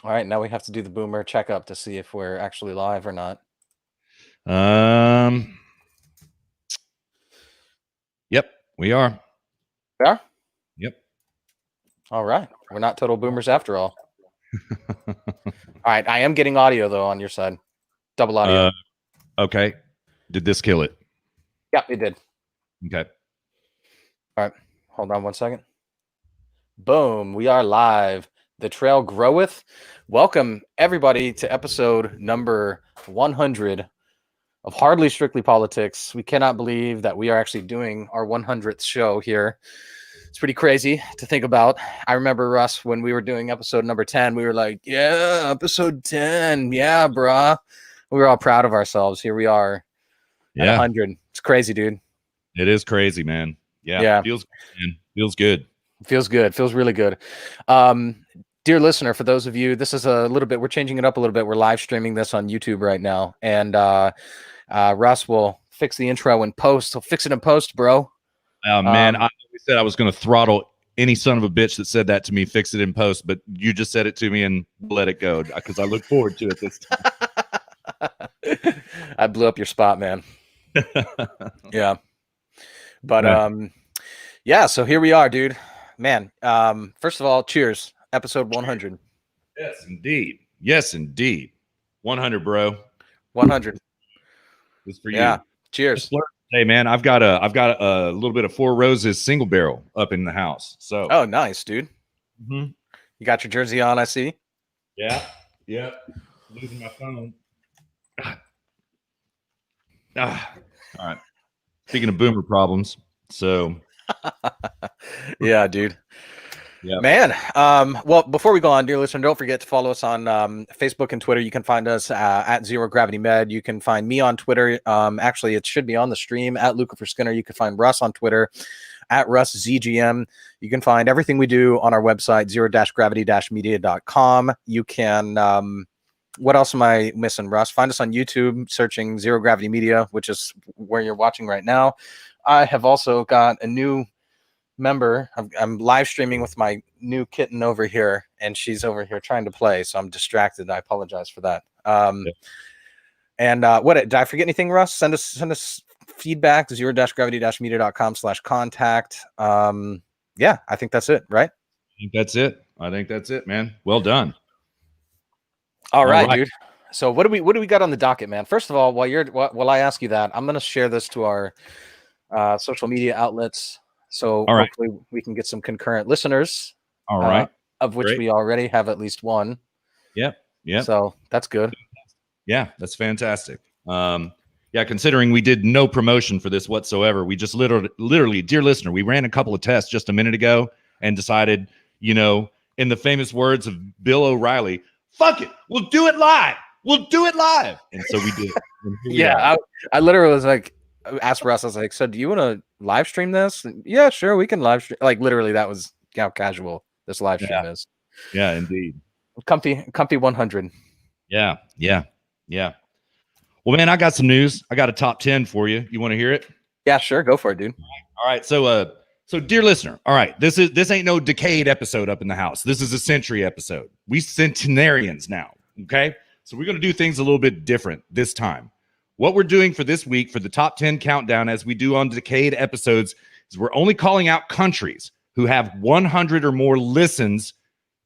All right, now we have to do the boomer checkup to see if we're actually live or not. Yep, we are. We are? Yep. All right. We're not total boomers after all. All right, I am getting audio though on your side. Double audio. Okay. Did this kill it? Yeah, it did. Okay. All right. Hold on one second. Boom. We are live. The Trail Groweth. Welcome everybody to episode number 100 of Hardly Strictly Politics. We cannot believe that we are actually doing our 100th show here. It's pretty crazy to think about. I remember, Russ, when we were doing episode number 10, we were like, yeah, episode 10. Yeah, brah. We were all proud of ourselves. Here we are at 100. It's crazy, dude. It is crazy, man. Yeah. Feels good, man. Feels good. Feels good. Feels really good. Dear listener, for those of you, this is a little bit, we're changing it up a little bit. We're live streaming this on YouTube right now. And Russ will fix the intro in post. He'll fix it in post, bro. Oh, man. I said I was going to throttle any son of a bitch that said that to me, fix it in post, but you just said it to me and let it go because I look forward to it this time. I blew up your spot, man. Yeah. But yeah, so here we are, dude. Man, first of all, cheers. Episode 100. Yes, indeed. Yes, indeed. 100, bro. 100. This for you. Yeah. Cheers. Hey, man, I've got a little bit of Four Roses single barrel up in the house. So. Oh, nice, dude. Mm-hmm. You got your jersey on, I see. Yeah. Yep. Losing my phone. All right. Speaking of boomer problems, so. Yeah, dude. Yeah, man. Well, before we go on, dear listener, don't forget to follow us on Facebook and Twitter. You can find us at Zero Gravity Med. You can find me on Twitter. Actually, it should be on the stream at Luca for Skinner. You can find Russ on Twitter at RussZGM. You can find everything we do on our website, zero-gravity-media.com. You can, what else am I missing, Russ? Find us on YouTube, searching Zero Gravity Media, which is where you're watching right now. I have also got a new member. I'm live streaming with my new kitten over here, and she's over here trying to play, so I'm distracted. I apologize for that. And what did I forget anything, Russ? Send us feedback, zero-gravity-media.com/contact. Yeah, I think that's it, right? I think that's it, man. Well done. All right, dude. So what do we got on the docket, man? First of all, while I ask you that, I'm gonna share this to our social media outlets. So hopefully we can get some concurrent listeners. All right. Of which we already have at least one. Yep. So that's good. Yeah, that's fantastic. Yeah, considering we did no promotion for this whatsoever, we just literally, dear listener, we ran a couple of tests just a minute ago and decided, in the famous words of Bill O'Reilly, fuck it, we'll do it live. We'll do it live. And so we did. Yeah, I literally was like, asked Russ, I was like, so do you want to live stream this? Yeah, sure, we can live stream. Like literally, that was how casual this live stream is. Yeah, indeed. Comfy 100. Yeah. Well, man, I got some news. I got a top 10 for you. You want to hear it? Yeah, sure. Go for it, dude. All right. So dear listener, all right, this ain't no decade episode up in the house. This is a century episode. We centenarians now. Okay. So we're going to do things a little bit different this time. What we're doing for this week for the top 10 countdown, as we do on decade episodes, is we're only calling out countries who have 100 or more listens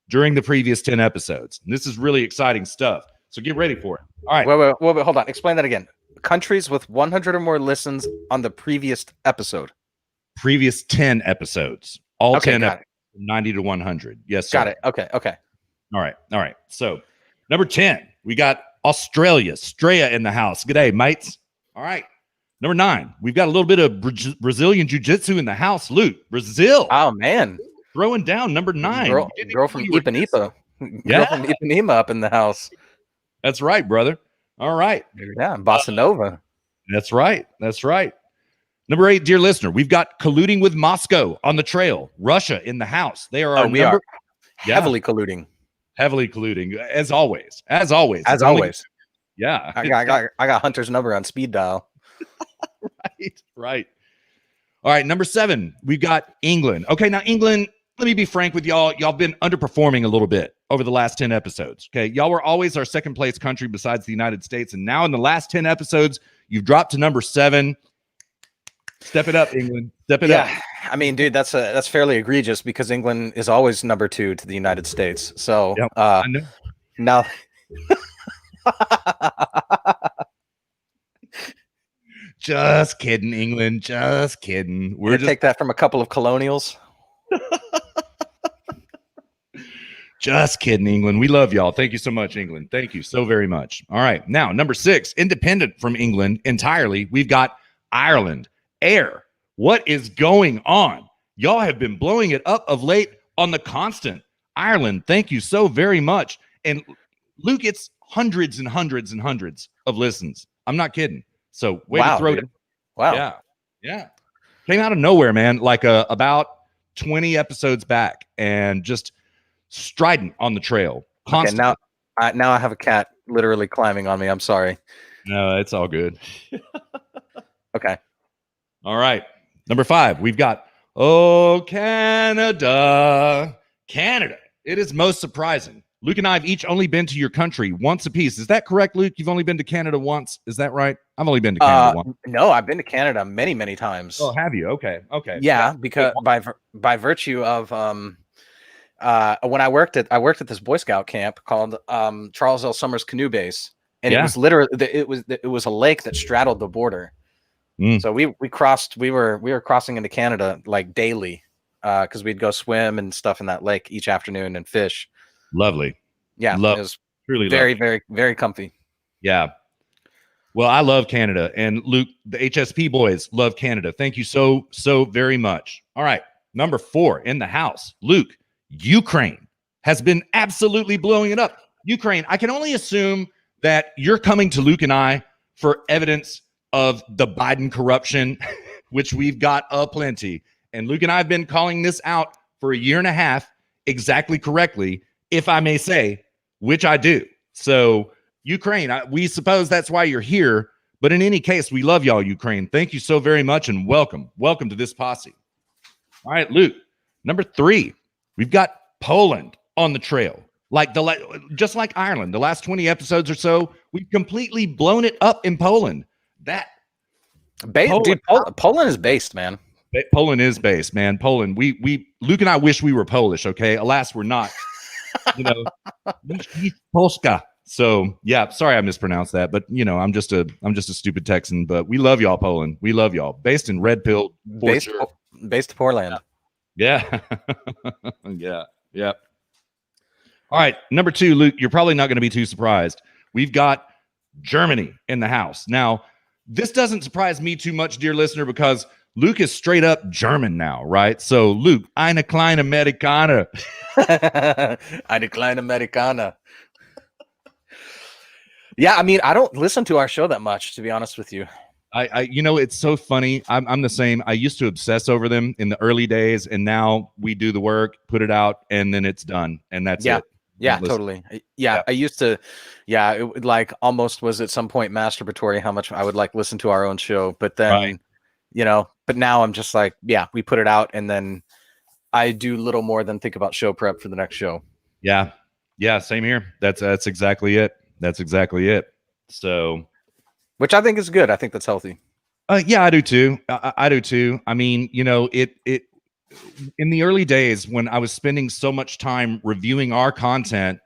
during the previous 10 episodes. And this is really exciting stuff. So get ready for it. All right. Wait, hold on. Explain that again. Countries with 100 or more listens on the previous episode. Previous 10 episodes. All 10 episodes, 90 to 100. Yes, sir. Got it. Okay. All right. So number 10, we got Australia, Straya in the house. G'day, mates. All right. Number 9, we've got a little bit of Brazilian jiu-jitsu in the house. Loot, Brazil. Oh, man. Throwing down number 9. Girl from Ipanema. Girl from Ipanema up in the house. That's right, brother. All right. Yeah, Bossa Nova. That's right. Number 8, dear listener, we've got colluding with Moscow on the trail. Russia in the house. They are heavily colluding. Heavily colluding, as always. Yeah. I got Hunter's number on speed dial. Right. All right, number 7, we've got England. Okay, now England, let me be frank with y'all. Y'all been underperforming a little bit over the last 10 episodes. Okay. Y'all were always our second place country besides the United States. And now in the last 10 episodes, you've dropped to number 7. Step it up, England. Step it up. I mean, dude, that's fairly egregious because England is always number 2 to the United States. So Yep, I know. now Just kidding, England. Just kidding. We're just take that from a couple of colonials. Just kidding, England. We love y'all. Thank you so much, England. Thank you so very much. All right. Now, number 6, independent from England entirely, we've got Ireland. Air. What is going on? Y'all have been blowing it up of late on the constant. Ireland, thank you so very much. And Luke, it's hundreds and hundreds and hundreds of listens. I'm not kidding. So way to throw it. Wow. Yeah. Yeah. Came out of nowhere, man. Like about 20 episodes back and just strident on the trail. Constantly. Okay, now I have a cat literally climbing on me. I'm sorry. No, it's all good. Okay. All right. Number 5, we've got, oh, Canada. Canada. It is most surprising. Luke and I have each only been to your country once apiece. Is that correct, Luke? You've only been to Canada once. Is that right? I've only been to Canada once. No, I've been to Canada many, many times. Oh, have you? Okay. Okay. Yeah, because by virtue of when I worked at this Boy Scout camp called Charles L. Summers Canoe Base, and it was literally it was a lake that straddled the border. So we were crossing into Canada like daily because we'd go swim and stuff in that lake each afternoon and fish. Lovely. Yeah, it was truly very, lovely. very, very comfy. Yeah. Well, I love Canada, and Luke, the HSP boys love Canada. Thank you so very much. All right, number 4 in the house, Luke. Ukraine has been absolutely blowing it up. Ukraine. I can only assume that you're coming to Luke and I for evidence of the Biden corruption, which we've got aplenty. And Luke and I have been calling this out for a year and a half exactly correctly, if I may say, which I do. So Ukraine, we suppose that's why you're here. But in any case, we love y'all, Ukraine. Thank you so very much and welcome. Welcome to this posse. All right, Luke, number 3, we've got Poland on the trail. Just like Ireland, the last 20 episodes or so, we've completely blown it up in Poland. Poland is based, man. Poland is based, man. Poland. We Luke and I wish we were Polish. Okay, alas, we're not. You know, Polska. So yeah, sorry I mispronounced that, but you know, I'm just a stupid Texan. But we love y'all, Poland. We love y'all. Based in Red Pill, based Portland. Yeah, yeah, yeah. All right, number 2, Luke. You're probably not going to be too surprised. We've got Germany in the house now. This doesn't surprise me too much, dear listener, because Luke is straight up German now, right? So, Luke, eine kleine Amerikaner. Eine kleine Amerikaner. Yeah, I mean, I don't listen to our show that much, to be honest with you. You know, it's so funny. I'm the same. I used to obsess over them in the early days, and now we do the work, put it out, and then it's done, and that's it. Yeah, totally. Yeah, I used to. Yeah, it would, like almost was at some point masturbatory how much I would like listen to our own show, but then you know, but now I'm just like, yeah, we put it out, and then I do little more than think about show prep for the next show. Yeah, same here. That's exactly it. That's exactly it. So, which I think is good. I think that's healthy. Yeah, I do too. I do too. I mean, you know, it in the early days when I was spending so much time reviewing our content,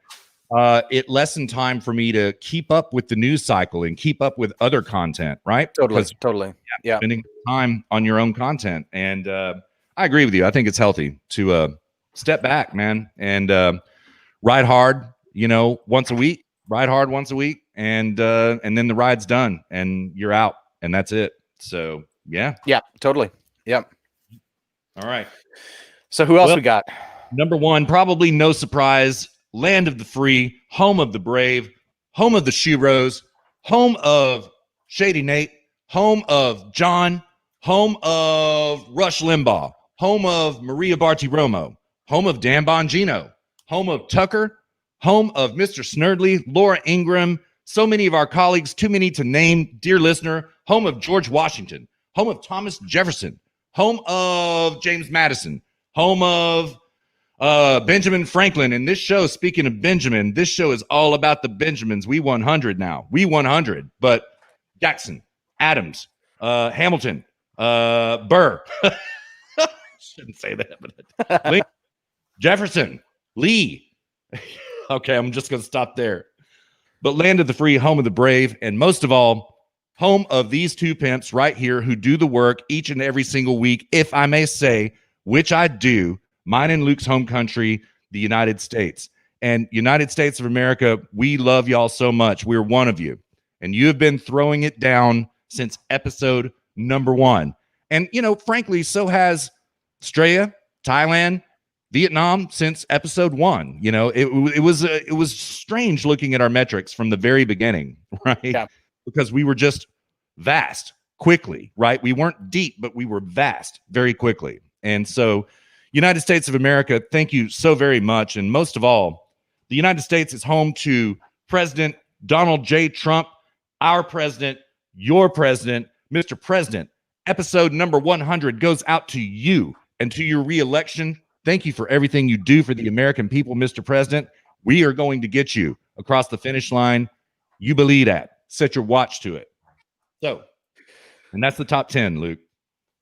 it lessened time for me to keep up with the news cycle and keep up with other content, right? Totally. Yeah. Spending time on your own content. And I agree with you. I think it's healthy to step back, man, and ride hard, you know, once a week, and then the ride's done and you're out and that's it. So, yeah. Yeah, totally. Yep. All right. So who else we got? Number 1, probably no surprise, land of the free, home of the brave, home of the Sheroes, home of Shady Nate, home of John, home of Rush Limbaugh, home of Maria Bartiromo, home of Dan Bongino, home of Tucker, home of Mr. Snerdley, Laura Ingram, so many of our colleagues, too many to name, dear listener, home of George Washington, home of Thomas Jefferson, home of James Madison, home of Benjamin Franklin. And this show, speaking of Benjamin, this show is all about the Benjamins. We 100 now. We 100. But Jackson, Adams, Hamilton, Burr. Shouldn't say that, but Lincoln, Jefferson, Lee. Okay, I'm just going to stop there. But land of the free, home of the brave, and most of all, home of these two pimps right here who do the work each and every single week, if I may say, which I do, mine and Luke's home country, the United States. And United States of America, we love y'all so much. We're one of you. And you have been throwing it down since episode number 1. And, you know, frankly, so has Australia, Thailand, Vietnam since episode 1. You know, it was strange looking at our metrics from the very beginning, right? Yeah. Because we were just vast quickly, right? We weren't deep, but we were vast very quickly. And so United States of America, thank you so very much. And most of all, the United States is home to President Donald J. Trump, our president, your president, Mr. President. Episode number 100 goes out to you and to your reelection. Thank you for everything you do for the American people, Mr. President. We are going to get you across the finish line. You believe that. Set your watch to it. So, and that's the top 10, Luke.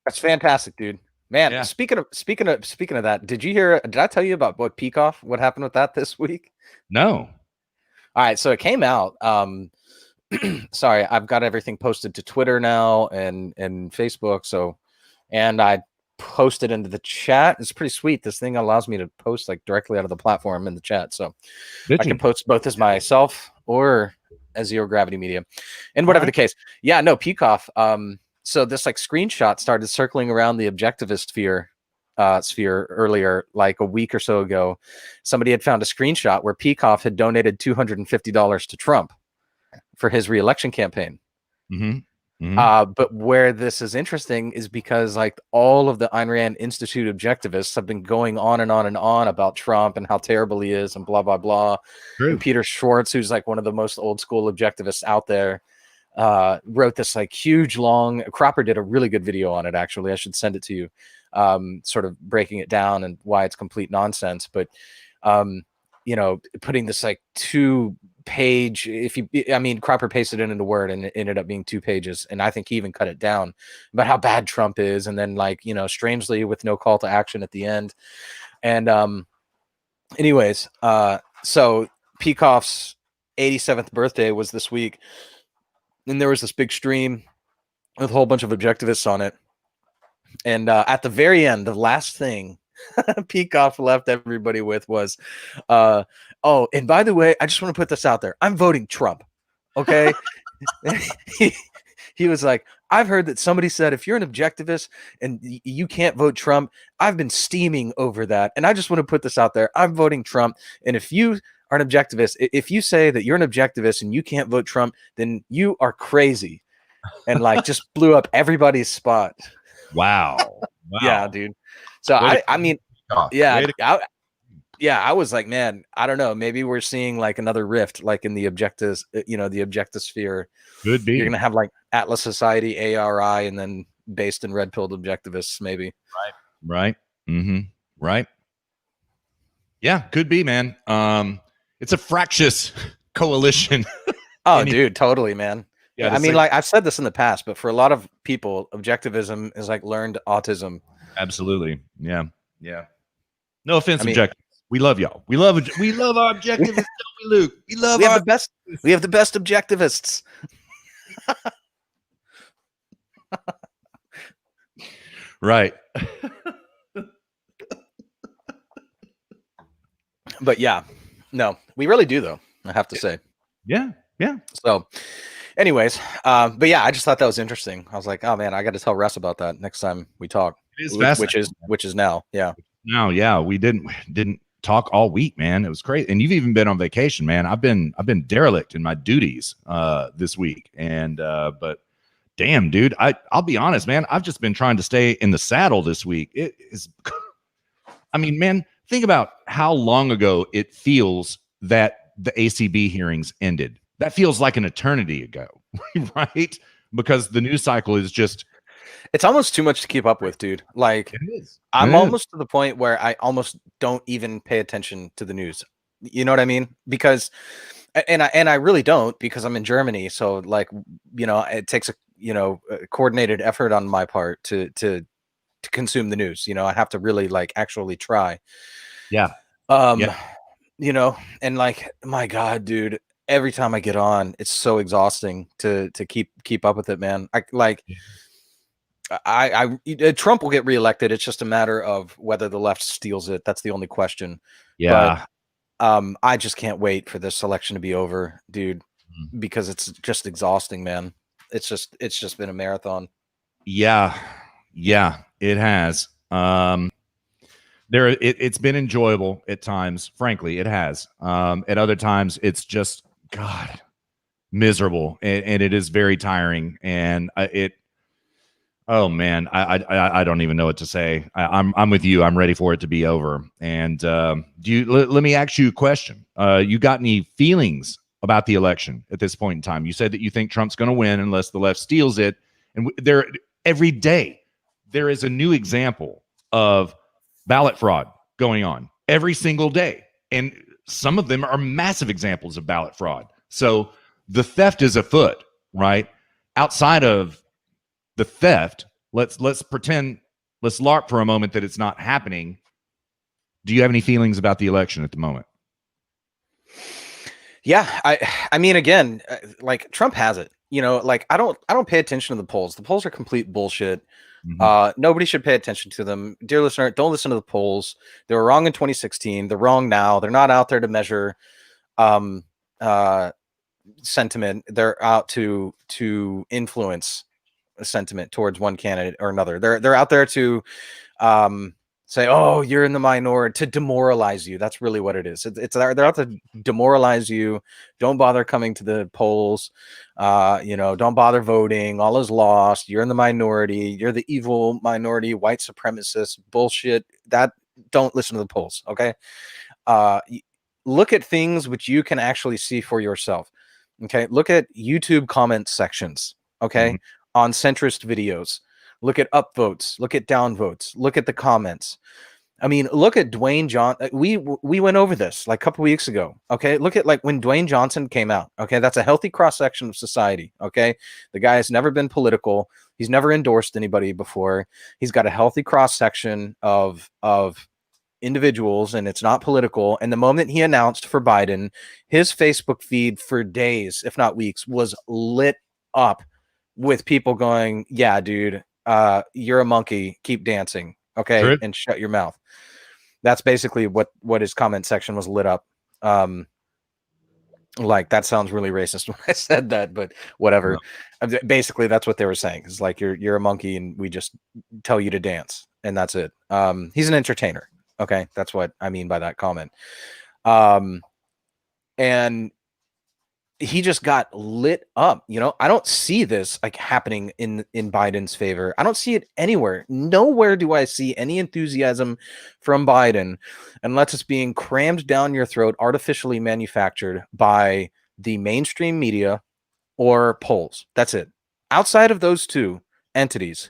That's fantastic, dude. Man, yeah. Speaking of that, did I tell you about what happened with that this week? No. All right, so it came out. Sorry, I've got everything posted to Twitter now and Facebook. So, and I posted into the chat. It's pretty sweet. This thing allows me to post like directly out of the platform in the chat. So I can post both as myself or as Zero Gravity Media, and whatever the case. Yeah, no, Peikoff. So this like screenshot started circling around the objectivist sphere earlier, like a week or so ago. Somebody had found a screenshot where Peikoff had donated $250 to Trump for his reelection campaign. Mm-hmm. Mm-hmm. But where this is interesting is because like all of the Ayn Rand Institute objectivists have been going on and on and on about Trump and how terrible he is and blah, blah, blah. And Peter Schwartz, who's like one of the most old school objectivists out there, wrote this like huge long, Cropper did a really good video on it. Actually, I should send it to you, sort of breaking it down and why it's complete nonsense. But, you know, putting this like 2-page, Cropper pasted it into Word and it ended up being 2 pages. And I think he even cut it down about how bad Trump is. And then like, you know, strangely with no call to action at the end. And, anyways, so Peikoff's 87th birthday was this week. And there was this big stream with a whole bunch of objectivists on it. And at the very end, the last thing Peikoff left everybody with was, oh, and by the way, I just want to put this out there. I'm voting Trump. Okay. He was like, I've heard that somebody said if you're an objectivist and you can't vote Trump, I've been steaming over that. And I just want to put this out there. I'm voting Trump. And if you are an objectivist, if you say that you're an objectivist and you can't vote Trump, then you are crazy. And like just blew up everybody's spot. Wow. Yeah, dude. So I mean, I was like, man, I don't know. Maybe we're seeing like another rift, like in the objectives, you know, the objectosphere. Could be. You're gonna have like Atlas Society, ARI, and then based in red-pilled objectivists, maybe. Right. Mm-hmm. Right. Yeah, could be, man. It's a fractious coalition. Oh, dude, totally, man. Yeah, I mean, like I've said this in the past, but for a lot of people, objectivism is like learned autism. Absolutely. Yeah. Yeah. No offense, objectives. We love y'all. We love our objectivists, don't we, Luke? We have the best. We have the best objectivists. Right. But yeah, no, we really do, though. I have to say. Yeah. Yeah. So, anyways, but yeah, I just thought that was interesting. I was like, oh man, I got to tell Russ about that next time we talk. It is which is now. Yeah. No, yeah, we didn't talk all week, man. It was crazy. And you've even been on vacation, man. I've been derelict in my duties this week. And but damn, dude, I'll be honest, man. I've just been trying to stay in the saddle this week. It is I mean, man, think about how long ago it feels that the ACB hearings ended. That feels like an eternity ago, right? Because the news cycle is just It's almost too much to keep up with, dude. Like, It is. It I'm is. almost to the point where I almost don't even pay attention to the news. You know what I mean? Because and I really don't, because I'm in Germany. So like, it takes a coordinated effort on my part to consume the news. I have to really like actually try. Yeah. Yeah. Um, and like, my God, dude, every time I get on, it's so exhausting to keep up with it, man. Trump will get reelected. It's just a matter of whether the left steals it. That's the only question. But Yeah. I just can't wait for this election to be over, dude, because it's just exhausting, man. It's just been a marathon. Yeah. Yeah. It has. It's been enjoyable at times. Frankly, it has. At other times, it's just God miserable, and it is very tiring. And it Oh man, I don't even know what to say. I'm with you. I'm ready for it to be over. And let me ask you a question. You got any feelings about the election at this point in time? You said that you think Trump's going to win unless the left steals it. And there, every day, there is a new example of ballot fraud going on every single day, and some of them are massive examples of ballot fraud. So the theft is afoot, right? Outside of the theft, let's pretend, let's LARP for a moment that it's not happening. Do you have any feelings about the election at the moment? Yeah, I mean, again, like, Trump has it. Like, I don't pay attention to the polls. The polls are complete bullshit. Mm-hmm. Nobody should pay attention to them. Dear listener, don't listen to the polls. They were wrong in 2016. They're wrong now. They're not out there to measure um, uh, sentiment. They're out to influence a sentiment towards one candidate or another. They're out there to um, say, "Oh, you're in the minority," to demoralize you. That's really what it is. They're out to demoralize you. Don't bother coming to the polls. Don't bother voting. All is lost. You're in the minority. You're the evil minority, white supremacist bullshit. Don't listen to the polls. Okay. Uh, Look at things which you can actually see for yourself. Okay. Look at YouTube comment sections. Mm-hmm. Okay. On centrist videos. Look at upvotes. Look at downvotes. Look at the comments. I mean, look at Dwayne John. We went over this like a couple weeks ago. Okay. Look at like when Dwayne Johnson came out. Okay. That's a healthy cross section of society. Okay. The guy has never been political. He's never endorsed anybody before. He's got a healthy cross section of individuals, and it's not political. And the moment he announced for Biden, his Facebook feed for days, if not weeks, was lit up with people going, "Yeah, dude, you're a monkey. Keep dancing, okay, True. and shut your mouth." That's basically what his comment section was lit up. Like, that sounds really racist when I said that, but whatever. Basically, that's what they were saying. It's like, you're a monkey, and we just tell you to dance, and that's it. He's an entertainer. Okay, that's what I mean by that comment. And he just got lit up. I don't see this like happening in Biden's favor. I don't see it anywhere. Nowhere do I see any enthusiasm from Biden, unless it's being crammed down your throat, artificially manufactured by the mainstream media or polls. That's it. Outside of those two entities,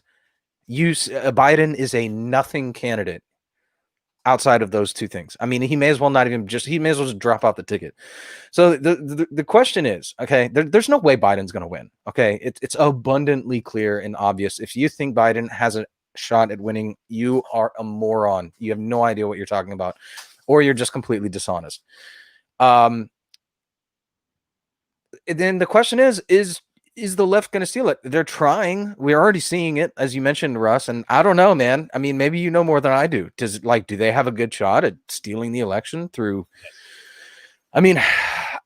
Biden is a nothing candidate. Outside of those two things, I mean, he may as well just drop out the ticket. So the question is, okay, there's no way Biden's going to win. Okay, it's abundantly clear and obvious. If you think Biden has a shot at winning, you are a moron. You have no idea what you're talking about, or you're just completely dishonest. Then the question is the left going to steal it? They're trying. We're already seeing it, as you mentioned, Russ. And I don't know, man. I mean, maybe you know more than I do. Do they have a good shot at stealing the election through? I mean,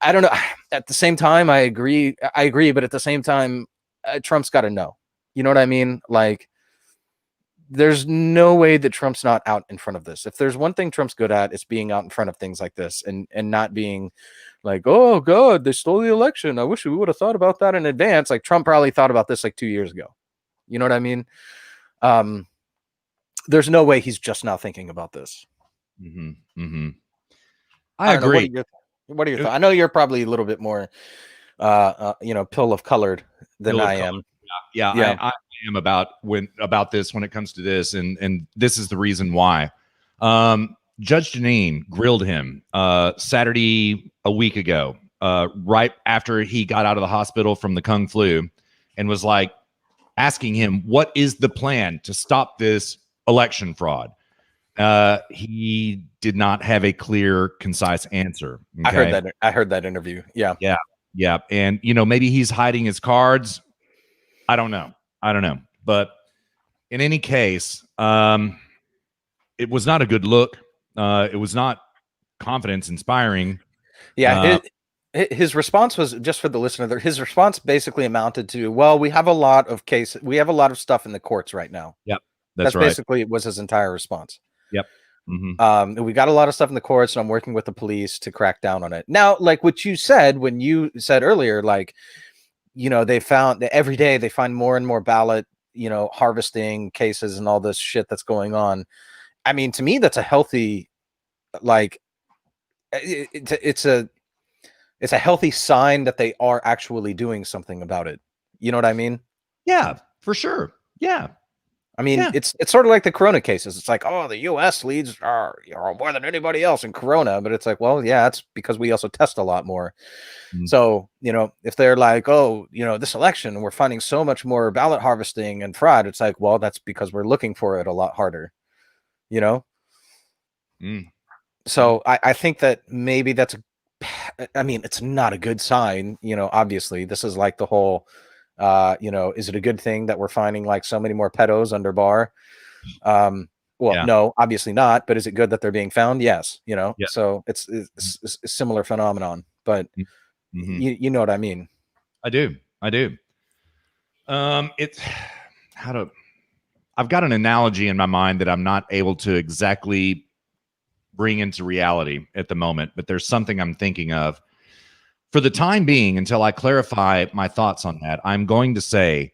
I don't know. At the same time, I agree. But at the same time, Trump's got to know. You know what I mean? Like, there's no way that Trump's not out in front of this. If there's one thing Trump's good at, it's being out in front of things like this, and not being like, "Oh God, they stole the election. I wish we would have thought about that in advance." Like, Trump probably thought about this like 2 years ago. You know what I mean? There's no way he's just now thinking about this. Mm-hmm. Mm-hmm. I I don't know. agree. What are your thoughts? I know you're probably a little bit more, pill of colored than I am. Yeah, Yeah. I am about this when it comes to this, and this is the reason why. Judge Janine grilled him Saturday a week ago, right after he got out of the hospital from the Kung flu, and was like asking him, what is the plan to stop this election fraud? He did not have a clear, concise answer. Okay? I heard that interview. Yeah. Yeah. And, maybe he's hiding his cards. I don't know. But in any case, it was not a good look. It was not confidence inspiring. Yeah. His response was, just for the listener, his response basically amounted to, well, we have a lot of cases. We have a lot of stuff in the courts right now. Yep. That's right. basically was his entire response. Yep. Mm-hmm. We got a lot of stuff in the courts, and I'm working with the police to crack down on it. Now, like what you said, when you said earlier, like, they found that every day they find more and more ballot, harvesting cases and all this shit that's going on. I mean, to me, that's a healthy, like, it's a healthy sign that they are actually doing something about it. You know what I mean? Yeah, for sure. Yeah. I mean, it's sort of like the Corona cases. It's like, oh, the U.S. leads more than anybody else in Corona, but it's like, well, yeah, it's because we also test a lot more. So, if they're like, oh, this election, we're finding so much more ballot harvesting and fraud, it's like, well, that's because we're looking for it a lot harder, So I think that maybe it's not a good sign, obviously. This is like the whole, is it a good thing that we're finding like so many more pedos under bar? No, obviously not, but is it good that they're being found? Yes. So it's a similar phenomenon, but you know what I mean? I do. I've got an analogy in my mind that I'm not able to exactly bring into reality at the moment, but there's something I'm thinking of. For the time being, until I clarify my thoughts on that, I'm going to say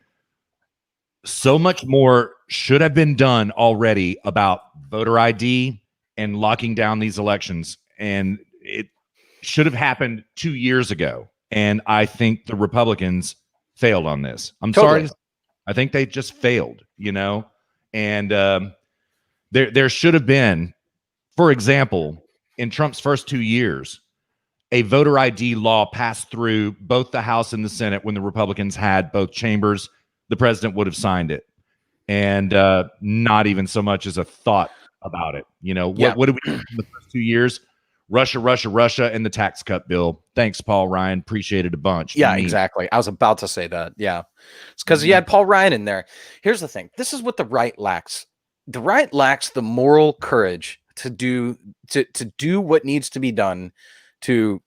so much more should have been done already about voter ID and locking down these elections. And it should have happened 2 years ago. And I think the Republicans failed on this. I'm sorry. I think they just failed, and there should have been, for example, in Trump's first 2 years, a voter ID law passed through both the House and the Senate when the Republicans had both chambers. The president would have signed it, and not even so much as a thought about it. What did we do in the first 2 years? Russia, and the tax cut bill. Thanks, Paul Ryan. Appreciate it a bunch. Yeah, exactly. I was about to say that. Yeah. It's because you had Paul Ryan in there. Here's the thing. This is what the right lacks. The right lacks the moral courage to do what needs to be done to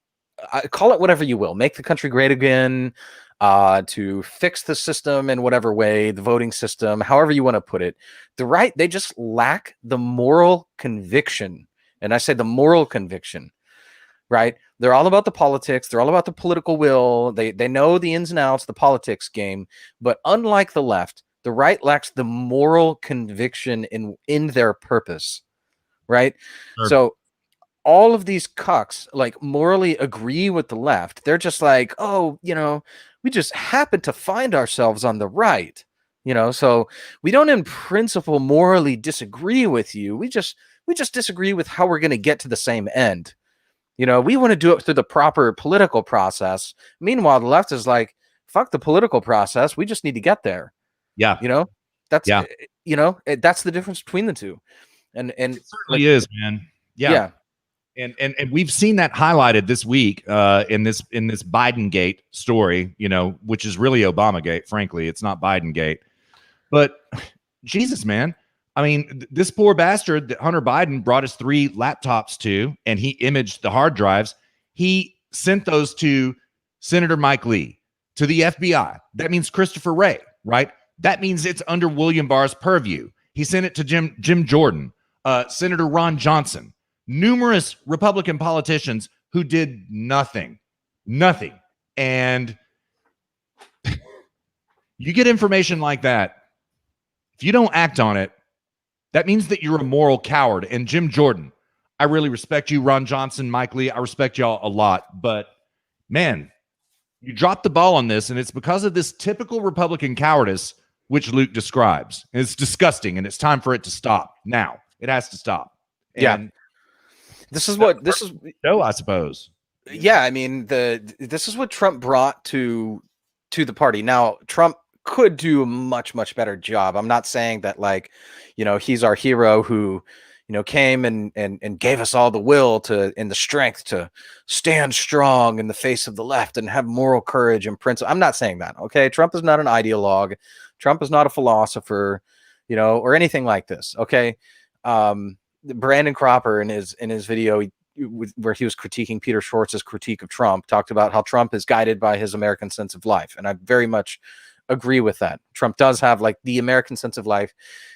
call it whatever you will, make the country great again, to fix the system in whatever way, the voting system, however you want to put it. The right, they just lack the moral conviction. And I say the moral conviction, right? They're all about the politics. They're all about the political will. They know the ins and outs, the politics game. But unlike the left, the right lacks the moral conviction in their purpose, right? Sure. So all of these cucks like morally agree with the left. They're just like, oh, we just happen to find ourselves on the right, so we don't in principle morally disagree with you. We just disagree with how we're going to get to the same end. We want to do it through the proper political process. Meanwhile, the left is like, fuck the political process. We just need to get there. Yeah. That's the difference between the two. And it certainly is, man. Yeah. And we've seen that highlighted this week in this Biden Gate story, which is really Obama Gate. Frankly, it's not Biden Gate. But Jesus, man. I mean, this poor bastard that Hunter Biden brought his 3 laptops to, and he imaged the hard drives. He sent those to Senator Mike Lee, to the FBI. That means Christopher Wray, right? That means it's under William Barr's purview. He sent it to Jim Jordan, Senator Ron Johnson, numerous Republican politicians who did nothing. And you get information like that. If you don't act on it, that means that you're a moral coward. And Jim Jordan, I really respect you. Ron Johnson, Mike Lee, I respect y'all a lot. But, man, you dropped the ball on this, and it's because of this typical Republican cowardice which Luke describes. And it's disgusting, and it's time for it to stop now. It has to stop. Yeah. And this is what this is. No, I suppose. Yeah, I mean this is what Trump brought to the party. Now, Trump could do a much better job. I'm not saying that, like, he's our hero who, came and gave us all the will to and the strength to stand strong in the face of the left and have moral courage and principle. I'm not saying that. Okay, Trump is not an ideologue. Trump is not a philosopher, or anything like this. Okay, Brandon Cropper in his video, where he was critiquing Peter Schwartz's critique of Trump, talked about how Trump is guided by his American sense of life. And I very much agree with that. Trump does have like the American sense of life,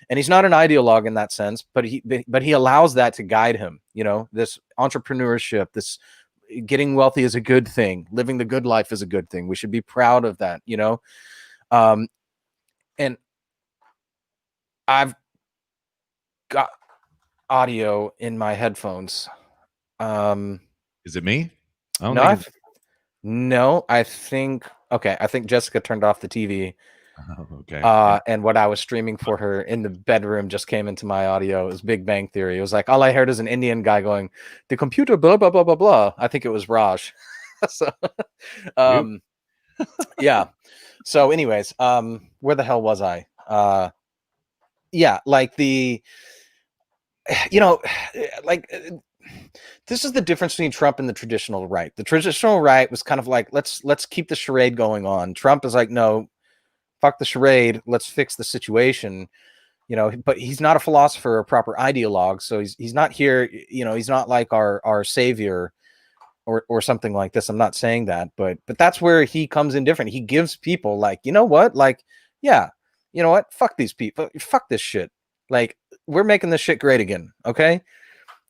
and he's not an ideologue in that sense, but he allows that to guide him. This entrepreneurship, this getting wealthy is a good thing. Living the good life is a good thing. We should be proud of that, and I've got audio in my headphones. Is it me? No, I think Jessica turned off the TV. Oh, okay. And what I was streaming for her in the bedroom just came into my audio. It was Big Bang Theory. It was like, all I heard is an Indian guy going, the computer, blah, blah, blah, blah, blah. I think it was Raj. So, yeah. So anyways, where the hell was I? Yeah, like this is the difference between Trump and the traditional right. The traditional right was kind of like, let's keep the charade going on. Trump is like, no, fuck the charade. Let's fix the situation. But he's not a philosopher or a proper ideologue. So he's not here. He's not like our savior or something like this. I'm not saying that, but that's where he comes in different. He gives people like, what? Like, yeah, you know what? Fuck these people. Fuck this shit. Like, we're making this shit great again. Okay.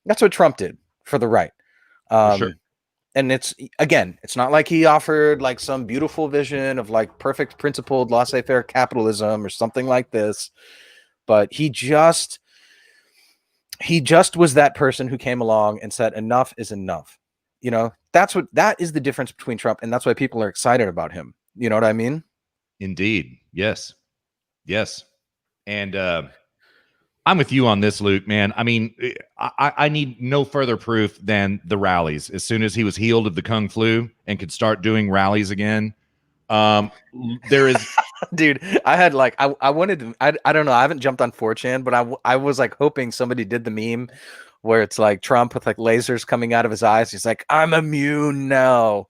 That's what Trump did for the right. Sure. And it's not like he offered like some beautiful vision of like perfect principled laissez-faire capitalism or something like this, but he just was that person who came along and said enough is enough. That is the difference between Trump, and that's why people are excited about him. You know what I mean? Indeed. Yes. And I'm with you on this, Luke, man. I mean, I need no further proof than the rallies. As soon as he was healed of the Kung flu and could start doing rallies again, there is... Dude, I had like, I wanted to, I don't know. I haven't jumped on 4chan, but I was like hoping somebody did the meme where it's like Trump with like lasers coming out of his eyes. He's like, I'm immune now,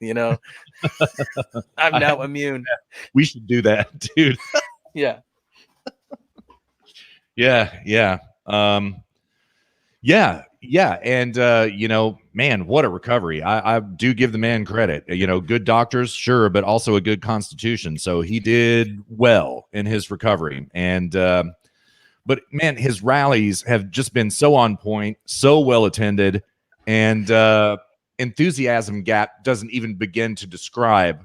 I'm now immune. We should do that, dude. Yeah. Yeah. And man, what a recovery. I do give the man credit. Good doctors, sure, but also a good constitution. So he did well in his recovery. And but man, his rallies have just been so on point, so well attended, and enthusiasm gap doesn't even begin to describe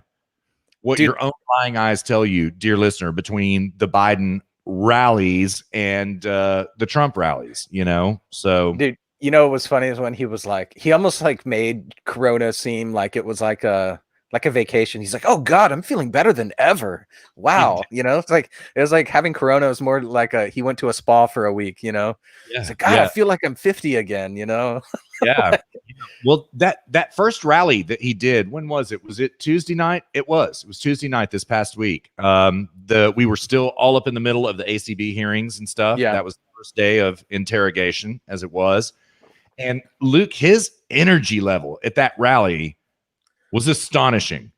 what your own lying eyes tell you, dear listener, between the Biden rallies and the Trump rallies. So dude, what was funny is when he was like, he almost like made Corona seem like it was like a vacation. He's like, oh God, I'm feeling better than ever. Wow. It's like, it was like having Corona was more like he went to a spa for a week, It's like, God, I feel like I'm 50 again, Yeah. Well, that first rally that he did, when was it? Was it Tuesday night? It was Tuesday night this past week. We were still all up in the middle of the ACB hearings and stuff. Yeah. That was the first day of interrogation, as it was. And Luke, his energy level at that rally was astonishing.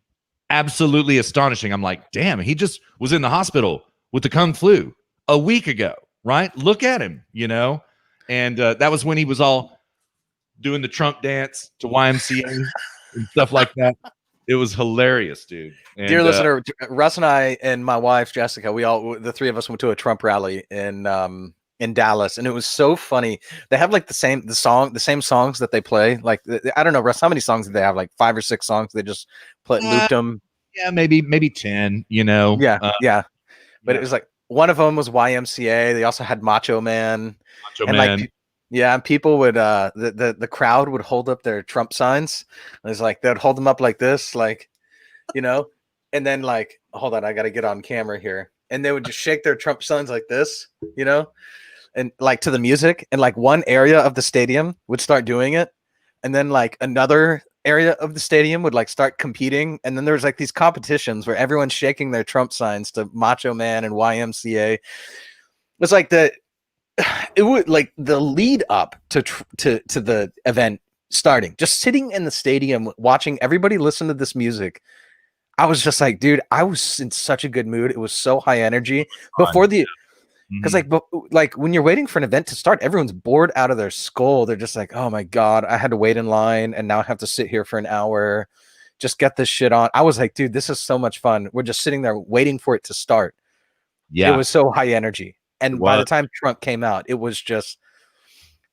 Absolutely astonishing. I'm like, damn, he just was in the hospital with the Kung flu a week ago, right? Look at him, And that was when he was all doing the Trump dance to YMCA and stuff like that. It was hilarious, dude. And, dear listener, Russ and I and my wife Jessica, the three of us went to a Trump rally in Dallas, and it was so funny. They have like the same songs that they play. Like, I don't know, Russ, how many songs did they have? Like 5 or 6 songs. They just looped them. Yeah, maybe 10. Yeah, but it was like one of them was YMCA. They also had Macho Man. Like, yeah, and people would the crowd would hold up their Trump signs. And it's like they'd hold them up like this, like, and then like, hold on, I got to get on camera here. and they would just shake their Trump signs like this, you know, and like to the music, and like one area of the stadium would start doing it, and then like another area of the stadium would like start competing, and then there was like these competitions where everyone's shaking their Trump signs to Macho Man and YMCA. It was like it would like the lead up to the event starting, just sitting in the stadium watching everybody listen to this music. I was just like, dude, I was in such a good mood. It was so high energy before the, because like when you're waiting for an event to start, everyone's bored out of their skull. They're just like, oh my God, I had to wait in line and now I have to sit here for an hour. Just get this shit on. I was like, dude, this is so much fun. We're just sitting there waiting for it to start. Yeah. It was so high energy. And by the time Trump came out, it was just,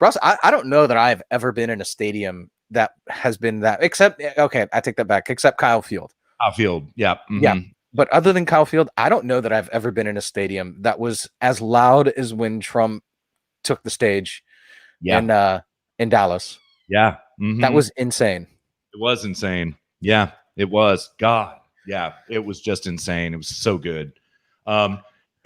Russ, I don't know that I've ever been in a stadium that has been that, except, okay, I take that back, except Kyle Field. Kyle Field, yeah. Yeah. But other than Kyle Field, I don't know that I've ever been in a stadium that was as loud as when Trump took the stage in Dallas. Yeah. That was insane. It was insane. Yeah, it was. God. Yeah, it was just insane. It was so good.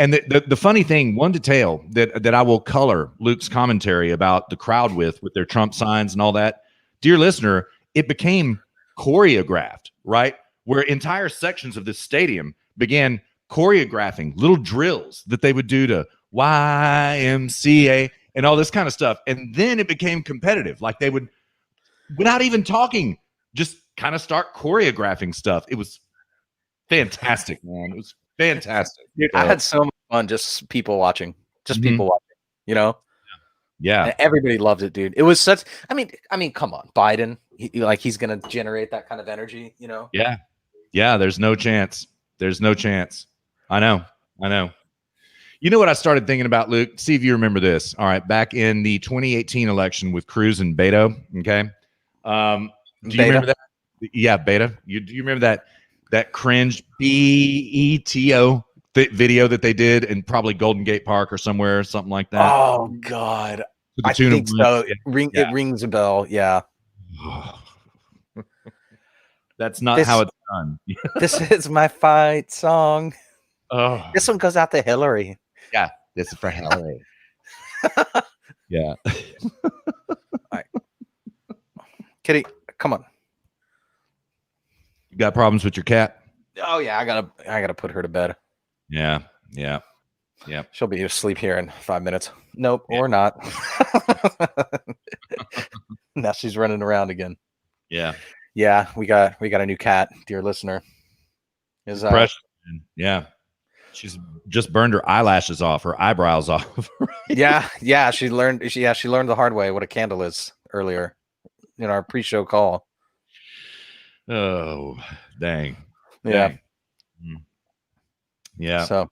And the funny thing, one detail that I will color Luke's commentary about the crowd with their Trump signs and all that, dear listener, it became choreographed, right? Where entire sections of this stadium began choreographing little drills that they would do to YMCA and all this kind of stuff. And then it became competitive. Like they would, without even talking, just kind of start choreographing stuff. It was fantastic, man. It was fantastic. Dude, I had so much fun just people watching. Just people watching, you know? Yeah. And everybody loved it, dude. It was such, I mean, come on, Biden, he's going to generate that kind of energy, you know? Yeah. Yeah, there's no chance. There's no chance. I know. You know what I started thinking about, Luke? See if you remember this. All right, back in the 2018 election with Cruz and Beto, okay? Do you remember that? Yeah, Beta. Do you remember that cringe BETO video that they did in probably Golden Gate Park or somewhere, something like that? Oh, God. I think so. It rings a bell, yeah. That's not how it's done. This is my fight song. Oh, this one goes out to Hillary. Yeah, this is for Hillary. Yeah. All right. Kitty, come on. You got problems with your cat? Oh yeah, I gotta put her to bed. Yeah. She'll be asleep here in 5 minutes. Nope, or not. Now she's running around again. Yeah, we got a new cat, dear listener. Yeah. She's just burned her eyelashes off, her eyebrows off. Yeah. She learned the hard way what a candle is earlier in our pre-show call. Oh, dang. Yeah. Yeah. So.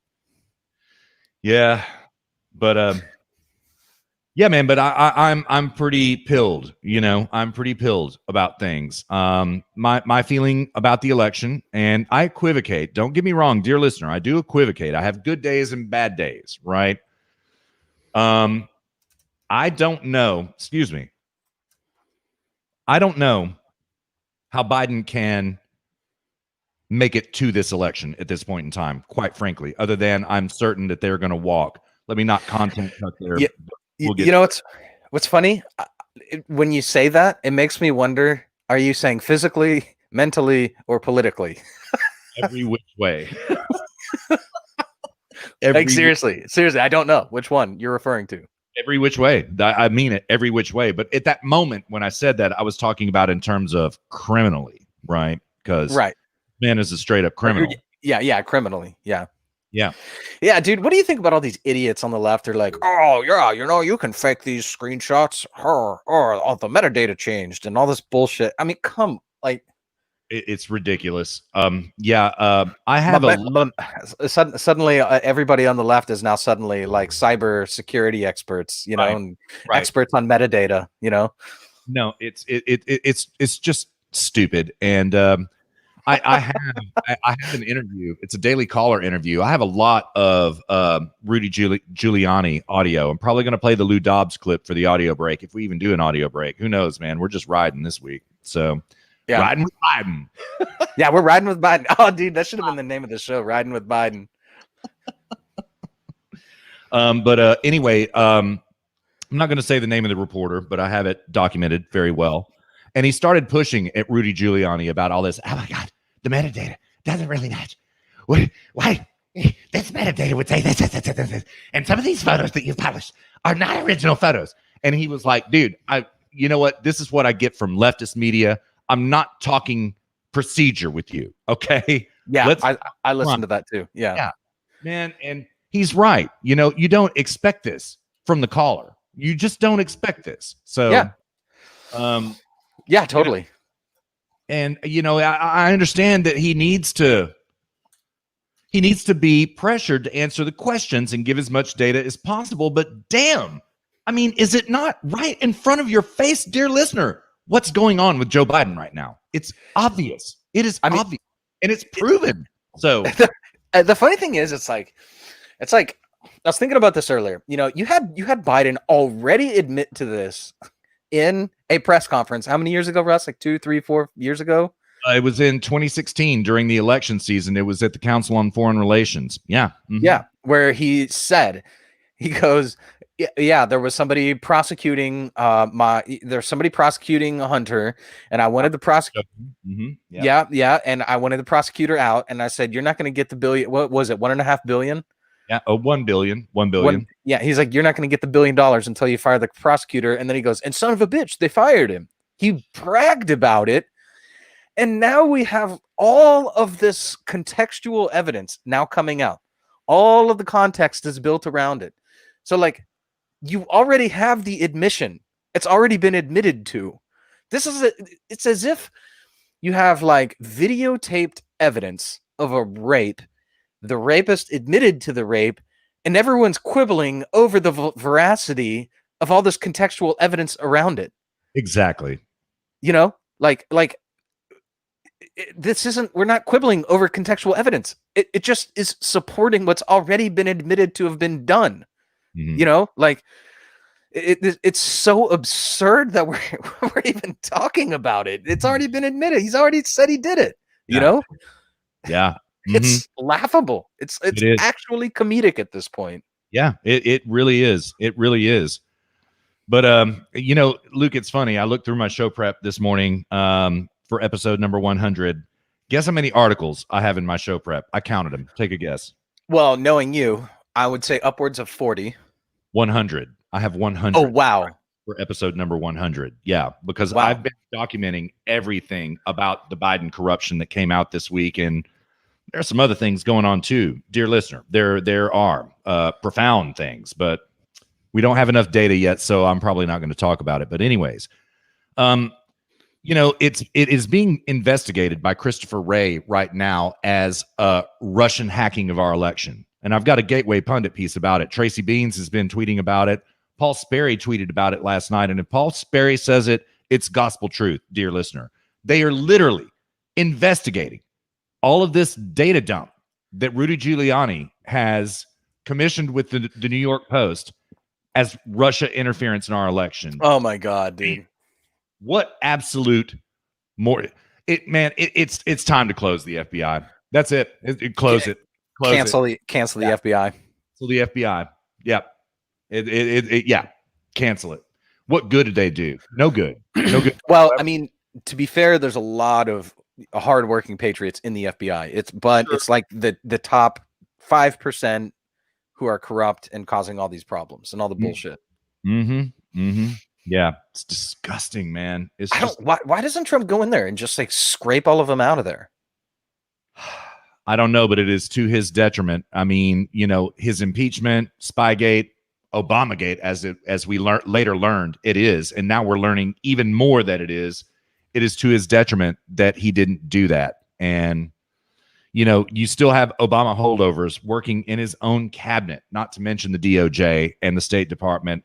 Yeah. But yeah, man, but I'm pretty pilled, you know. I'm pretty pilled about things. My feeling about the election, and I equivocate. Don't get me wrong, dear listener, I do equivocate. I have good days and bad days, right? I don't know, excuse me. I don't know how Biden can make it to this election at this point in time, quite frankly, other than I'm certain that they're going to walk. Let me not content cut there. Yeah. You know what's funny? When you say that, it makes me wonder, are you saying physically, mentally, or politically? Every which way. Like seriously, I don't know which one you're referring to. Every which way. I mean it every which way. But at that moment when I said that, I was talking about in terms of criminally, right? Because man is a straight up criminal. Yeah, criminally. Yeah, dude. What do you think about all these idiots on the left? They're like, oh yeah, you know, you can fake these screenshots, or all the metadata changed and all this bullshit. I mean, it's ridiculous. I have suddenly everybody on the left is now suddenly like cyber security experts, you know, and experts on metadata, you know. No, it's just stupid. And I have an interview. It's a Daily Caller interview. I have a lot of Rudy Giuliani audio. I'm probably going to play the Lou Dobbs clip for the audio break, if we even do an audio break. Who knows, man? We're just riding this week. So riding with Biden. Yeah, we're riding with Biden. Oh, dude, that should have been the name of the show, Riding with Biden. But anyway, I'm not going to say the name of the reporter, but I have it documented very well. And he started pushing at Rudy Giuliani about all this. Oh my God, the metadata doesn't really match. Why? This metadata would say this. And some of these photos that you've published are not original photos. And he was like, dude, you know what? This is what I get from leftist media. I'm not talking procedure with you. Okay. Yeah. I listened to that too. Yeah. Man. And he's right. You know, you don't expect this from the caller. You just don't expect this. So, yeah, totally. And, you know, I understand that he needs to be pressured to answer the questions and give as much data as possible. But damn, I mean, is it not right in front of your face, dear listener, what's going on with Joe Biden right now? It's obvious. It is obvious. And it's proven. So the funny thing is, it's like, I was thinking about this earlier. You know, you had Biden already admit to this in a press conference. How many years ago, Russ? Like 2, 3, 4 years ago? It was in 2016 during the election season. It was at the Council on Foreign Relations. Yeah. Mm-hmm. Yeah. Where he said, he goes, yeah, there was somebody prosecuting there's somebody prosecuting a hunter, and I wanted the prosecutor. Mm-hmm. Yeah. And I wanted the prosecutor out, and I said, you're not going to get the billion. What was it? $1.5 billion? Yeah. Oh, 1 billion. 1 billion. Yeah. He's like, you're not going to get the $1 billion until you fire the prosecutor. And then he goes, and son of a bitch, they fired him. He bragged about it. And now we have all of this contextual evidence now coming out. All of the context is built around it. So, like, you already have the admission. It's already been admitted to. It's as if you have, like, videotaped evidence of a rape. The rapist admitted to the rape, and everyone's quibbling over the veracity of all this contextual evidence around it. Exactly. You know, like, this isn't, we're not quibbling over contextual evidence. It just is supporting what's already been admitted to have been done. Mm-hmm. You know, like it's so absurd that we're even talking about it. It's already been admitted. He's already said he did it, you know? Yeah. Mm-hmm. It's laughable. It's actually comedic at this point. Yeah, it really is. It really is. But, you know, Luke, it's funny. I looked through my show prep this morning, for episode number 100. Guess how many articles I have in my show prep? I counted them. Take a guess. Well, knowing you, I would say upwards of 40. 100. I have 100. Oh, wow. For episode number 100. Yeah, because I've been documenting everything about the Biden corruption that came out this week. And there's some other things going on too, dear listener. There are profound things, but we don't have enough data yet, so I'm probably not going to talk about it. But anyways, you know, it is being investigated by Christopher Wray right now as Russian hacking of our election. And I've got a Gateway Pundit piece about it. Tracy Beans has been tweeting about it. Paul Sperry tweeted about it last night. And if Paul Sperry says it, it's gospel truth, dear listener. They are literally investigating all of this data dump that Rudy Giuliani has commissioned with the New York Post as Russia interference in our election. Oh my God, dude. What absolute more it's time to close the FBI. That's it. Close it. Cancel the FBI. So the FBI. Yep. Yeah. Cancel it. What good did they do? No good. No good. Well, I mean, to be fair, there's a lot of hardworking patriots in the FBI. It's like the top 5% who are corrupt and causing all these problems and all the bullshit. Mm-hmm. Mm-hmm. Yeah, it's disgusting, man. Why doesn't Trump go in there and just like scrape all of them out of there? I don't know, but it is to his detriment. I mean, you know, his impeachment, Spygate, Obamagate, as we later learned, it is, and now we're learning even more that it is. It is to his detriment that he didn't do that. And you know, you still have Obama holdovers working in his own cabinet, not to mention the DOJ and the State Department.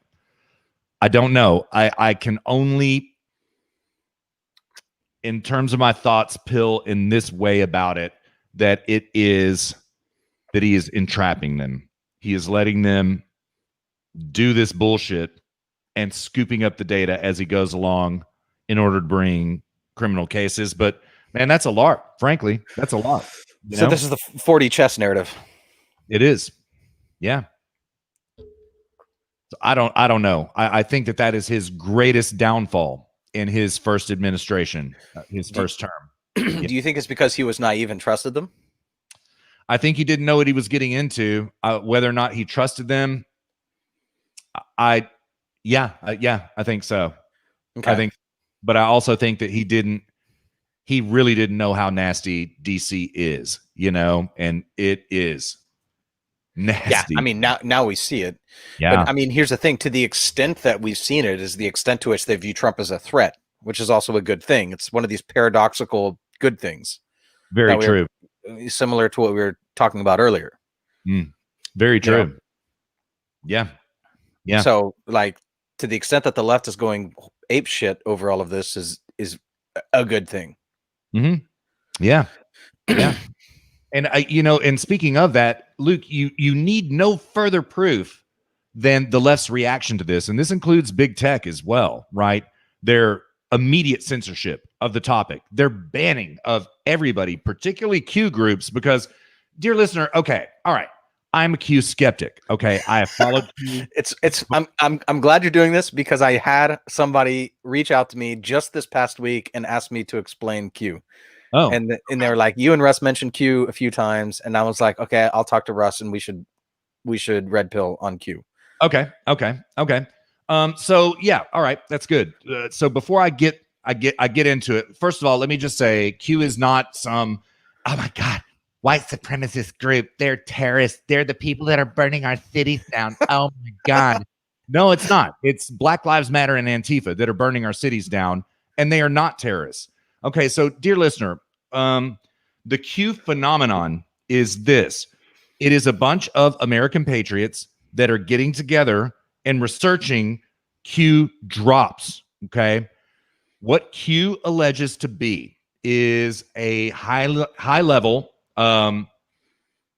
I don't know. I can only, in terms of my thoughts, pill in this way about it, that he is entrapping them. He is letting them do this bullshit and scooping up the data as he goes along in order to bring criminal cases. But man, that's a lot. Frankly, that's a lot. So this is the 40 chess narrative. It is. Yeah. I don't know. I think that is his greatest downfall in his first administration, his Do, first term. Yeah. do you think it's because he was naive and trusted them? I think he didn't know what he was getting into. Whether or not he trusted them, I think so. Okay. I think, but I also think that he really didn't know how nasty DC is, and it is Yeah, nasty. I mean now we see it. Yeah. But I mean, here's the thing: to the extent that we've seen it, is the extent to which they view Trump as a threat, which is also a good thing. It's one of these paradoxical good things. Very true. Similar to what we were talking about earlier. Very true. Yeah. Yeah. So, like, to the extent that the left is going ape shit over all of this is a good thing. Mm-hmm. Yeah. Yeah. And and speaking of that, Luke, you need no further proof than the left's reaction to this, and this includes big tech as well, right? Their immediate censorship of the topic, their banning of everybody, particularly Q groups, because, dear listener, okay, all right, I'm a Q skeptic. Okay, I have followed Q. I'm glad you're doing this, because I had somebody reach out to me just this past week and ask me to explain Q. Oh, and they were like, you and Russ mentioned Q a few times, and I was like, okay, I'll talk to Russ, and we should red pill on Q. Okay. So yeah, all right, that's good. So before I get into it, first of all, let me just say, Q is not some, oh my God, white supremacist group. They're terrorists. They're the people that are burning our cities down. Oh my God. No, it's not. It's Black Lives Matter and Antifa that are burning our cities down, and they are not terrorists. Okay, so dear listener, the Q phenomenon is this. It is a bunch of American patriots that are getting together and researching Q drops, okay? What Q alleges to be is a high-level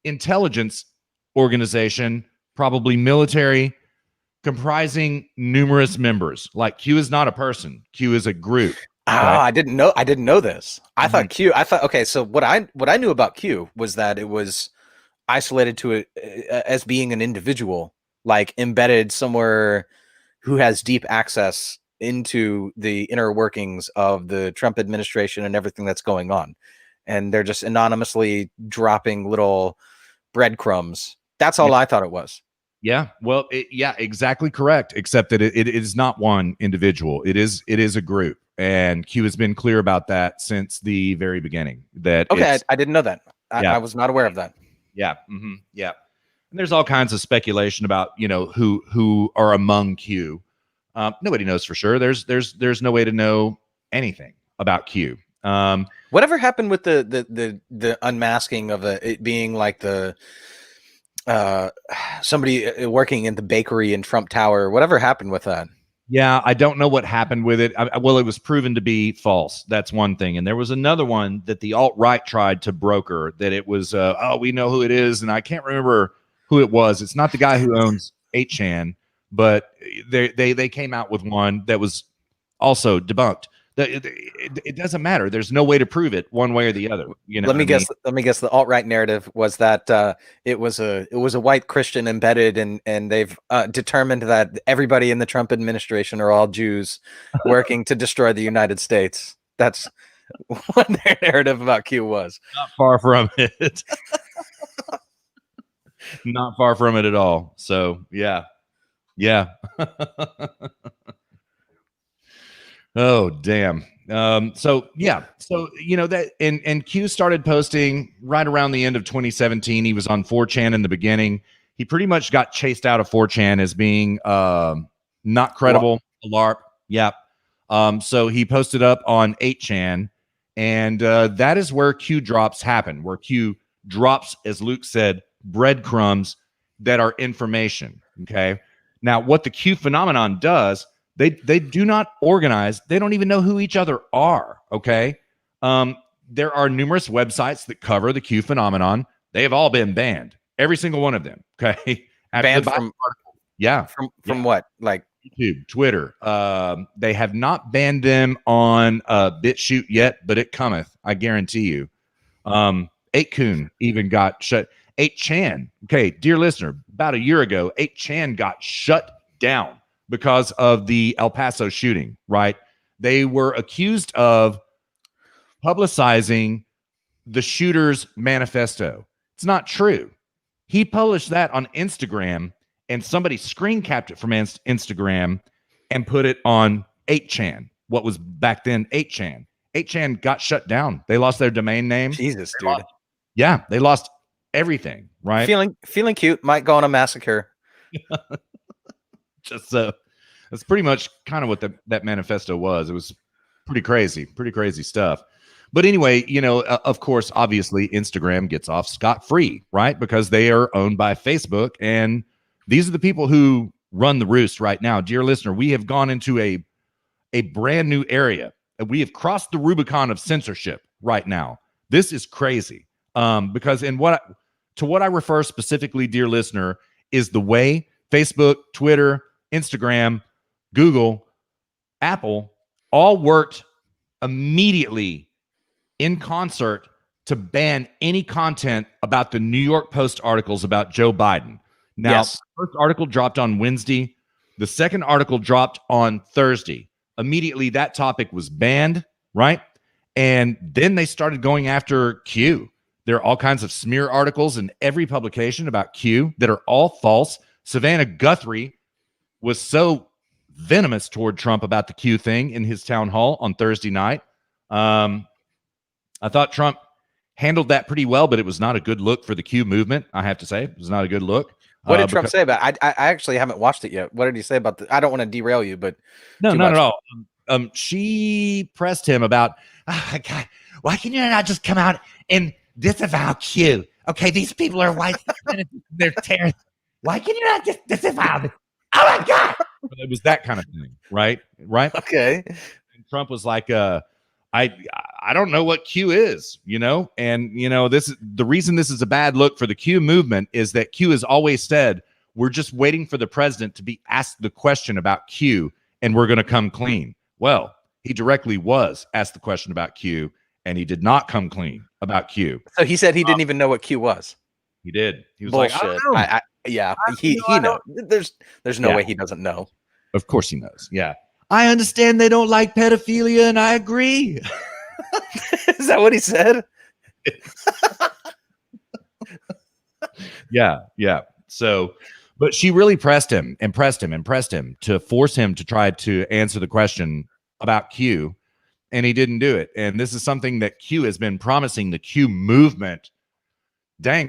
intelligence organization, probably military, comprising numerous members. Like, Q is not a person. Q is a group. Okay? I didn't know this. I thought Q. Okay. So what I knew about Q was that it was isolated to it as being an individual, like embedded somewhere, who has deep access into the inner workings of the Trump administration and everything that's going on, and they're just anonymously dropping little breadcrumbs. That's all I thought it was. Yeah, well, exactly correct. Except that it is not one individual. It is a group, and Q has been clear about that since the very beginning. That okay, I didn't know that. I was not aware of that. Yeah, yeah. And there's all kinds of speculation about who are among Q. Nobody knows for sure. There's no way to know anything about Q. Whatever happened with the unmasking of it being like the somebody working in the bakery in Trump Tower? Whatever happened with that? Yeah, I don't know what happened with it. Well, it was proven to be false. That's one thing. And there was another one that the alt-right tried to broker, that it was, we know who it is. And I can't remember who it was. It's not the guy who owns 8chan, but they came out with one that was also debunked. It doesn't matter. There's no way to prove it one way or the other. Let me guess. Let me guess. The alt-right narrative was that it was a white Christian embedded, and they've determined that everybody in the Trump administration are all Jews working to destroy the United States. That's what their narrative about Q was. Not far from it. Not far from it at all. So yeah. Oh, damn. So that and Q started posting right around the end of 2017. He was on 4chan in the beginning. He pretty much got chased out of 4chan as being not credible, a LARP. Yep. So he posted up on 8chan, and that is where Q drops happen, where Q drops, as Luke said, breadcrumbs that are information. Okay. Now, what the Q phenomenon does, they do not organize. They don't even know who each other are. Okay. There are numerous websites that cover the Q phenomenon. They have all been banned. Every single one of them. Okay. Banned from from what? Like YouTube, Twitter. They have not banned them on BitChute yet, but it cometh. I guarantee you. 8kun even got shut. 8chan. Okay, dear listener, about a year ago, 8chan got shut down because of the El Paso shooting, right? They were accused of publicizing the shooter's manifesto. It's not true. He published that on Instagram, and somebody screen capped it from Instagram and put it on 8chan, what was back then 8chan. 8chan got shut down. They lost their domain name. Jesus, dude. They lost everything, right? Feeling cute, might go on a massacre. Just that's pretty much kind of what that manifesto was. It was pretty crazy stuff. But anyway, of course, obviously, Instagram gets off scot-free, right? Because they are owned by Facebook. And these are the people who run the roost right now. Dear listener, we have gone into a brand new area. We have crossed the Rubicon of censorship right now. This is crazy. Because to what I refer specifically, dear listener, is the way Facebook, Twitter, Instagram, Google, Apple all worked immediately in concert to ban any content about the New York Post articles about Joe Biden. Now, Yes. the first article dropped on Wednesday. The second article dropped on Thursday. Immediately, that topic was banned, right? And then they started going after Q. There are all kinds of smear articles in every publication about Q that are all false. Savannah Guthrie was so venomous toward Trump about the Q thing in his town hall on Thursday night. I thought Trump handled that pretty well, but it was not a good look for the Q movement. I have to say, it was not a good look. What did Trump say about it? I actually haven't watched it yet. What did he say about I don't want to derail you, but no, not at all. She pressed him about, oh, God, why can you not just come out and disavow Q? Okay, these people are white. They're terrorists. Why can you not just disavow them? Oh my God! It was that kind of thing, right? Okay. And Trump was like, I don't know what Q is, and this is the reason this is a bad look for the Q movement is that Q has always said we're just waiting for the president to be asked the question about Q and we're going to come clean. Well, he directly was asked the question about Q and he did not come clean about Q. So he said he didn't even know what Q was. He did. He was bullshit. like, I don't know. Yeah, he knows. There's no way he doesn't know. Of course he knows. Yeah. I understand they don't like pedophilia, and I agree. Is that what he said? Yeah. So, but she really pressed him to force him to try to answer the question about Q, and he didn't do it. And this is something that Q has been promising the Q movement,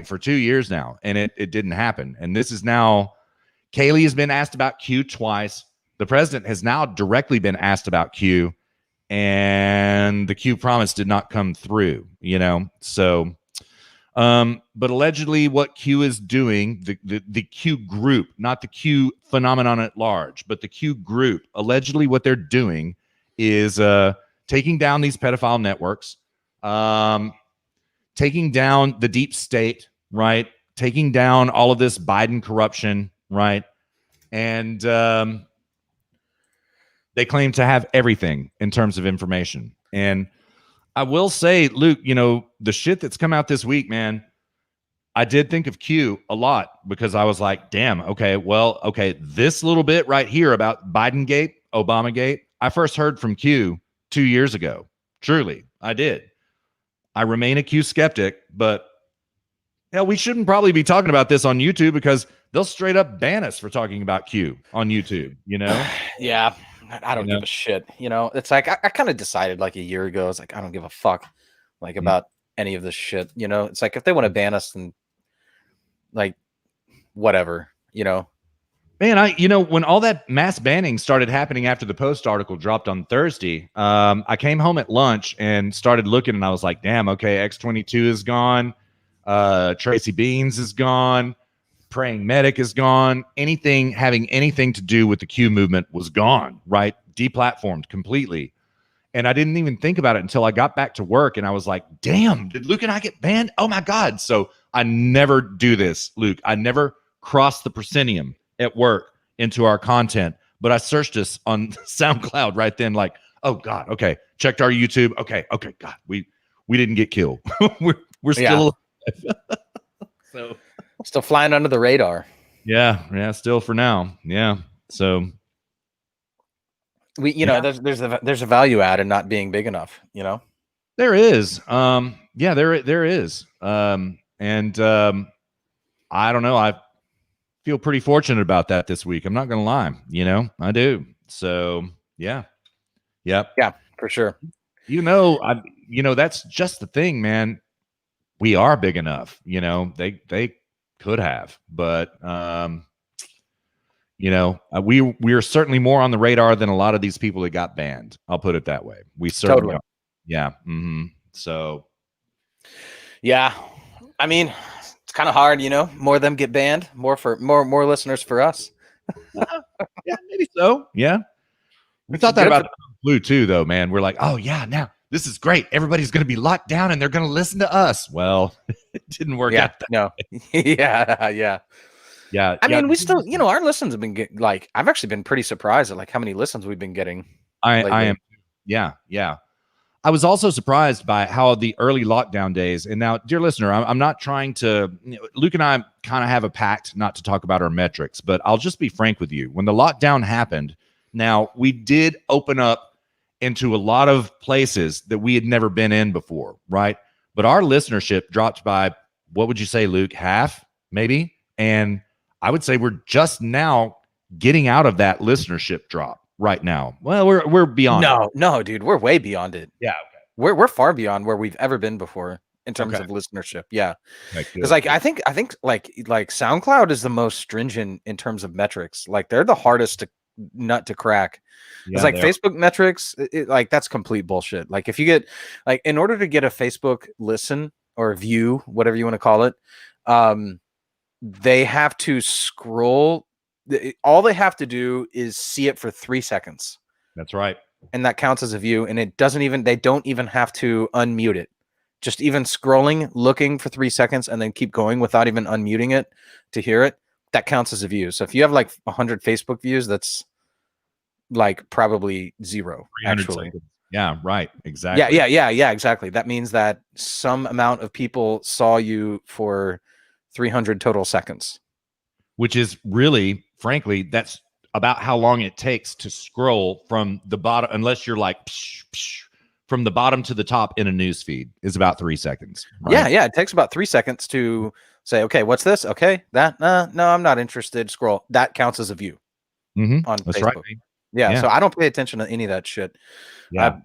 for 2 years now, and it didn't happen. And this is now, Kaylee has been asked about Q twice. The president has now directly been asked about Q, and the Q promise did not come through, So, but allegedly what Q is doing, the Q group, not the Q phenomenon at large, but the Q group, allegedly what they're doing is taking down these pedophile networks, taking down the deep state, right? Taking down all of this Biden corruption, right? And they claim to have everything in terms of information. And I will say, Luke, the shit that's come out this week, man, I did think of Q a lot because I was like, damn, okay, this little bit right here about Biden-gate, Obama-gate, I first heard from Q 2 years ago. Truly, I did. I remain a Q skeptic, but we shouldn't probably be talking about this on YouTube because they'll straight up ban us for talking about Q on YouTube, Yeah. I don't give a shit. It's like I kind of decided like a year ago. It's like I don't give a fuck about any of this shit. It's like if they want to ban us, then like whatever. Man, when all that mass banning started happening after the Post article dropped on Thursday, I came home at lunch and started looking, and I was like, damn, okay, X-22 is gone, Tracy Beans is gone, Praying Medic is gone. Anything having anything to do with the Q movement was gone, right? Deplatformed completely. And I didn't even think about it until I got back to work, and I was like, damn, did Luke and I get banned? Oh my God. So I never do this, Luke. I never cross the proscenium at work into our content, but I searched us on SoundCloud right then, like, oh God, okay. Checked our YouTube. Okay, God, we didn't get killed. we're still alive. So still flying under the radar. Yeah, still for now. Yeah. So there's a value add in not being big enough, there is. There is. I don't know. I feel pretty fortunate about that this week. I'm not going to lie. I do. So yeah. Yep. Yeah, for sure. That's just the thing, man. We are big enough. They could have, but we are certainly more on the radar than a lot of these people that got banned. I'll put it that way. We certainly are. Yeah. So yeah, I mean, it's kind of hard, more of them get banned, more listeners for us. Yeah, maybe so. Yeah. We thought that about the flu too, though, man. We're like, oh yeah, now this is great. Everybody's going to be locked down and they're going to listen to us. Well, it didn't work out. No. Yeah. I mean, we still, our listens have been I've actually been pretty surprised at how many listens we've been getting. I am. Yeah. I was also surprised by how the early lockdown days, and now, dear listener, I'm not trying to, Luke and I kind of have a pact not to talk about our metrics, but I'll just be frank with you. When the lockdown happened, now we did open up into a lot of places that we had never been in before, right? But our listenership dropped by, what would you say, Luke? Half, maybe? And I would say we're just now getting out of that listenership drop right now. Well, we're beyond it. No, dude, we're way beyond it. Yeah. Okay. We're far beyond where we've ever been before in terms of listenership. Yeah. Because I think like SoundCloud is the most stringent in terms of metrics. Like they're the hardest nut to crack. It's like Facebook metrics, that's complete bullshit. Like if you get in order to get a Facebook listen or view, whatever you want to call it, they have to scroll. All they have to do is see it for 3 seconds. That's right. And that counts as a view. And they don't even have to unmute it. Just even scrolling, looking for 3 seconds and then keep going without even unmuting it to hear it. That counts as a view. So if you have 100 Facebook views, that's probably 0 actually. Seconds. Yeah, right. Exactly. Yeah, exactly. That means that some amount of people saw you for 300 total seconds. Which is really, frankly, that's about how long it takes to scroll from the bottom, unless you're from the bottom to the top in a news feed, is about 3 seconds. Right? Yeah. It takes about 3 seconds to say, okay, what's this? Okay, that, no, I'm not interested. Scroll. That counts as a view on that's Facebook. Right. Yeah, so I don't pay attention to any of that shit. Yeah.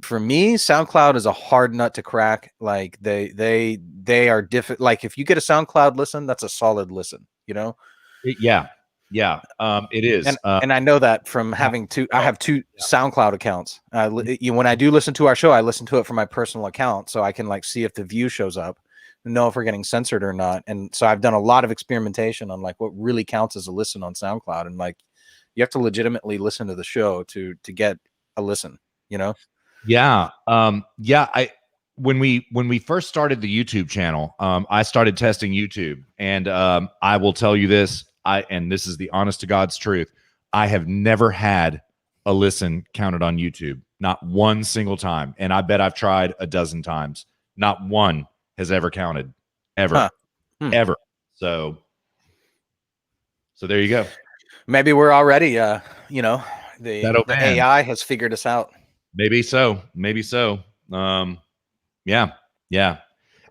For me, SoundCloud is a hard nut to crack. They are different. If you get a SoundCloud listen, that's a solid listen, Yeah. It is. And I know that from having I have 2 SoundCloud accounts. When I do listen to our show, I listen to it from my personal account so I can see if the view shows up and know if we're getting censored or not. And so I've done a lot of experimentation on what really counts as a listen on SoundCloud. And you have to legitimately listen to the show to get a listen, Yeah. When we first started the YouTube channel, I started testing YouTube, and I will tell you this, and this is the honest to God's truth. I have never had a listen counted on YouTube, not one single time. And I bet I've tried a dozen times. Not one has ever counted, ever. So there you go. Maybe we're already, the AI has figured us out. Maybe so. Yeah.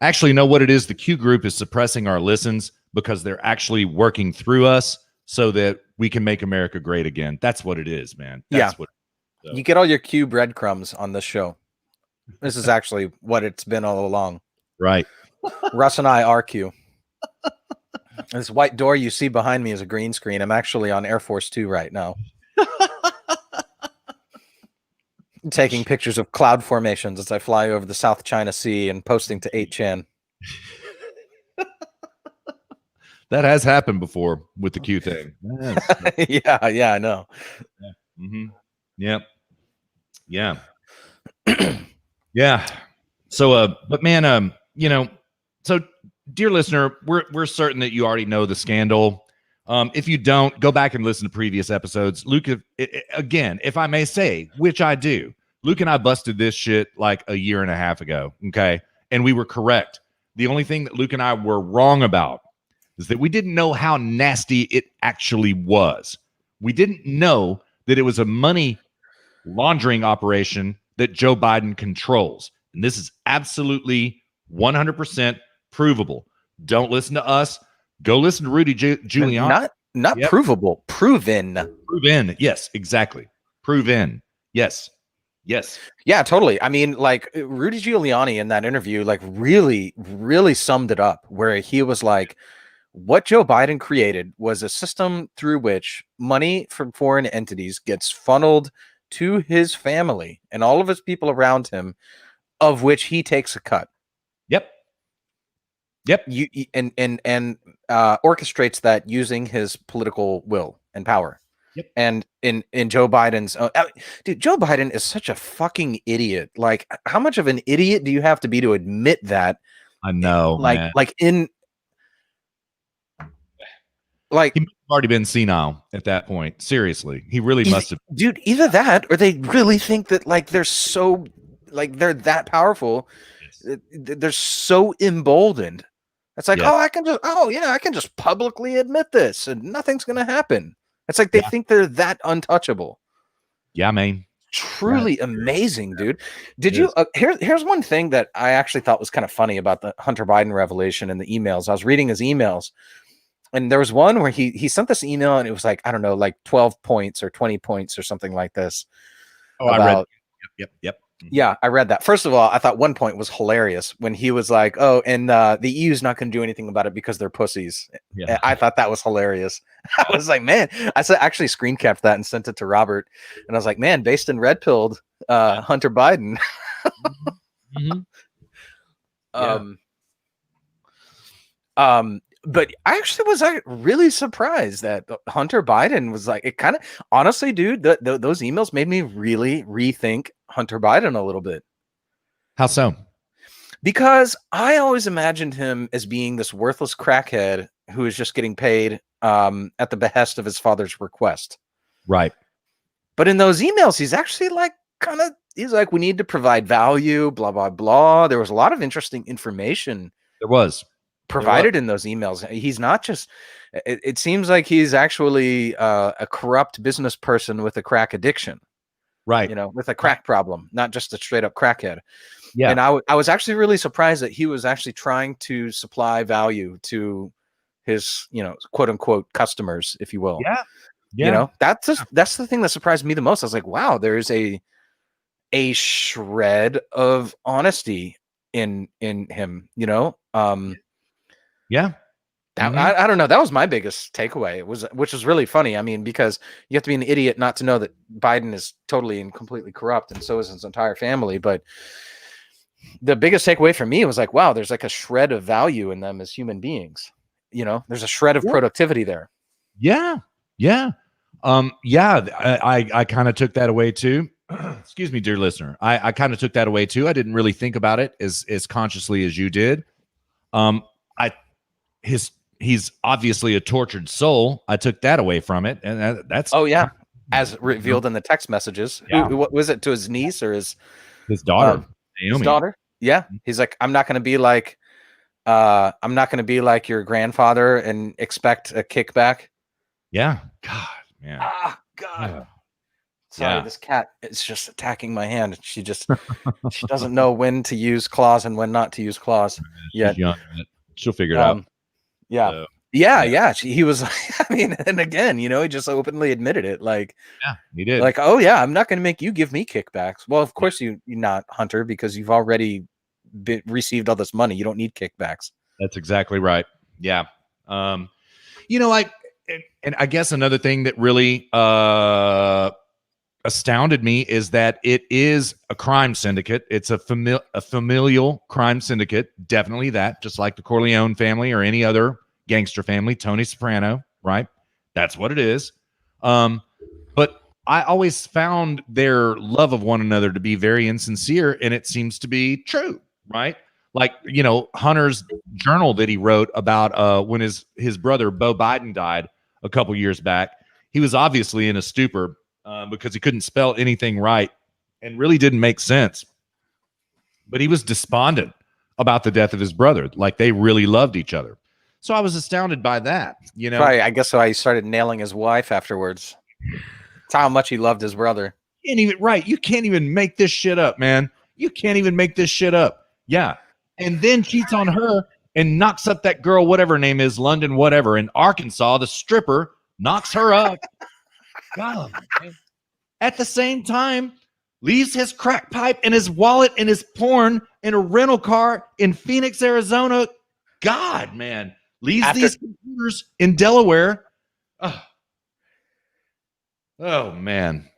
Actually, know what it is? The Q group is suppressing our listens because they're actually working through us so that we can make America great again. That's what it is, man. That's what. So. You get all your Q breadcrumbs on this show. This is actually what it's been all along. Right. Russ and I are Q. This white door you see behind me is a green screen. I'm actually on Air Force 2 right now. Taking pictures of cloud formations as I fly over the South China Sea and posting to 8chan. That has happened before with the Q thing. Yeah, I know. Yeah. Mm-hmm. Yep. Yeah. Yeah. So, but man, so dear listener, we're certain that you already know the scandal. If you don't, go back and listen to previous episodes. Luke, again, if I may say, which I do, Luke and I busted this shit like a year and a half ago. Okay. And we were correct. The only thing that Luke and I were wrong about is that we didn't know how nasty it actually was. We didn't know that it was a money laundering operation that Joe Biden controls. And this is absolutely 100% provable. Don't listen to us. Go listen to Rudy Giuliani. Not provable, proven. Proven. Yes, exactly. Proven. Yes. Yes. Yeah, totally. I mean, like Rudy Giuliani in that interview, like really, really summed it up where he was like, what Joe Biden created was a system through which money from foreign entities gets funneled to his family and all of his people around him, of which he takes a cut. Yep. And orchestrates that using his political will and power. Yep. And in Joe Biden's, dude, Joe Biden is such a fucking idiot. Like, how much of an idiot do you have to be to admit that? I know, man. He must have already been senile at that point. Seriously, he really must have. Dude, either that or they really think that like they're that powerful. Yes. They're so emboldened. It's like, I can just publicly admit this and nothing's gonna happen. It's like they think they're that untouchable. Yeah, man. Truly amazing, dude. Did you? Here's one thing that I actually thought was kind of funny about the Hunter Biden revelation and the emails. I was reading his emails, and there was one where he sent this email, and it was like, I don't know, like 12 points or 20 points or something like this. Oh, I read. Yep. Yeah, I read that. First of all, I thought one point was hilarious when he was like, "Oh, and the EU's not going to do anything about it because they're pussies." Yeah. I thought that was hilarious. I was like, man, actually screen capped that and sent it to Robert, and I was like, man, based in red pilled Hunter Biden. But I actually was really surprised that Hunter Biden was like, it kind of, honestly, dude, those emails made me really rethink Hunter Biden a little bit. How so? Because I always imagined him as being this worthless crackhead who is just getting paid at the behest of his father's request. Right. But in those emails, he's actually like, he's like, we need to provide value, blah, blah, blah. There was a lot of interesting information. There was. Provided in those emails. He's not just, it seems like he's actually a corrupt business person with a crack addiction, right? With a crack problem, not just a straight up crackhead. Yeah. And I was actually really surprised that he was actually trying to supply value to his, quote unquote customers, if you will. Yeah. That's the thing that surprised me the most. I was like, wow, there's a shred of honesty in him, Yeah. I don't know. That was my biggest takeaway. Which was really funny. I mean, because you have to be an idiot not to know that Biden is totally and completely corrupt, and so is his entire family. But the biggest takeaway for me was like, wow, there's like a shred of value in them as human beings. There's a shred of productivity there. Yeah. I kind of took that away too. Excuse me, dear listener. I kind of took that away too. I didn't really think about it as consciously as you did. He's obviously a tortured soul. I took that away from it, and that's as revealed in the text messages. Yeah. What was it, to his niece or his daughter? His daughter. Yeah, he's like, I'm not going to be like your grandfather and expect a kickback. Yeah. God, man. God. Yeah. Sorry, this cat is just attacking my hand. She doesn't know when to use claws and when not to use claws. She's young. She'll figure it out. Yeah. He was, I mean, and again, he just openly admitted it. Like, yeah, he did. Like, oh yeah, I'm not going to make you give me kickbacks. Well, of course you're not, Hunter, because you've already received all this money. You don't need kickbacks. That's exactly right. Yeah. And I guess another thing that really astounded me is that it is a crime syndicate. It's a familial crime syndicate. Definitely that, just like the Corleone family or any other gangster family, Tony Soprano, right? That's what it is. But I always found their love of one another to be very insincere, and it seems to be true, right? Like, Hunter's journal that he wrote about when his brother, Beau Biden, died a couple years back. He was obviously in a stupor because he couldn't spell anything right and really didn't make sense. But he was despondent about the death of his brother. Like, they really loved each other. So I was astounded by that, Probably, I guess so. I started nailing his wife afterwards. That's how much he loved his brother. You can't even make this shit up, man. You can't even make this shit up. Yeah. And then cheats on her and knocks up that girl, whatever her name is, London, whatever, in Arkansas, the stripper, knocks her up. God, man. At the same time, leaves his crack pipe and his wallet and his porn in a rental car in Phoenix, Arizona. God, man. Leaves these computers in Delaware. Oh man.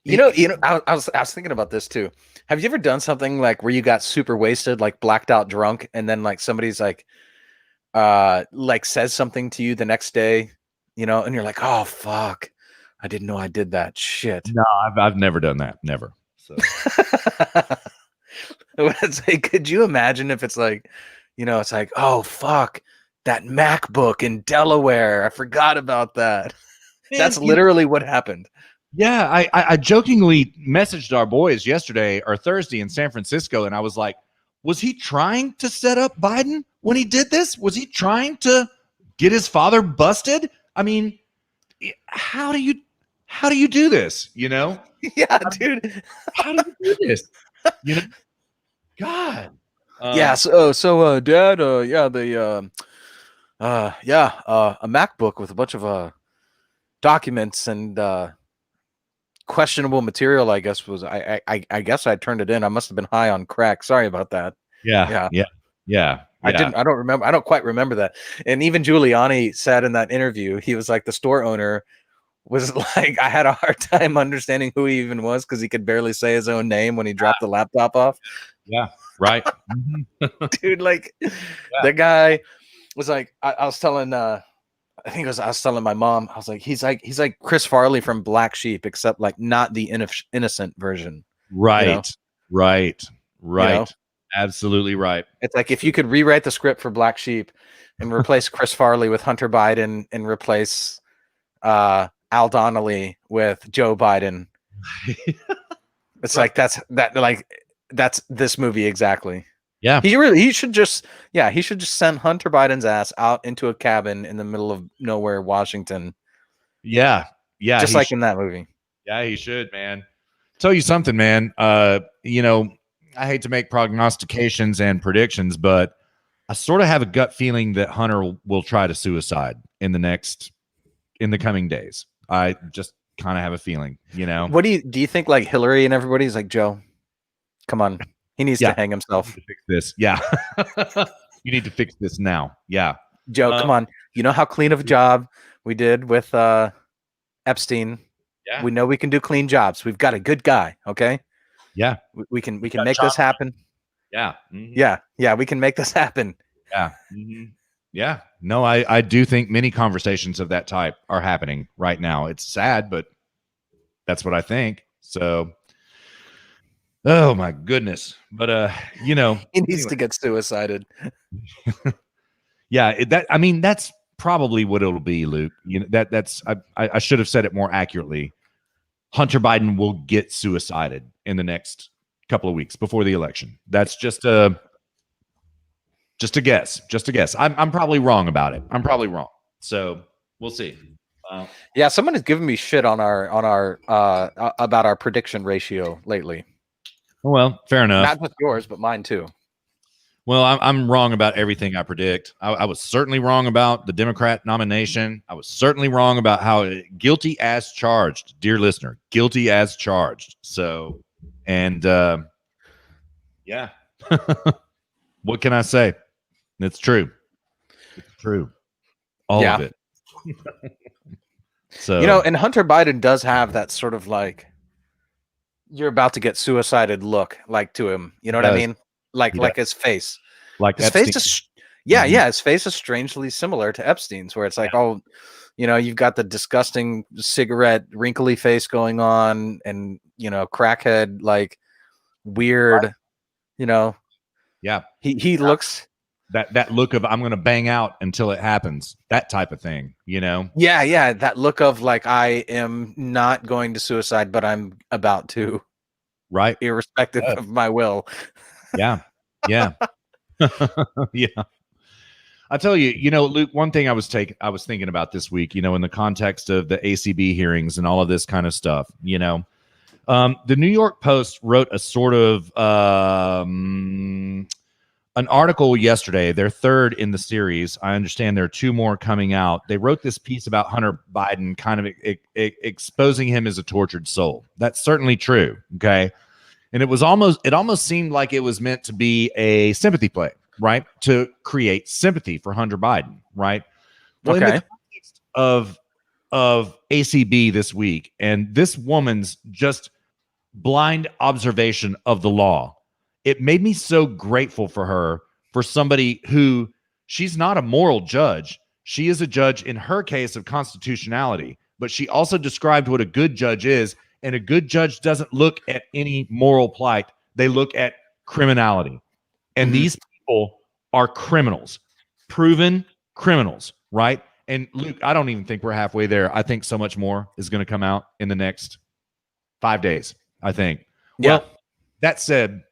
I was thinking about this too. Have you ever done something like where you got super wasted, like blacked out drunk, and then like somebody's like says something to you the next day, and you're like, oh fuck, I didn't know I did that shit. No, I've never done that. Never. So it's like, could you imagine if it's like, it's like, oh fuck, that MacBook in Delaware, I forgot about that. Man, that's literally what happened. Yeah, I jokingly messaged our boys yesterday or Thursday in San Francisco, and I was like, was he trying to set up Biden when he did this? Was he trying to get his father busted? I mean, how do you do this? Yeah, dude. How do you do this? God. Yeah. So, Dad. A MacBook with a bunch of documents and questionable material. I guess was I guess I turned it in. I must have been high on crack. Sorry about that. Yeah. I don't remember. I don't quite remember that. And even Giuliani said in that interview, he was like, the store owner was like, I had a hard time understanding who he even was because he could barely say his own name when he dropped the laptop off. Yeah, right. Dude, like the guy was like, I was telling I was telling my mom, I was like, he's like Chris Farley from Black Sheep, except like not the innocent version. Right. Absolutely right. It's like if you could rewrite the script for Black Sheep and replace Chris Farley with Hunter Biden and replace Al Donnelly with Joe Biden. It's like that's this movie exactly. Yeah. He should just send Hunter Biden's ass out into a cabin in the middle of nowhere, Washington. Yeah. Just like in that movie. Yeah, he should, man. Tell you something, man. I hate to make prognostications and predictions, but I sort of have a gut feeling that Hunter will try to suicide in the coming days. I just kind of have a feeling, What do you think? Like Hillary and everybody's like, Joe, come on, he needs to hang himself. To fix this, yeah. You need to fix this now, yeah. Joe, come on. You know how clean of a job we did with Epstein. Yeah, we know we can do clean jobs. We've got a good guy. Okay. Yeah, we can make this happen. Yeah. Mm-hmm. Yeah, we can make this happen. Yeah. Mm-hmm. Yeah. No, I do think many conversations of that type are happening right now. It's sad, but that's what I think. So, oh my goodness. But he needs to get suicided. Yeah, that's probably what it'll be, Luke. I should have said it more accurately. Hunter Biden will get suicided in the next couple of weeks before the election. That's just a guess. Just a guess. I'm probably wrong about it. I'm probably wrong. So we'll see. Yeah, someone has given me shit on our about our prediction ratio lately. Well, fair enough. Not just yours, but mine too. Well, I'm wrong about everything I predict. I was certainly wrong about the Democrat nomination. I was certainly wrong about how guilty as charged, dear listener, guilty as charged. So, and yeah, what can I say? It's true. It's true. All of it. So, and Hunter Biden does have that sort of like, you're about to get suicided look like to him. You know what I mean? Like his face. Like his face is his face is strangely similar to Epstein's, where it's like, you've got the disgusting cigarette wrinkly face going on and crackhead, like weird, Yeah. He looks that look of I'm gonna bang out until it happens, that type of thing, Yeah, that look of like, I am not going to suicide, but I'm about to. Right. Irrespective of my will. Yeah. Yeah. Yeah. I tell you, Luke, one thing I was thinking about this week, in the context of the ACB hearings and all of this kind of stuff, the New York Post wrote a sort of an article yesterday. They're third in the series. I understand there are two more coming out. They wrote this piece about Hunter Biden, kind of exposing him as a tortured soul. That's certainly true. Okay. And it almost seemed like it was meant to be a sympathy play, right? To create sympathy for Hunter Biden, right? Well, Okay. in the context of ACB this week, and this woman's just blind observation of the law, it made me so grateful for her, for somebody who, she's not a moral judge. She is a judge in her case of constitutionality, but she also described what a good judge is. And a good judge doesn't look at any moral plight. They look at criminality. And these people are criminals, proven criminals, right? And Luke, I don't even think we're halfway there. I think so much more is going to come out in the next 5 days, I think. Yeah. Well, that said,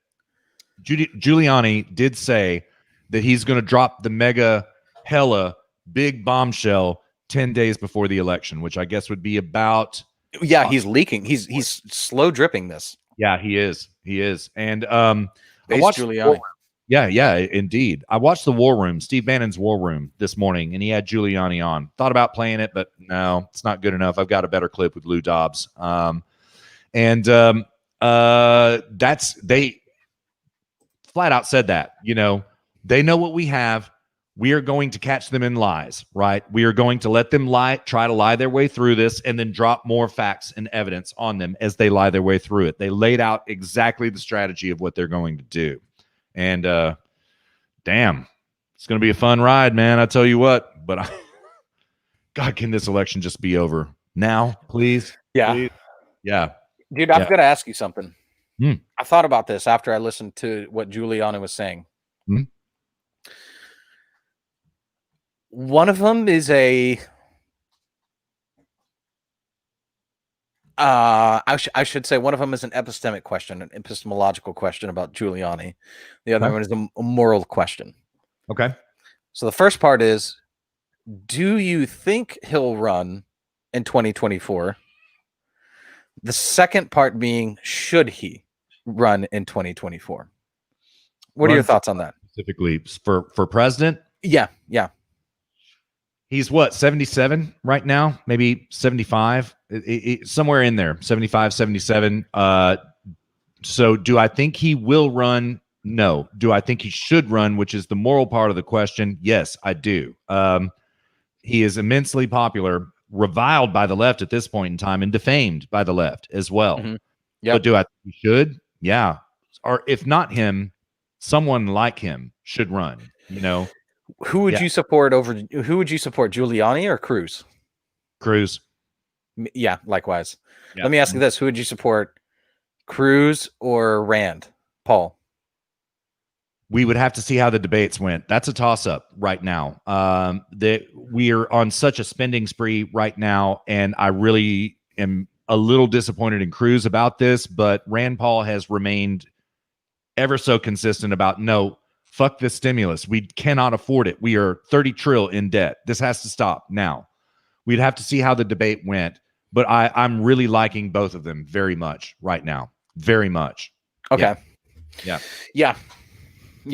Giuliani did say that he's going to drop the mega hella big bombshell 10 days before the election, which I guess would be about... Yeah, he's leaking. He's slow dripping this. Yeah, he is. And I watched Giuliani. Yeah, indeed. I watched the War Room, Steve Bannon's War Room this morning, and he had Giuliani on. Thought about playing it, but no, it's not good enough. I've got a better clip with Lou Dobbs. They flat out said that, they know what we have. We are going to catch them in lies, right? We are going to let them try to lie their way through this, and then drop more facts and evidence on them as they lie their way through it. They laid out exactly the strategy of what they're going to do. And damn, it's going to be a fun ride, man. I tell you what, but God, can this election just be over now, please? Yeah. Please? Yeah. Dude, I've got to ask you something. I thought about this after I listened to what Giuliani was saying. One of them is I should say one of them is an epistemic question, an epistemological question about Giuliani. The other one is a moral question. Okay. So the first part is, do you think he'll run in 2024? The second part being, should he run in 2024? What are your thoughts on that? Specifically for president? Yeah. He's what, 77 right now? Maybe 75, somewhere in there, 75, 77. So do I think he will run? No. Do I think he should run, which is the moral part of the question? Yes, I do. He is immensely popular, reviled by the left at this point in time, and defamed by the left as well. But do I think he should? Yeah. Or if not him, someone like him should run, Who would you support Giuliani or Cruz? Cruz. Yeah, likewise. Let me ask you this. Who would you support, Cruz or Rand Paul? We would have to see how the debates went. That's a toss-up right now. We are on such a spending spree right now, and I really am a little disappointed in Cruz about this, but Rand Paul has remained ever so consistent about, no, fuck this stimulus. We cannot afford it. We are 30 trill in debt. This has to stop now. We'd have to see how the debate went, but I'm really liking both of them very much right now. Very much. Okay. Yeah.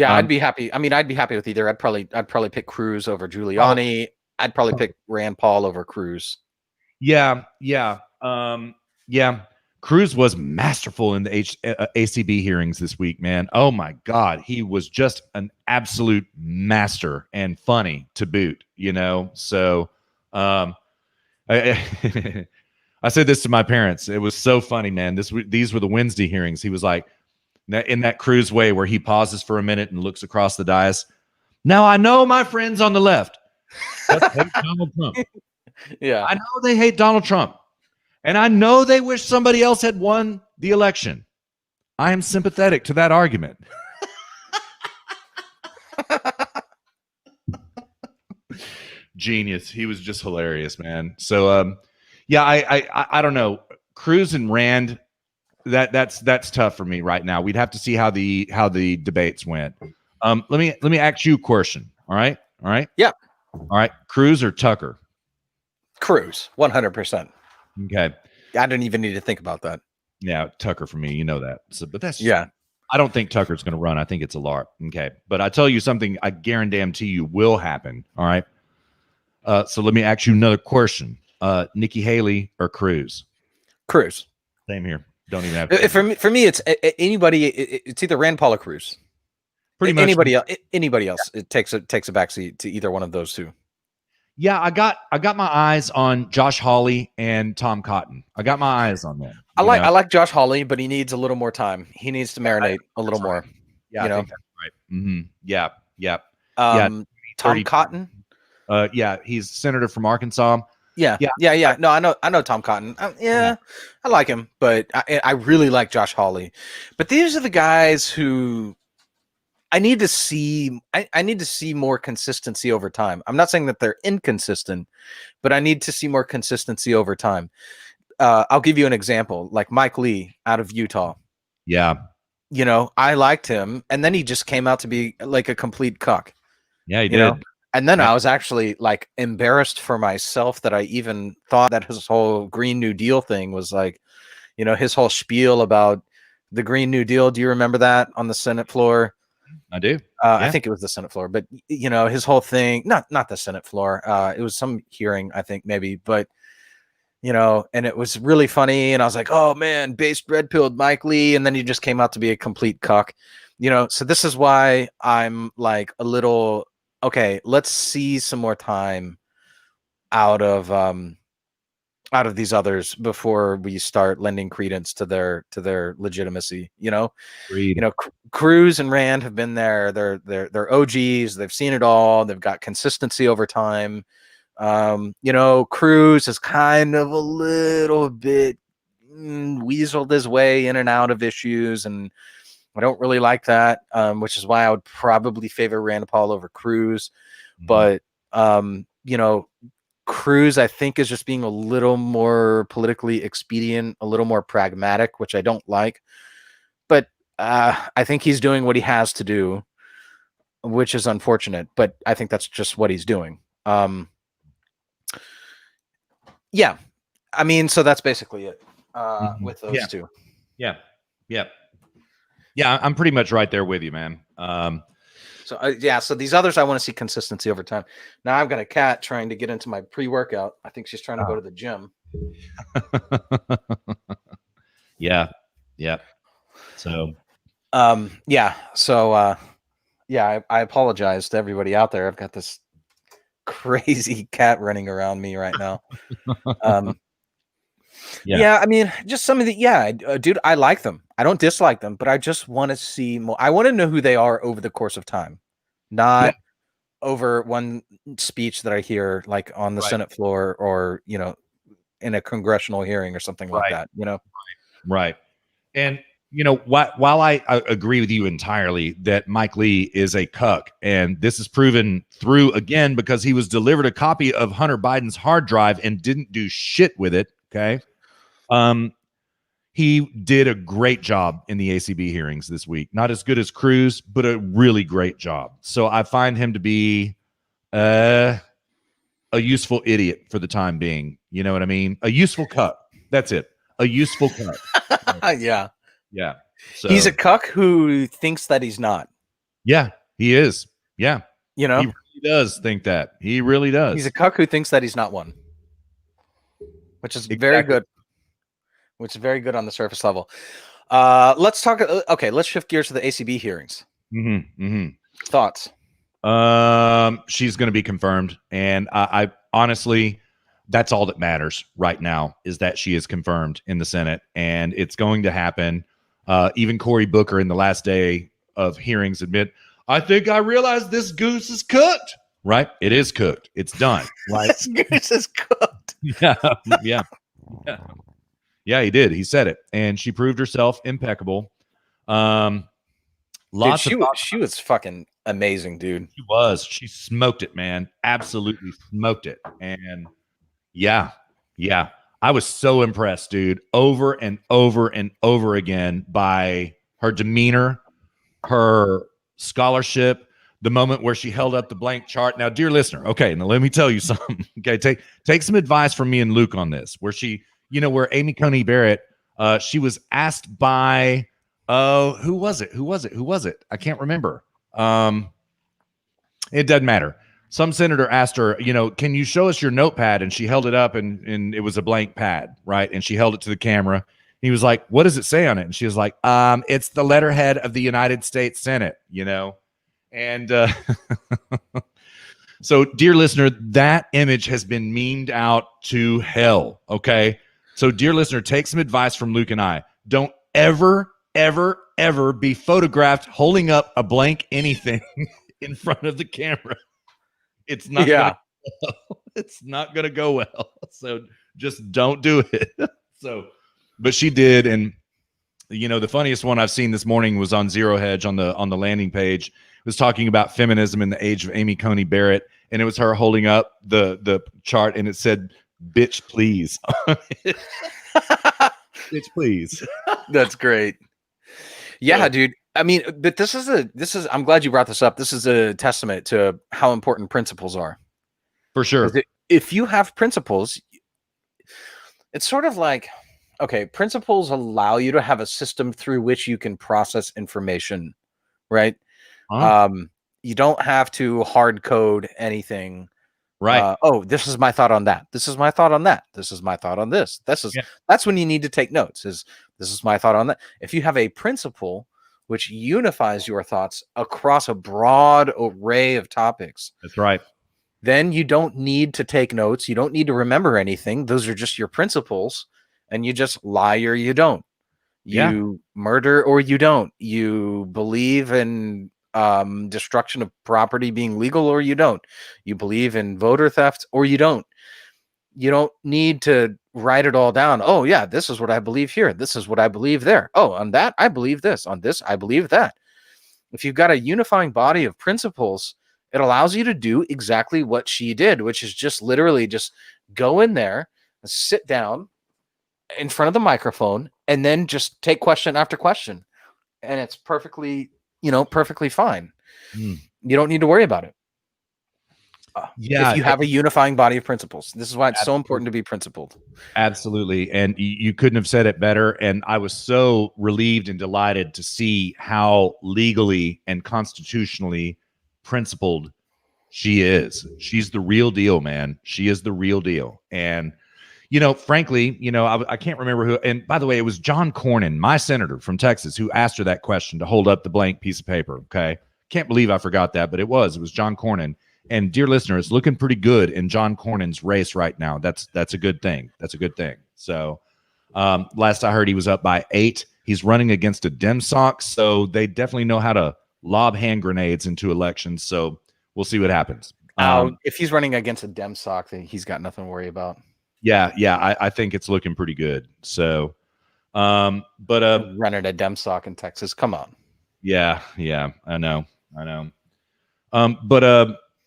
I'd be happy. I mean, I'd be happy with either. I'd probably pick Cruz over Giuliani. I'd probably pick Rand Paul over Cruz. Yeah. Cruz was masterful in the ACB hearings this week, man. Oh my God. He was just an absolute master and funny to boot, So I said this to my parents. It was so funny, man. These were the Wednesday hearings. He was like, in that Cruz way where he pauses for a minute and looks across the dais. Now, I know my friends on the left hate Donald Trump. Yeah. I know they hate Donald Trump. And I know they wish somebody else had won the election. I am sympathetic to that argument. Genius. He was just hilarious, man. So, I don't know. Cruz and Rand, that's tough for me right now. We'd have to see how the debates went. Let me ask you a question. All right. All right. Yeah. All right. Cruz or Tucker? Cruz, 100%. Okay. I didn't even need to think about that. Yeah, Tucker for me, you know that. So, but that's Yeah. I don't think Tucker's going to run. I think it's a LARP. Okay, but I tell you something. I guarantee you will happen. All right. So let me ask you another question. Nikki Haley or Cruz? Cruz. Same here. Don't even have to For me, it's anybody. It's either Rand Paul or Cruz. pretty much Anybody else. It takes a backseat to either one of those two. Yeah, I got my eyes on Josh Hawley and Tom Cotton. I got my eyes on them. I like Josh Hawley, but he needs a little more time. He needs to marinate a little more. Yeah, I think that's right. Mm-hmm. Yeah. Tom Cotton. Yeah, he's senator from Arkansas. Yeah. No, I know Tom Cotton. I like him, but I really like Josh Hawley. But these are the guys who I need to see. I need to see more consistency over time. I'm not saying that they're inconsistent, but I need to see more consistency over time. I'll give you an example, like Mike Lee out of Utah. Yeah. You know, I liked him, and then he just came out to be like a complete cuck. Yeah, he did. And then I was actually like embarrassed for myself that I even thought that his whole Green New Deal thing was like, you know, his whole spiel about the Green New Deal. Do you remember that on the Senate floor? I do. I think it was the Senate floor, but you know, his whole thing, not the Senate floor. It was some hearing, I think maybe, but you know, and it was really funny. And I was like, oh man, base red pilled Mike Lee. And then he just came out to be a complete cuck, you know? So this is why I'm like a little, okay, let's see some more time out of these others before we start lending credence to their legitimacy. You know, Agreed. You know, Cruz and Rand have been there. They're OGs. They've seen it all. They've got consistency over time. You know, Cruz is kind of a little bit weaseled his way in and out of issues, and I don't really like that, which is why I would probably favor Rand Paul over Cruz. But you know, Cruz, I think, is just being a little more politically expedient, a little more pragmatic, which I don't like. But I think he's doing what he has to do, which is unfortunate. But I think that's just what he's doing. Yeah, I mean, so that's basically it with those two. Yeah. I'm pretty much right there with you, man. So these others, I want to see consistency over time. Now I've got a cat trying to get into my pre-workout. I think she's trying to go to the gym. Yeah. So, I apologize to everybody out there. I've got this crazy cat running around me right now. I mean, just some of the dude, I like them. I don't dislike them, but I just want to see more. I want to know who they are over the course of time, not over one speech that I hear like on the Senate floor or, you know, in a congressional hearing or something like that, you know? Right. And, you know, while I agree with you entirely that Mike Lee is a cuck, and this is proven through again because he was delivered a copy of Hunter Biden's hard drive and didn't do shit with it. Okay. He did a great job in the ACB hearings this week. Not as good as Cruz, but a really great job. So I find him to be a useful idiot for the time being. You know what I mean? A useful cuck. That's it. A useful cuck. Yeah. So, he's a cuck who thinks that he's not. Yeah, he is. Yeah. You know, he really does think that. He really does. He's a cuck who thinks that he's not one, which is very good. Which is very good on the surface level. Let's talk. Okay, let's shift gears to the ACB hearings. Thoughts? She's going to be confirmed, and I honestly, that's all that matters right now is that she is confirmed in the Senate, and it's going to happen. Even Cory Booker in the last day of hearings admit, I think I realized this goose is cooked. Right? It is cooked. It's done. Right? This goose is cooked. Yeah, he did. He said it, and she proved herself impeccable. She was fucking amazing, dude. She was. She smoked it, man. Absolutely smoked it. And yeah, I was so impressed, dude. Over and over and over again by her demeanor, her scholarship, the moment where she held up the blank chart. Now, dear listener, okay, now let me tell you something. Okay, take some advice from me and Luke on this. Where she, where Amy Coney Barrett, she was asked by, who was it? Who was it? I can't remember. It doesn't matter. Some senator asked her, can you show us your notepad? And she held it up, and it was a blank pad, right? And she held it to the camera. He was like, what does it say on it? And she was like, it's the letterhead of the United States Senate, And so, dear listener, that image has been memed out to hell, okay? So, dear listener, take some advice from Luke and I. Don't ever, ever, ever be photographed holding up a blank anything in front of the camera. It's not it's not going to go well. So, just don't do it. So, but she did, and the funniest one I've seen this morning was on Zero Hedge on the landing page. It was talking about feminism in the age of Amy Coney Barrett, and it was her holding up the chart, and it said, "Bitch, please." Bitch, please. That's great. Yeah, dude. I mean, but this is I'm glad you brought this up. This is a testament to how important principles are. For sure. If you have principles, it's sort of like, okay, principles allow you to have a system through which you can process information, right? You don't have to hard code anything. Right. This is my thought on that. This is my thought on that. This is my thought on this. That's when you need to take notes. This is my thought on that. If you have a principle which unifies your thoughts across a broad array of topics, that's right, then you don't need to take notes. You don't need to remember anything. Those are just your principles. And you just lie or you don't. You murder or you don't. You believe in destruction of property being legal or you don't. You believe in voter theft or you don't. You don't need to write it all down. Oh, yeah, this is what I believe here. This is what I believe there. Oh, on that, I believe this. On this, I believe that. If you've got a unifying body of principles, it allows you to do exactly what she did, which is just literally just go in there, sit down in front of the microphone, and then just take question after question. And it's perfectly fine. You don't need to worry about it. If you have a unifying body of principles. This is why it's so important to be principled. Absolutely. And you couldn't have said it better. And I was so relieved and delighted to see how legally and constitutionally principled she is. She's the real deal, man. She is the real deal. And frankly, I can't remember who. And by the way, it was John Cornyn, my senator from Texas, who asked her that question to hold up the blank piece of paper. Okay. Can't believe I forgot that, but it was John Cornyn. And dear listener, it's looking pretty good in John Cornyn's race right now. That's a good thing. That's a good thing. So last I heard, he was up by 8. He's running against a Dem sock. So they definitely know how to lob hand grenades into elections. So we'll see what happens. If he's running against a Dem sock, then he's got nothing to worry about. Yeah, I think it's looking pretty good. So, but running a Dem sock in Texas, come on. Yeah, I know.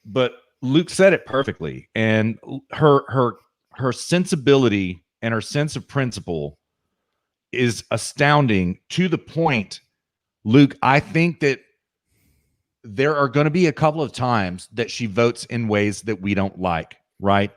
But Luke said it perfectly, and her sensibility and her sense of principle is astounding to the point, Luke, I think that there are going to be a couple of times that she votes in ways that we don't like, right?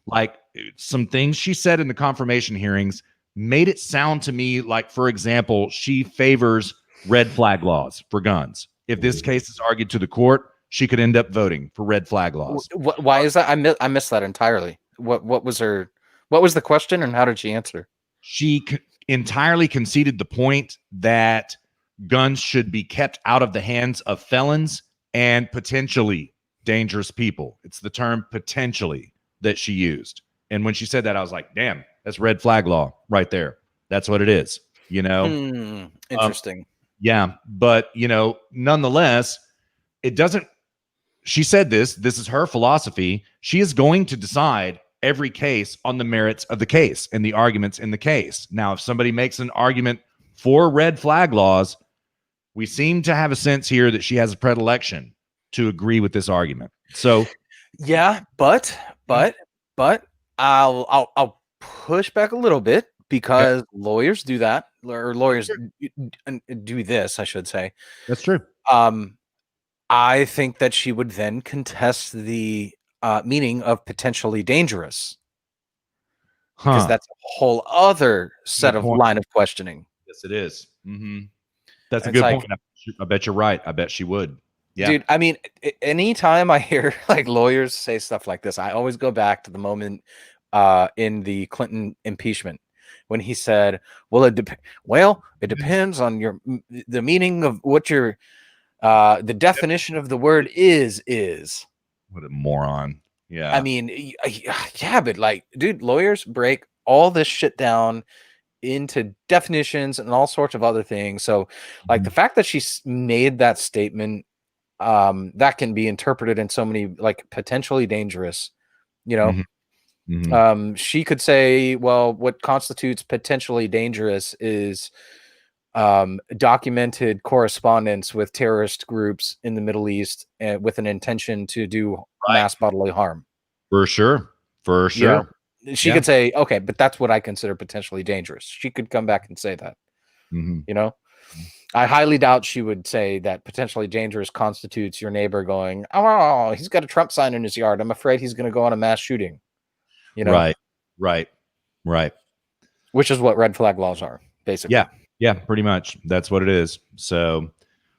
Like some things she said in the confirmation hearings made it sound to me like, for example, she favors red flag laws for guns. If this case is argued to the court, she could end up voting for red flag laws. Why is that? I missed that entirely. What was the question, and how did she answer? She entirely conceded the point that guns should be kept out of the hands of felons and potentially dangerous people. It's the term potentially that she used. And when she said that, I was like, damn, that's red flag law right there. That's what it is, Interesting. Yeah. But, nonetheless, it doesn't, she said this is her philosophy. She is going to decide every case on the merits of the case and the arguments in the case. Now, if somebody makes an argument for red flag laws, we seem to have a sense here that she has a predilection to agree with this argument. So, yeah, but I'll push back a little bit, because lawyers do that, or lawyers do this, I should say. That's true. I think that she would then contest the meaning of potentially dangerous, because Huh. that's a whole other set Good of point. line of questioning. Yes, it is. That's a It's good like, point. I bet you're right. I bet she would. Yeah. dude, I mean, anytime I hear like lawyers say stuff like this, I always go back to the moment in the Clinton impeachment when he said, "Well, it depends on the meaning of what your the definition of the word is." What a moron. I Yeah. mean, yeah, but like, dude, lawyers break all this shit down into definitions and all sorts of other things. So, like, the fact that she made that statement, that can be interpreted in so many, like, potentially dangerous, you know. Mhm. Mhm. She could say, well, what constitutes potentially dangerous is documented correspondence with terrorist groups in the Middle East with an intention to do Right. mass bodily harm. For sure. For You sure. know, she Yeah. could say, okay, but that's what I consider potentially dangerous. She could come back and say that, Mhm. you know. I highly doubt she would say that potentially dangerous constitutes your neighbor going, oh, he's got a Trump sign in his yard. I'm afraid he's going to go on a mass shooting, you know, Right. Right. Right. which is what red flag laws are, basically. Yeah. Yeah. Pretty much. That's what it is. So,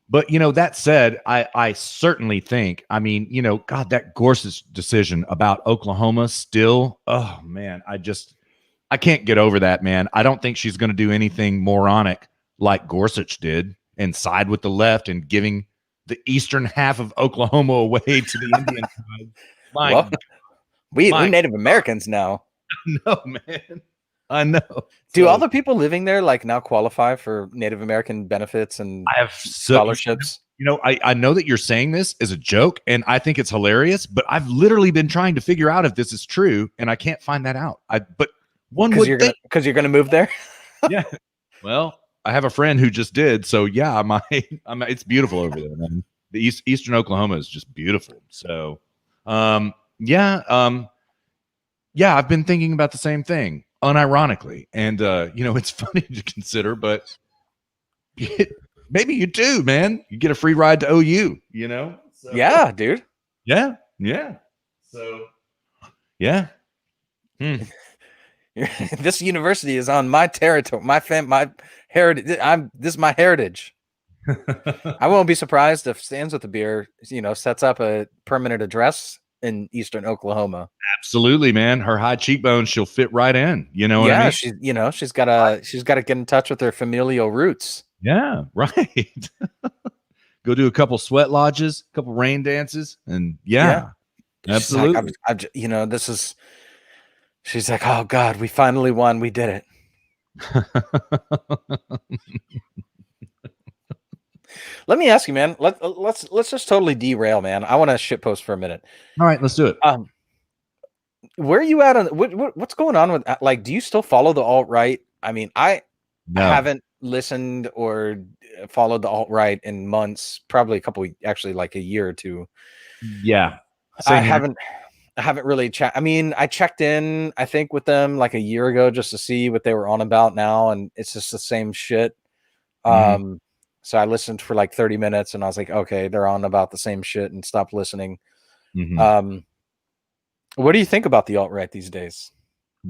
but that said, I certainly think, I mean, God, that Gorsuch decision about Oklahoma still, oh man, I can't get over that, man. I don't think she's going to do anything moronic like Gorsuch did and side with the left and giving the eastern half of Oklahoma away to the Indian tribe. Well, My, we're my, Native Americans now. no, man. I know. Do all So the people living there like now qualify for Native American benefits and I have so, scholarships? I know that you're saying this as a joke and I think it's hilarious, but I've literally been trying to figure out if this is true and I can't find that out. But one would think, Because you're gonna move there. yeah. Well, I have a friend who just did, so yeah, it's beautiful over there, man. The Eastern Oklahoma is just beautiful. So, yeah, yeah, I've been thinking about the same thing, unironically, and it's funny to consider, but maybe you do, man. You get a free ride to OU, So, Yeah, dude. yeah, yeah. So, yeah. Hmm. This university is on my territory, my heritage. This is my heritage. I won't be surprised if Stands with the Beer, sets up a permanent address in Eastern Oklahoma. Absolutely, man. Her high cheekbones, she'll fit right in. You know what I Yeah, mean? she's gotta get in touch with her familial roots. Yeah, right. Go do a couple sweat lodges, a couple rain dances, and yeah. She's like, Absolutely. this is. She's like, oh God, we finally won. We did it. Let me ask you, man. Let's just totally derail, man. I want to shitpost for a minute. All right, let's do it. Where are you at on what's going on with, like, do you still follow the alt-right? I mean, I haven't listened or followed the alt-right in months, probably actually like a year or two. Yeah. I haven't really checked. I mean, I checked in, I think, with them like a year ago just to see what they were on about now, and it's just the same shit. So I listened for like 30 minutes and I was like, okay, they're on about the same shit, and stopped listening. What do you think about the alt-right these days?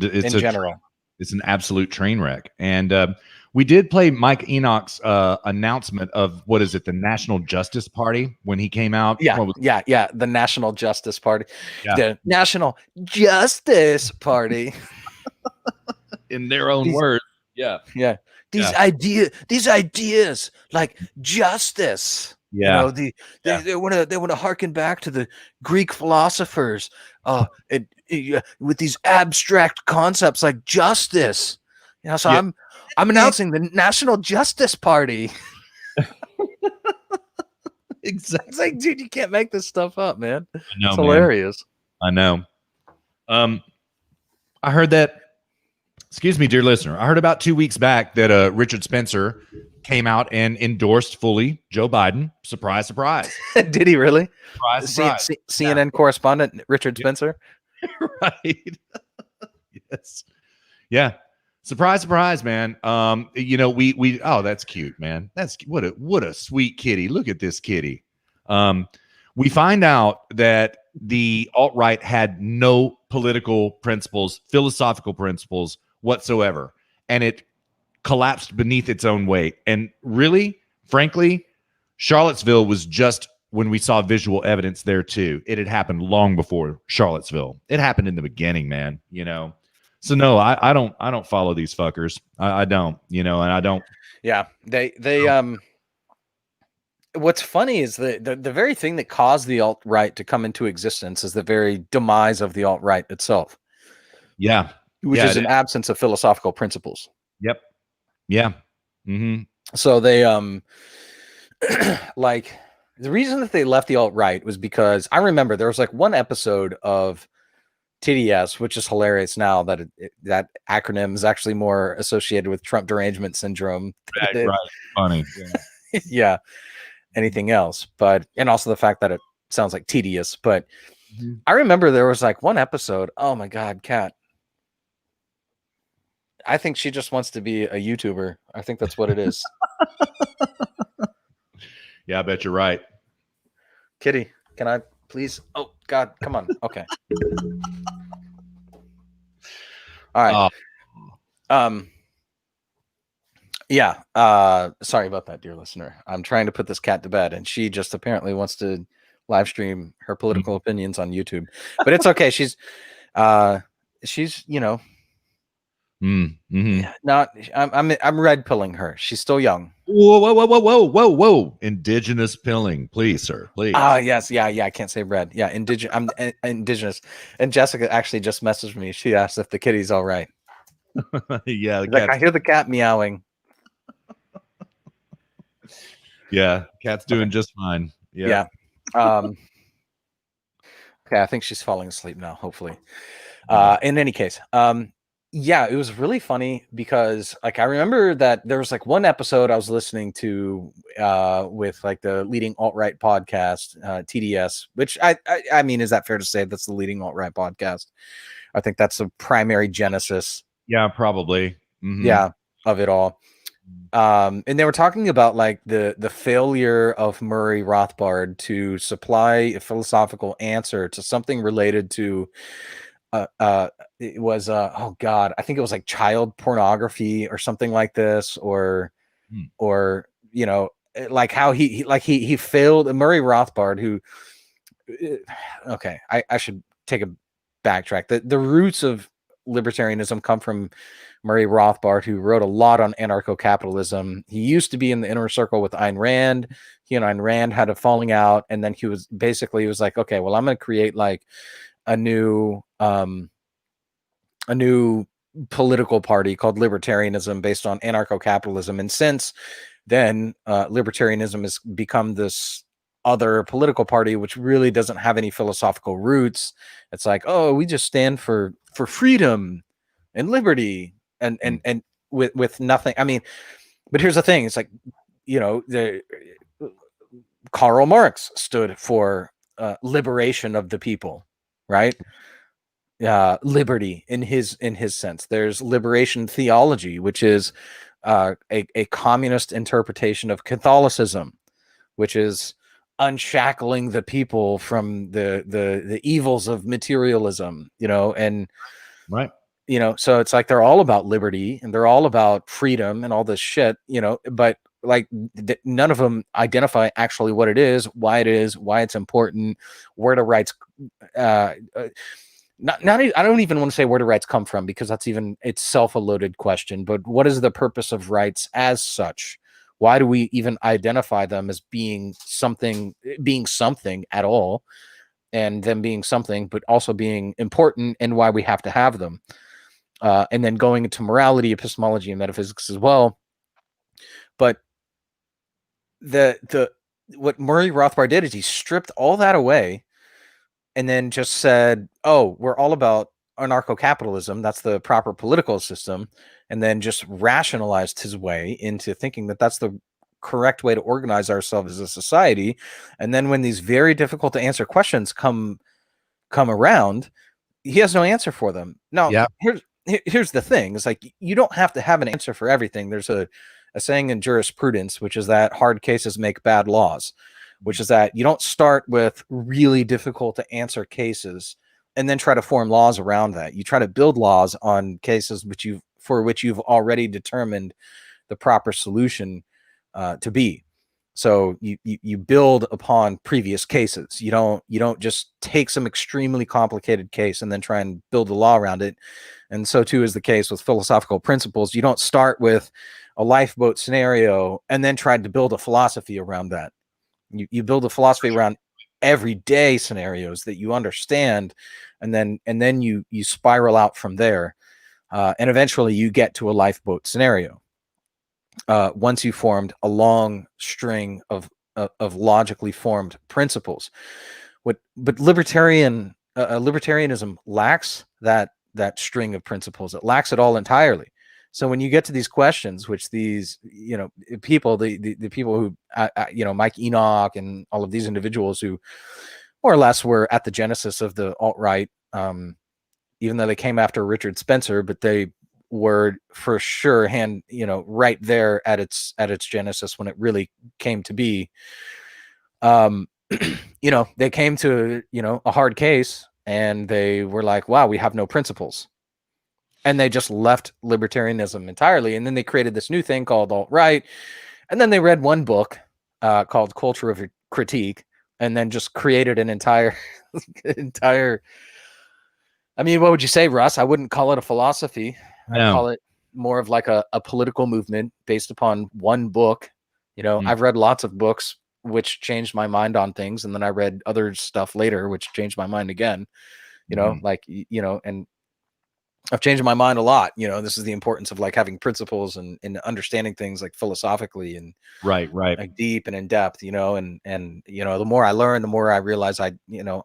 In general? It's an absolute train wreck. And we did play Mike Enoch's announcement of, what is it, the National Justice Party when he came out. Yeah, the National Justice Party. Yeah. The National Justice Party. In their own words. Yeah. Yeah. These ideas like justice. Yeah. They want to harken back to the Greek philosophers with these abstract concepts like justice. So I'm announcing the National Justice Party. Exactly. It's like, dude, you can't make this stuff up, man. I know, it's hilarious. I know. I heard that. Excuse me, dear listener. I heard about 2 weeks back that Richard Spencer came out and endorsed fully Joe Biden. Surprise, surprise. Did he really? Surprise, surprise. CNN correspondent Richard Spencer. Right. Yes. Yeah. Surprise, surprise, man. We oh, that's cute, man. That's what a sweet kitty. Look at this kitty. We find out that the alt-right had no political principles, philosophical principles whatsoever, and it collapsed beneath its own weight. And really, frankly, Charlottesville was just when we saw visual evidence there too. It had happened long before Charlottesville. It happened in the beginning, man. So no, I don't follow these fuckers. I don't, and I don't. Yeah, they what's funny is the very thing that caused the alt-right to come into existence is the very demise of the alt-right itself. Yeah. Which is an absence of philosophical principles. Yep. Yeah. Mm-hmm. So they like the reason that they left the alt-right was because I remember there was like one episode of TDS, which is hilarious now that that acronym is actually more associated with Trump derangement syndrome. Right. Funny. Yeah. Anything else, and also the fact that it sounds like tedious. But I remember there was like one episode. Oh my God, Kat. I think she just wants to be a YouTuber. I think that's what it is. Yeah, I bet you're right. Kitty, can I please? Oh God, come on. Okay. All right. Yeah. Sorry about that, dear listener. I'm trying to put this cat to bed, and she just apparently wants to live stream her political opinions on YouTube. But it's okay. She's not. I'm red pilling her. She's still young. Whoa. Indigenous pilling, please, sir. Please. Yes. Yeah. I can't say red. Yeah. I'm indigenous. And Jessica actually just messaged me. She asked if the kitty's all right. Yeah. Like, I hear the cat meowing. Yeah. Cat's doing just fine. Yeah. Okay. I think she's falling asleep now, hopefully. In any case, yeah, it was really funny because like I remember that there was like one episode I was listening to with like the leading alt-right podcast, TDS, which I mean, is that fair to say that's the leading alt-right podcast? I think that's the primary genesis. Yeah, probably. Mm-hmm. Yeah, of it all. And they were talking about like the failure of Murray Rothbard to supply a philosophical answer to something related to it was oh God, I think it was like child pornography or something like this, or like how he failed. Murray Rothbard, who okay, I should take a backtrack. The roots of libertarianism come from Murray Rothbard, who wrote a lot on anarcho-capitalism. He used to be in the inner circle with Ayn Rand. He and Ayn Rand had a falling out, and then he was like, okay, well, I'm going to create like a new political party called libertarianism based on anarcho-capitalism. And since then, libertarianism has become this other political party, which really doesn't have any philosophical roots. It's like, oh, we just stand for freedom and liberty and with nothing. I mean, but here's the thing. It's like, Karl Marx stood for liberation of the people, right? Liberty in his sense. There's liberation theology, which is a communist interpretation of Catholicism, which is unshackling the people from the evils of materialism, and right. So it's like they're all about liberty and they're all about freedom and all this shit, but like none of them identify actually what it is, why it's important, where do rights I don't even want to say where do rights come from, because that's itself a loaded question. But what is the purpose of rights as such? Why do we even identify them as being something at all, and them being something, but also being important, and why we have to have them? And then going into morality, epistemology, and metaphysics as well. But what Murray Rothbard did is he stripped all that away and then just said, oh, we're all about anarcho-capitalism. That's the proper political system. And then just rationalized his way into thinking that that's the correct way to organize ourselves as a society. And then when these very difficult to answer questions come around, he has no answer for them. Now, here's the thing. It's like, you don't have to have an answer for everything. There's a saying in jurisprudence, which is that hard cases make bad laws. which is that you don't start with really difficult to answer cases and then try to form laws around that. You try to build laws on cases for which you've already determined the proper solution to be. So you build upon previous cases. You don't just take some extremely complicated case and then try and build a law around it. And so too is the case with philosophical principles. You don't start with a lifeboat scenario and then try to build a philosophy around that. You build a philosophy around everyday scenarios that you understand, and then you spiral out from there, and eventually you get to a lifeboat scenario. Once you formed a long string of logically formed principles, but libertarianism lacks that string of principles. It lacks it all entirely. So when you get to these questions, which these people, the people who Mike Enoch and all of these individuals who more or less were at the genesis of the alt-right, even though they came after Richard Spencer, but they were for sure right there at its genesis when it really came to be. They came to a hard case and they were like, wow, we have no principles. And they just left libertarianism entirely. And then they created this new thing called alt-right. And then they read one book called Culture of Critique, and then just created an entire I mean, what would you say, Russ? I wouldn't call it a philosophy. I'd call it more of like a political movement based upon one book. I've read lots of books which changed my mind on things, and then I read other stuff later which changed my mind again. And I've changed my mind a lot. This is the importance of like having principles and understanding things like philosophically and right, like deep and in depth, and the more I learn, the more I realize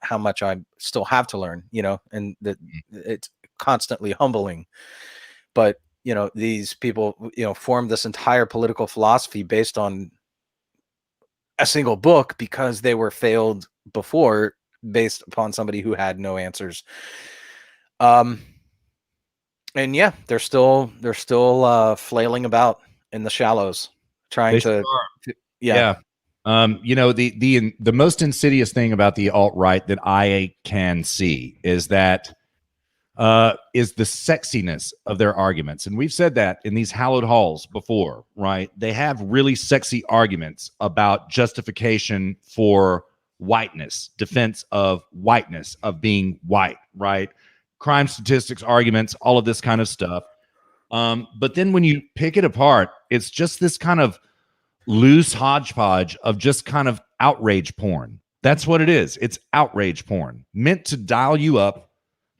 how much I still have to learn, and that it's constantly humbling. But, these people, formed this entire political philosophy based on a single book because they were failed before based upon somebody who had no answers. And yeah, they're still flailing about in the shallows, trying to. Yeah. The most insidious thing about the alt-right that I can see is that is the sexiness of their arguments. And we've said that in these hallowed halls before, right? They have really sexy arguments about justification for whiteness, defense of whiteness, of being white, right? Crime statistics arguments, all of this kind of stuff. But then when you pick it apart, it's just this kind of loose hodgepodge of just kind of outrage porn. That's what it is. It's outrage porn meant to dial you up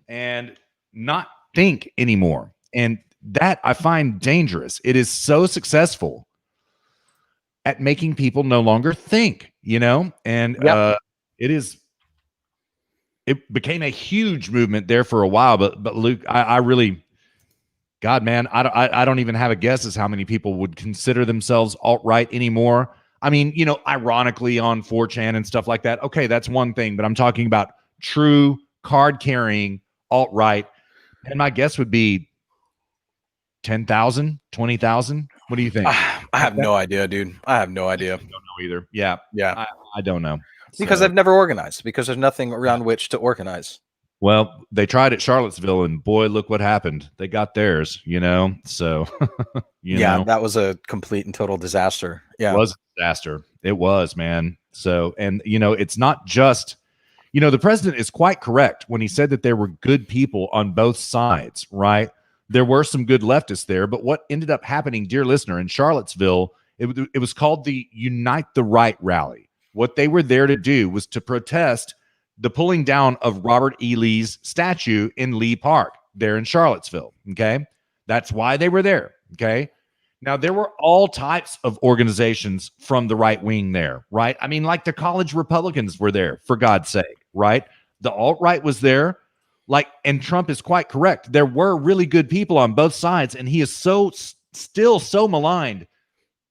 and not think anymore. And that I find dangerous. It is so successful at making people no longer think, and it became a huge movement there for a while. But Luke, I really, God, man, I don't even have a guess as how many people would consider themselves alt-right anymore. I mean, ironically on 4chan and stuff like that. Okay, that's one thing, but I'm talking about true card-carrying alt-right. And my guess would be 10,000, 20,000. What do you think? I have no idea, dude. I have no idea. I don't know either. Yeah. I don't know. Because they've never organized, because there's nothing around which to organize. Well, they tried at Charlottesville, and boy, look what happened. They got theirs, So, that was a complete and total disaster. Yeah. It was a disaster. It was, man. So, and, it's not just, the president is quite correct when he said that there were good people on both sides, right? There were some good leftists there, but what ended up happening, dear listener, in Charlottesville, it was called the Unite the Right rally. What they were there to do was to protest the pulling down of Robert E. Lee's statue in Lee Park there in Charlottesville, okay? That's why they were there, okay? Now, there were all types of organizations from the right wing there, right? I mean, like the college Republicans were there, for God's sake, right? The alt-right was there. And Trump is quite correct. There were really good people on both sides, and he is still so maligned.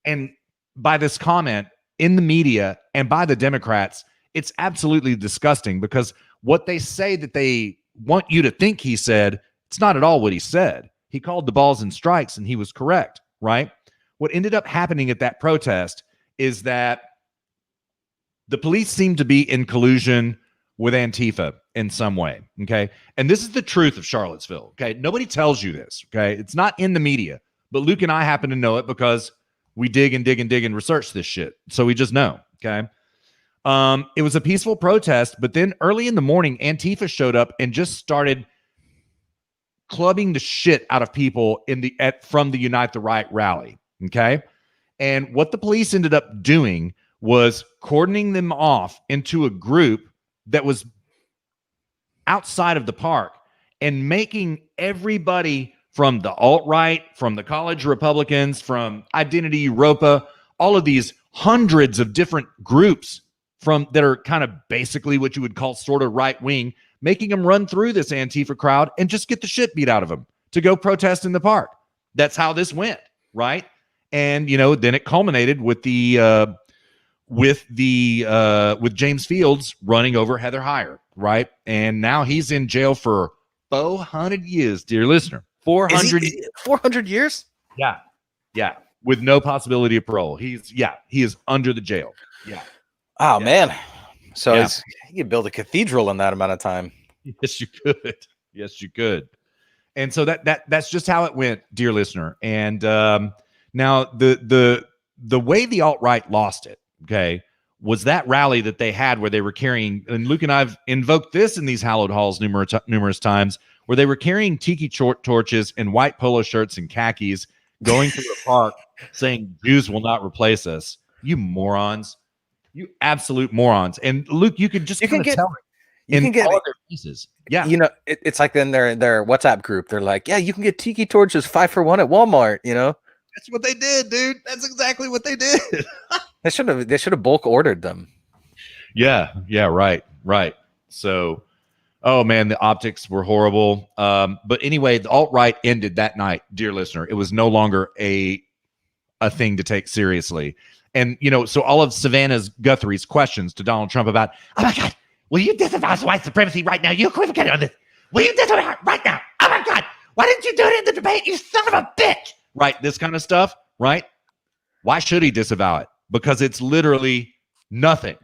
And by this comment in the media and by the Democrats, it's absolutely disgusting, because what they say that they want you to think he said, it's not at all what he said. He called the balls and strikes, and he was correct, right? What ended up happening at that protest is that the police seem to be in collusion with Antifa in some way. Okay. And this is the truth of Charlottesville. Okay. Nobody tells you this. Okay. It's not in the media, but Luke and I happen to know it because we dig and dig and dig and research this shit. So we just know. Okay. It was a peaceful protest, but then early in the morning, Antifa showed up and just started clubbing the shit out of people from the Unite the Right rally. Okay. And what the police ended up doing was cordoning them off into a group that was outside of the park and making everybody from the alt-right, from the college Republicans, from Identity Europa, all of these hundreds of different groups that are kind of basically what you would call sort of right-wing, making them run through this Antifa crowd and just get the shit beat out of them to go protest in the park. That's how this went, right? And then it culminated with with James Fields running over Heather Heyer, right? And now he's in jail for 400 years, dear listener. 400 years? Yeah, with no possibility of parole. He is under the jail. Yeah. Oh man. So you could build a cathedral in that amount of time. Yes, you could. Yes, you could. And so that's just how it went, dear listener. And now the way the alt-right lost it, okay, was that rally that they had where they were carrying, and Luke and I've invoked this in these hallowed halls numerous times, where they were carrying tiki torches and white polo shirts and khakis going through a park saying Jews will not replace us. You morons. You absolute morons. And Luke, you can just kind of tell it. You can get all of their pieces. Yeah. It's like in their WhatsApp group. They're like, yeah, you can get tiki torches 5 for 1 at Walmart, That's what they did, dude. That's exactly what they did. They should have bulk ordered them. Yeah, right. So, oh man, the optics were horrible. But anyway, the alt-right ended that night, dear listener. It was no longer a thing to take seriously. And so all of Savannah Guthrie's questions to Donald Trump about, oh my God, will you disavow white supremacy right now? You equivocated on this. Will you disavow it right now? Oh my God, why didn't you do it in the debate? You son of a bitch. Right, this kind of stuff, right? Why should he disavow it? Because it's literally nothing.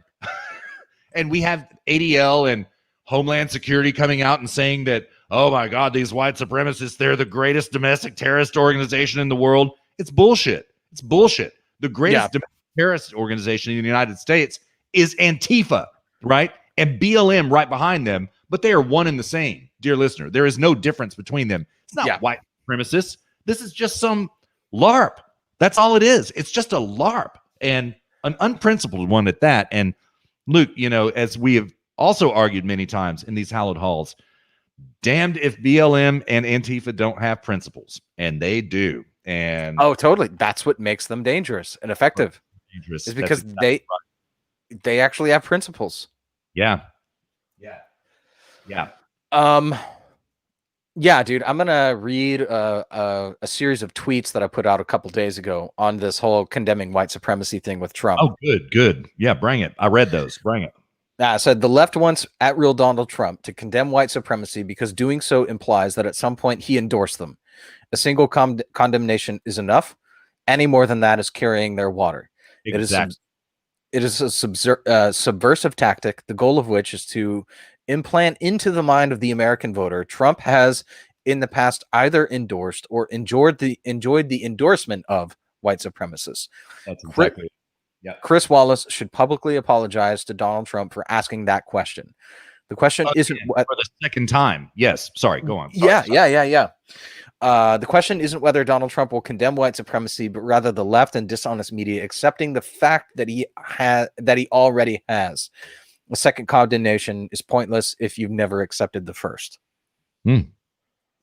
And we have ADL and Homeland Security coming out and saying that, oh my God, these white supremacists, they're the greatest domestic terrorist organization in the world. It's bullshit. It's bullshit. The greatest domestic terrorist organization in the United States is Antifa, right? And BLM right behind them, but they are one and the same, dear listener. There is no difference between them. It's not white supremacists. This is just some LARP. That's all it is. It's just a LARP, and an unprincipled one at that. And Luke, as we have also argued many times in these hallowed halls, damned if BLM and Antifa don't have principles, and they do. And oh, totally. That's what makes them dangerous and effective. Is because they actually have principles. Yeah. Yeah, dude, I'm gonna read a series of tweets that I put out a couple days ago on this whole condemning white supremacy thing with Trump. Oh, good. Yeah, bring it. I read those. Bring it. I said the left wants at real Donald Trump to condemn white supremacy because doing so implies that at some point he endorsed them. A single condemnation is enough. Any more than that is carrying their water. Exactly. It is a subversive tactic, the goal of which is to implant into the mind of the American voter Trump has in the past either endorsed or enjoyed the endorsement of white supremacists. That's exactly. Yeah. Chris Wallace should publicly apologize to Donald Trump for asking that question. The question isn't for the second time. Yes. Sorry. Go on. Yeah. The question isn't whether Donald Trump will condemn white supremacy, but rather the left and dishonest media accepting the fact that he already has. The second condemnation is pointless if you've never accepted the first.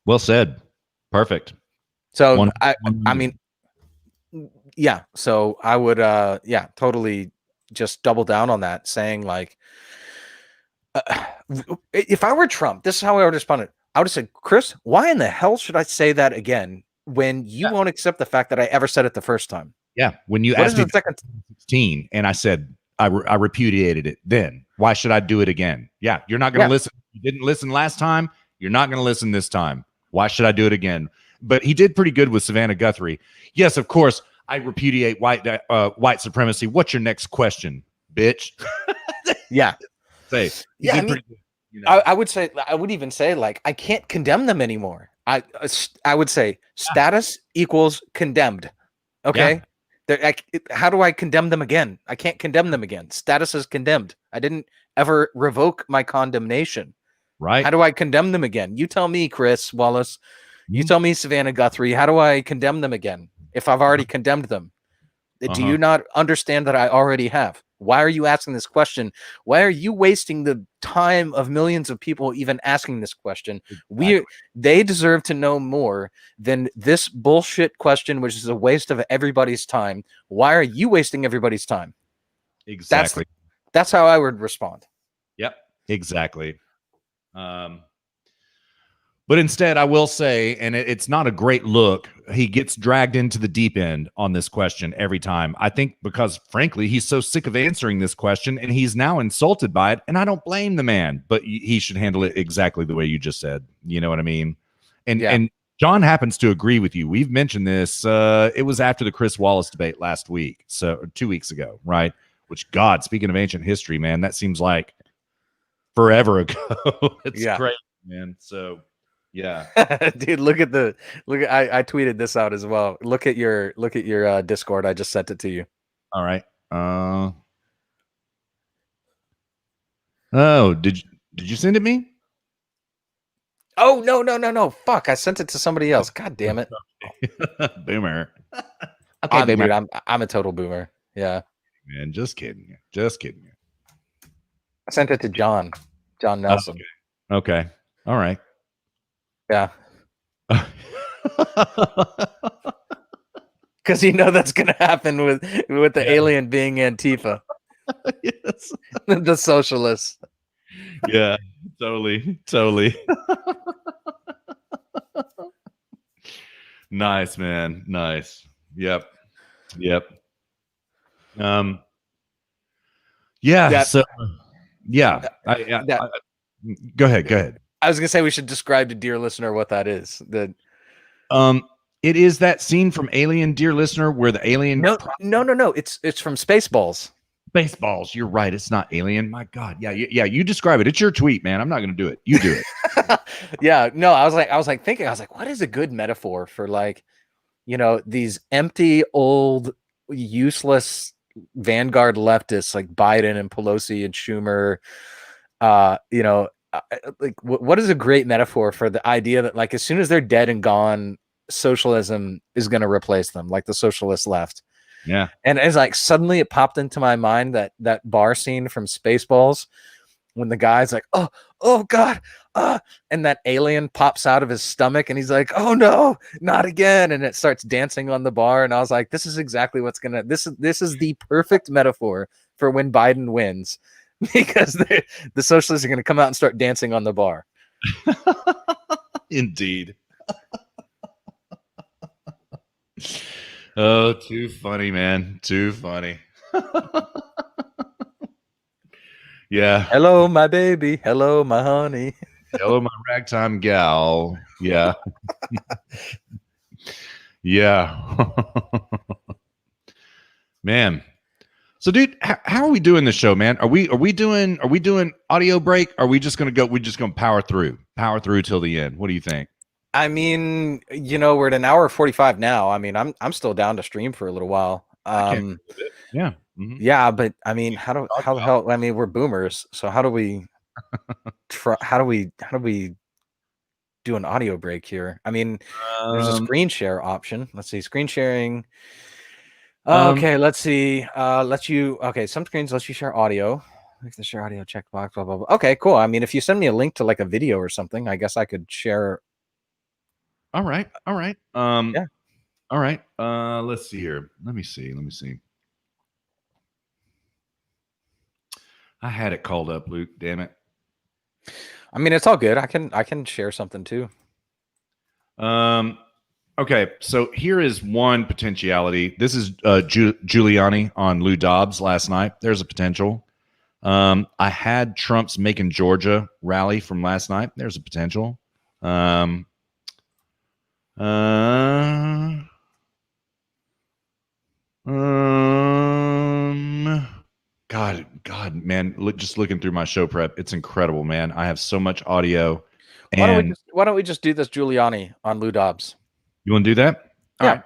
Well said. Perfect. So I mean, yeah. So I would, totally just double down on that, saying like, if I were Trump, this is how I would respond. I would have said, Chris, why in the hell should I say that again when you won't accept the fact that I ever said it the first time? Yeah. When you asked me 16 and I said, I repudiated it then. Why should I do it again? Yeah. You're not going to listen. You didn't listen last time. You're not going to listen this time. Why should I do it again? But he did pretty good with Savannah Guthrie. Yes, of course, I repudiate white supremacy. What's your next question, bitch? Yeah. Say he Yeah. I did mean, pretty good. You know. I would even say, like, I can't condemn them anymore. I would say status equals condemned. Yeah. Okay. How do I condemn them again? I can't condemn them again. Status is condemned. I didn't ever revoke my condemnation. Right. How do I condemn them again? You tell me, Chris Wallace. You Mhm. tell me, Savannah Guthrie. How do I condemn them again if I've already condemned them? Do Uh-huh. you not understand that I already have? Why are you asking this question? Why are you wasting the time of millions of people even asking this question? Exactly. They deserve to know more than this bullshit question, which is a waste of everybody's time. Why are you wasting everybody's time? That's Exactly. that's how I would respond. Yep. Exactly. Um, but instead, I will say, and it's not a great look, he gets dragged into the deep end on this question every time. I think because, frankly, he's so sick of answering this question and he's now insulted by it. And I don't blame the man, but he should handle it exactly the way you just said. You know what I mean? Yeah. And John happens to agree with you. We've mentioned this. It was after the Chris Wallace debate last week, so 2 weeks ago, right? Which, God, speaking of ancient history, man, that seems like forever ago. It's Yeah. crazy, man. So, yeah. Dude, I tweeted this out as well. Look at your Discord. I just sent it to you. All right. Oh, did you send it me? Oh, no. Fuck, I sent it to somebody else. God damn it. Boomer. Okay, boomer. Dude, I'm a total boomer. Yeah. Man, just kidding you. Just kidding you. I sent it to John Nelson. Okay. All right. Yeah. Because you know that's gonna happen with the alien being Antifa. Yes. The socialists. Yeah, totally. Nice, man. Nice. Yep. Yeah. That, So yeah. that Go ahead. I was gonna say we should describe to dear listener what that is. It is that scene from Alien, dear listener, where the alien No. It's from Spaceballs. baseballs. You're right. It's not Alien. My God. Yeah. You describe it. It's your tweet, man. I'm not going to do it. You do it. Yeah. No. I was thinking. I was like, what is a good metaphor for, like, these empty, old, useless vanguard leftists like Biden and Pelosi and Schumer. Like, what is a great metaphor for the idea that, like, as soon as they're dead and gone, socialism is going to replace them, like the socialist left. Yeah. And it's like suddenly it popped into my mind that bar scene from Spaceballs when the guy's like, oh God, and that alien pops out of his stomach and he's like, oh no, not again, and it starts dancing on the bar. And I was like, this is exactly what's gonna. This is the perfect metaphor for when Biden wins, because the socialists are gonna come out and start dancing on the bar. Indeed. Oh, too funny, man. Too funny. Yeah. Hello, my baby. Hello, my honey. Hello, my ragtime gal. Yeah. Yeah. Man. So, dude, how are we doing this show, man? Are we doing audio break? Are we just gonna go? We're just gonna power through till the end. What do you think? I mean, we're at an hour 45 now. I mean, I'm still down to stream for a little while. Yeah. Mm-hmm. Yeah, but I mean, how the hell? I mean, we're boomers, so how do we do an audio break here? I mean, there's a screen share option. Let's see, screen sharing. Okay, let's see. Some screens let you share audio. Like the share audio checkbox, blah blah blah. Okay, cool. I mean, if you send me a link to like a video or something, I guess I could share. All right. Yeah. All right. Let's see here. Let me see. I had it called up, Luke. Damn it. I mean, it's all good. I can share something too. Okay, so here is one potentiality. This is Giuliani on Lou Dobbs last night. There's a potential. I had Trump's Macon, Georgia rally from last night. There's a potential. God, God, man, just looking through my show prep, it's incredible, man. I have so much audio. Why And don't we just do this Giuliani on Lou Dobbs? you want to do that? Yeah.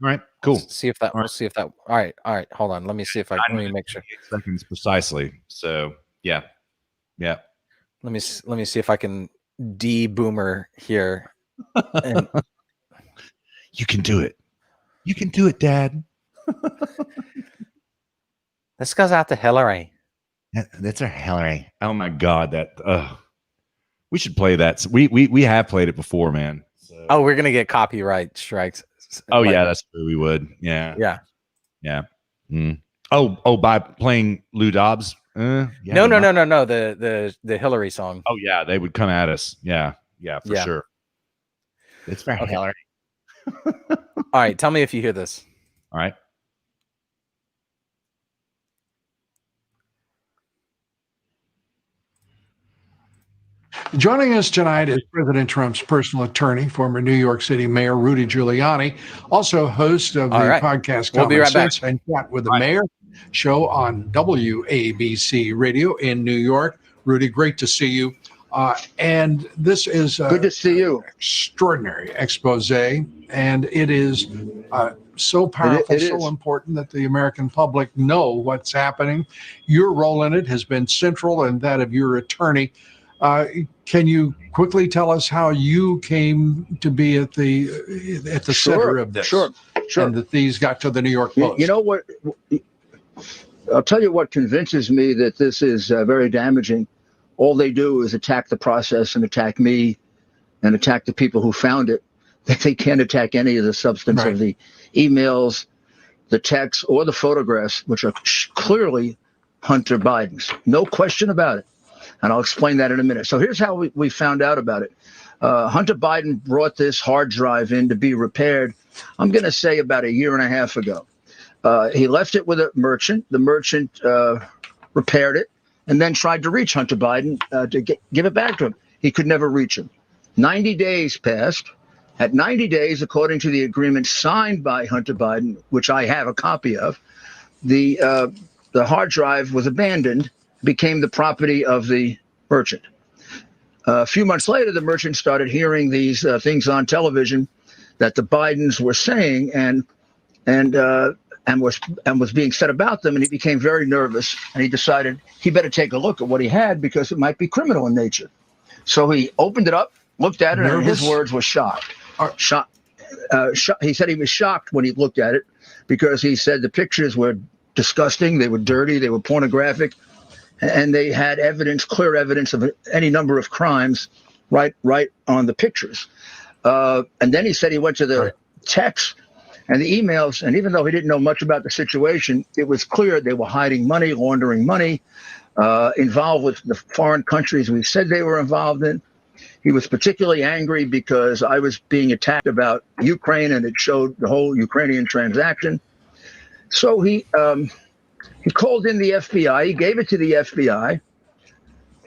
All right. Cool. Let's see if that. All right. We'll see if that. All right. Hold on. Let me see if let me make sure. 8 seconds precisely. So yeah. Let me see if I can de-boomer here. And you can do it. You can do it, Dad. this goes out to Hillary. That's our Hillary. Oh my God, we should play that. We have played it before, man. So. Oh, we're gonna get copyright strikes. Oh yeah, that's true. We would. Yeah. Mm. Oh, by playing Lou Dobbs. Yeah, no. The Hillary song. Oh yeah, they would come at us. Yeah, for sure. It's for Hillary. All right, tell me if you hear this. All right. Joining us tonight is President Trump's personal attorney, former New York City Mayor Rudy Giuliani, also host of the podcast Common Sense and Chat with the Mayor show on WABC Radio in New York. Rudy, great to see you. And this is good to see you. Extraordinary expose, and it is so powerful, so important that the American public know what's happening. Your role in it has been central, and that of your attorney. Can you quickly tell us how you came to be at the center of this? Sure. And that these got to the New York Post. You know what? I'll tell you what convinces me that this is very damaging. All they do is attack the process and attack me and attack the people who found it. They can't attack any of the substance of the emails, the texts, or the photographs, which are clearly Hunter Biden's. No question about it. And I'll explain that in a minute. So here's how we found out about it. Hunter Biden brought this hard drive in to be repaired, I'm going to say about 1.5 years ago. He left it with a merchant. The merchant repaired it and then tried to reach Hunter Biden to give it back to him. He could never reach him. 90 days passed. At 90 days, according to the agreement signed by Hunter Biden, which I have a copy of, the hard drive was abandoned, became the property of the merchant. A few months later, the merchant started hearing these things on television that the Bidens were saying and was being said about them, and he became very nervous, and he decided he better take a look at what he had because it might be criminal in nature. So he opened it up, looked at it, and his words were shocked. He said he was shocked when he looked at it because he said the pictures were disgusting, they were dirty, they were pornographic, and they had clear evidence of any number of crimes right on the pictures. And then he said he went to the texts and the emails, and even though he didn't know much about the situation, it was clear they were hiding money, laundering money, involved with the foreign countries we said they were involved in. He was particularly angry because I was being attacked about Ukraine, and it showed the whole Ukrainian transaction. So he called in the FBI. He gave it to the FBI.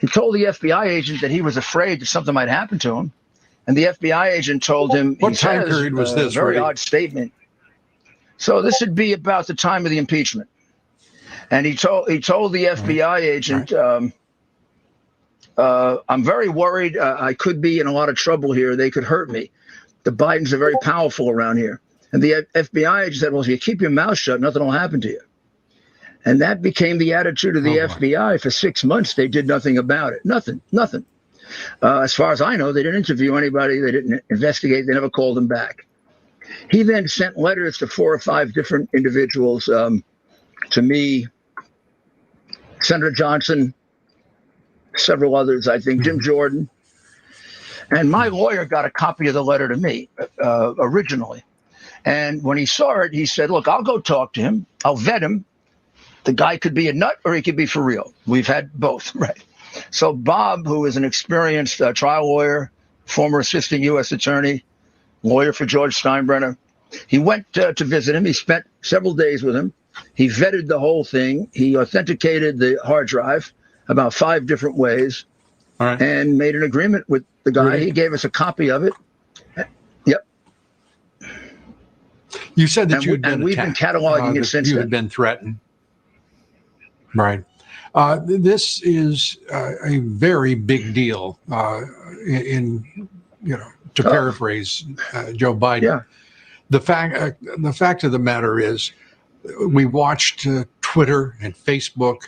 He told the FBI agent that he was afraid that something might happen to him. And the FBI agent told him, what time period was this? Very odd statement. So this would be about the time of the impeachment. And he told the FBI agent, I'm very worried. I could be in a lot of trouble here. They could hurt me. The Bidens are very powerful around here. And the FBI agent said, well, if you keep your mouth shut, nothing will happen to you. And that became the attitude of the FBI. For 6 months, they did nothing about it. Nothing. As far as I know, they didn't interview anybody. They didn't investigate. They never called them back. He then sent letters to 4 or 5 different individuals, to me, Senator Johnson, several others, I think, Jim Jordan. And my lawyer got a copy of the letter to me originally. And when he saw it, he said, look, I'll go talk to him. I'll vet him. The guy could be a nut or he could be for real. We've had both, right? So Bob, who is an experienced trial lawyer, former assistant U.S. attorney, lawyer for George Steinbrenner, he went to visit him. He spent several days with him. He vetted the whole thing. He authenticated the hard drive about 5 different ways and made an agreement with the guy. Really? He gave us a copy of it. Yep. You said that you had been we've been cataloging it since then. You had been threatened. Right. This is a very big deal. To paraphrase Joe Biden, Yeah. the fact of the matter is, we watched Twitter and Facebook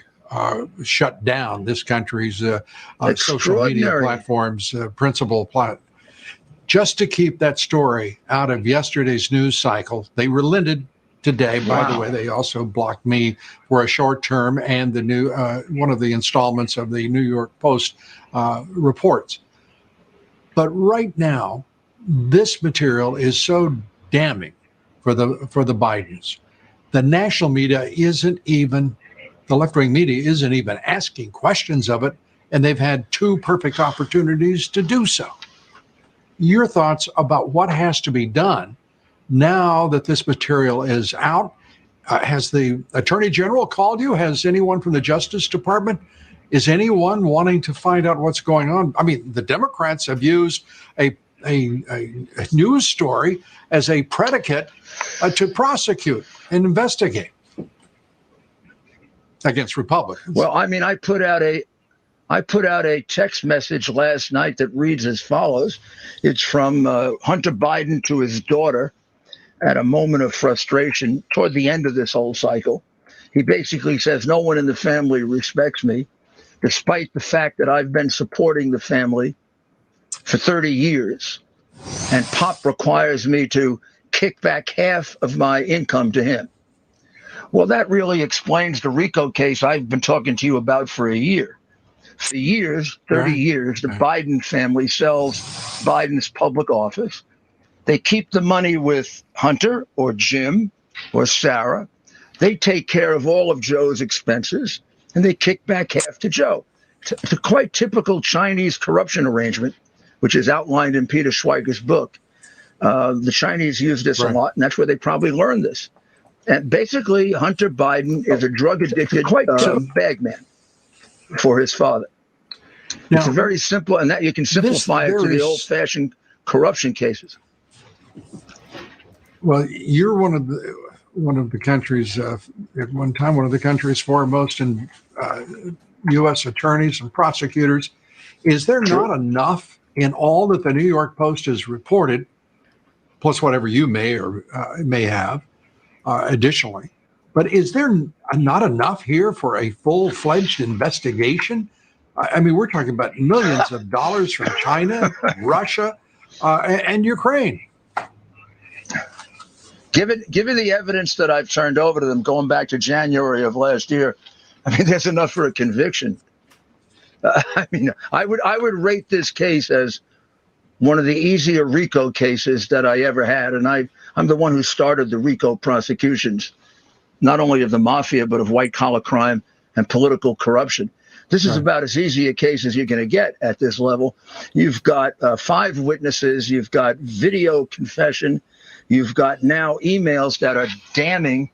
shut down this country's social media platforms, just to keep that story out of yesterday's news cycle. They relented today. By the way, they also blocked me for a short term and the new one of the installments of the New York Post reports. But right now, this material is so damning for the Bidens. The national media the left-wing media isn't even asking questions of it, and they've had two perfect opportunities to do so. Your thoughts about what has to be done now that this material is out? Has the Attorney General called you? Has anyone from the Justice Department? Is anyone wanting to find out what's going on? I mean, the Democrats have used a news story as a predicate to prosecute and investigate against Republicans. Well, I mean, I put out a text message last night that reads as follows. It's from Hunter Biden to his daughter at a moment of frustration toward the end of this whole cycle. He basically says, no one in the family respects me, despite the fact that I've been supporting the family for 30 years. And Pop requires me to kick back half of my income to him. Well, that really explains the RICO case I've been talking to you about for a year. For years, 30 years, the Biden family sells Biden's public office. They keep the money with Hunter or Jim or Sarah. They take care of all of Joe's expenses, and they kick back half to Joe. It's a quite typical Chinese corruption arrangement, which is outlined in Peter Schweiger's book. The Chinese use this a lot, and that's where they probably learned this. And basically, Hunter Biden is a drug-addicted bagman for his father. Now, it's a very simple, and that you can simplify it to the old-fashioned corruption cases. Well, you're one of the country's at one time one of the country's foremost in U.S. attorneys and prosecutors. Is there not enough in all that the New York Post has reported, plus whatever you may or may have additionally? But is there not enough here for a full-fledged investigation? I mean, we're talking about millions of dollars from China, Russia, and Ukraine. Given the evidence that I've turned over to them going back to January of last year, I mean, there's enough for a conviction. I mean, I would rate this case as one of the easier RICO cases that I ever had. And I'm the one who started the RICO prosecutions, not only of the mafia, but of white collar crime and political corruption. This is about as easy a case as you're going to get at this level. You've got 5 witnesses. You've got video confession. You've got now emails that are damning.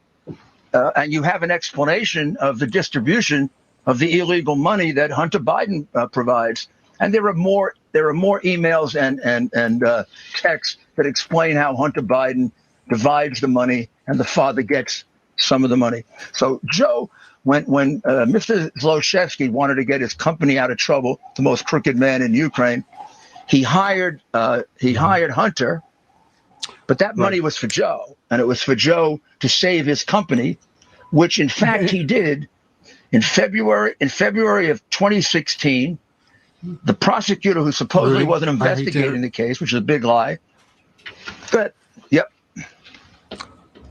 And you have an explanation of the distribution of the illegal money that Hunter Biden provides. And there are more emails and texts that explain how Hunter Biden divides the money and the father gets some of the money. So Joe, when Mr. Zlochevsky wanted to get his company out of trouble, the most crooked man in Ukraine, he hired Hunter, but that money was for Joe, and it was for Joe to save his company, which in fact he did. In February of 2016, the prosecutor who supposedly wasn't investigating the case, which is a big lie. But yep.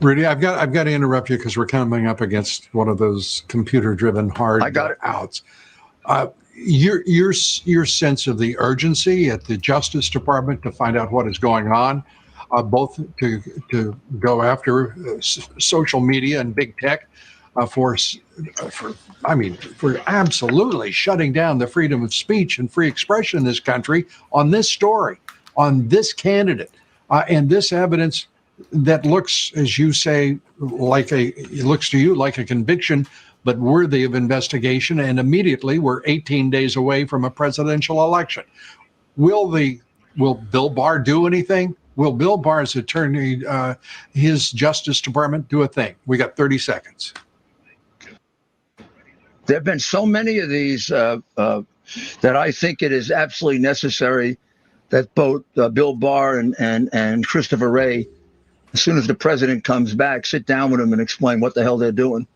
Rudy, I've got to interrupt you because we're coming up against one of those computer-driven hard outs. Your sense of the urgency at the Justice Department to find out what is going on, both to go after social media and big tech for absolutely shutting down the freedom of speech and free expression in this country on this story, on this candidate, and this evidence that looks, as you say, it looks to you like a conviction, but worthy of investigation. And immediately we're 18 days away from a presidential election. Will Bill Barr do anything? Will Bill Barr's attorney, his Justice Department, do a thing? We got 30 seconds. There have been so many of these that I think it is absolutely necessary that both Bill Barr and Christopher Wray, as soon as the president comes back, sit down with him and explain what the hell they're doing.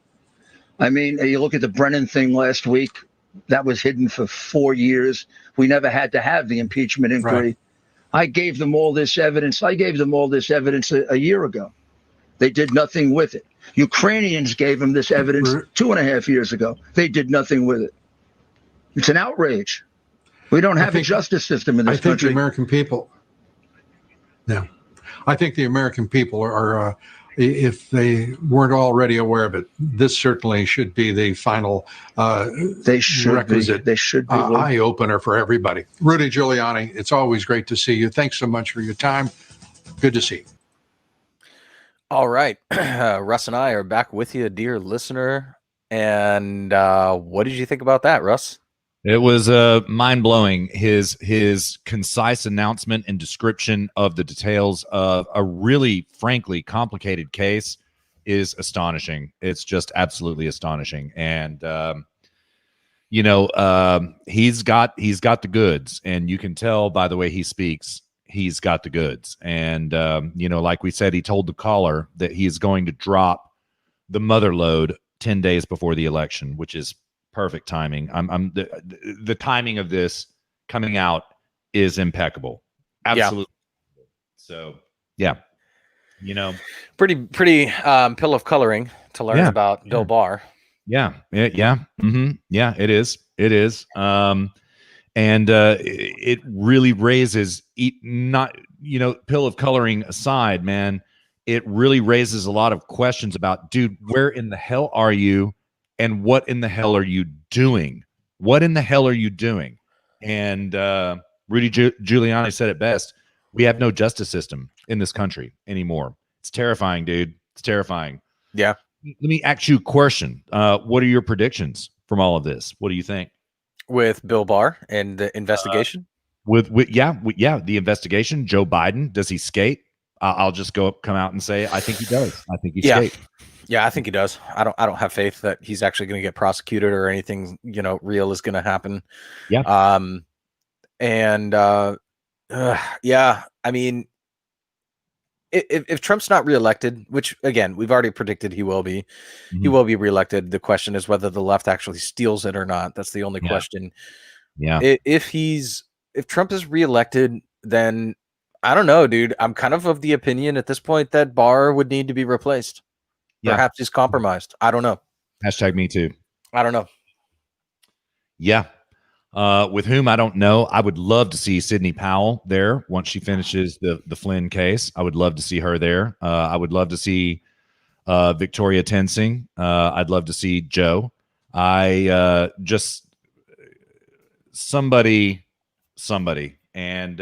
I mean, you look at the Brennan thing last week. That was hidden for 4 years. We never had to have the impeachment inquiry. Right. I gave them all this evidence. I gave them all this evidence a year ago. They did nothing with it. Ukrainians gave them this evidence 2.5 years ago. They did nothing with it. It's an outrage. We don't have a justice system in this country. I think the American people. Yeah, I think the American people are if they weren't already aware of it, this certainly should be the final requisite. They should be eye opener for everybody. Rudy Giuliani, it's always great to see you. Thanks so much for your time. Good to see you. All right. Russ and I are back with you, dear listener. And what did you think about that, Russ? It was mind-blowing. His concise announcement and description of the details of a really, frankly, complicated case is astonishing. It's just absolutely astonishing. And he's got the goods, and you can tell by the way he speaks, he's got the goods. And like we said, he told the caller that he is going to drop the mother load 10 days before the election, which is perfect timing. The timing of this coming out is impeccable. Absolutely. Yeah. So yeah, pretty pill of coloring to learn about Bill Barr. Yeah. Mm-hmm. Yeah, it is. It really raises, pill of coloring aside, man, it really raises a lot of questions about, dude, where in the hell are you? And what in the hell are you doing? What in the hell are you doing? And Rudy Giuliani said it best. We have no justice system in this country anymore. It's terrifying, dude. It's terrifying. Yeah. Let me ask you a question. What are your predictions from all of this? What do you think? With Bill Barr and the investigation? The investigation. Joe Biden, does he skate? I'll just come out and say I think he does. I think he skates. Yeah, I think he does. I don't have faith that he's actually going to get prosecuted or anything, real is going to happen. Yeah. I mean, if Trump's not reelected, which again, we've already predicted he will be, he will be reelected. The question is whether the left actually steals it or not. That's the only question. Yeah. If Trump is reelected, then I don't know, dude. I'm kind of the opinion at this point that Barr would need to be replaced. Yeah. Perhaps he's compromised. I don't know. Hashtag me too. I don't know. Yeah. With whom, I don't know. I would love to see Sidney Powell there once she finishes the Flynn case. I would love to see her there. I would love to see Victoria Tensing. I'd love to see Joe. Just somebody. And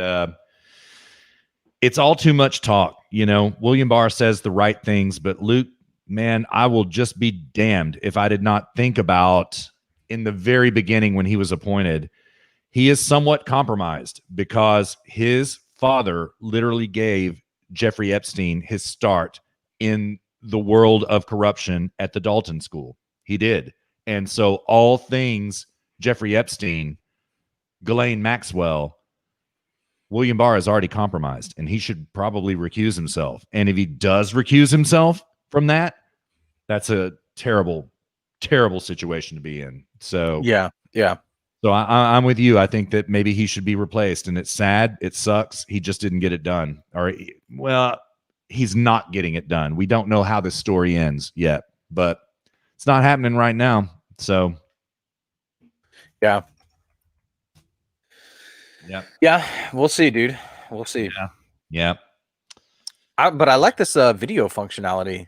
it's all too much talk. William Barr says the right things, but Luke, man, I will just be damned if I did not think about in the very beginning when he was appointed, he is somewhat compromised because his father literally gave Jeffrey Epstein his start in the world of corruption at the Dalton School. He did. And so all things Jeffrey Epstein, Ghislaine Maxwell, William Barr is already compromised, and he should probably recuse himself. And if he does recuse himself from that, that's a terrible, terrible situation to be in. So yeah. So I'm with you. I think that maybe he should be replaced, and it's sad. It sucks. He just didn't get it done, he's not getting it done. We don't know how this story ends yet, but it's not happening right now. So yeah. Yeah, we'll see, dude. We'll see. Yeah. But I like this video functionality.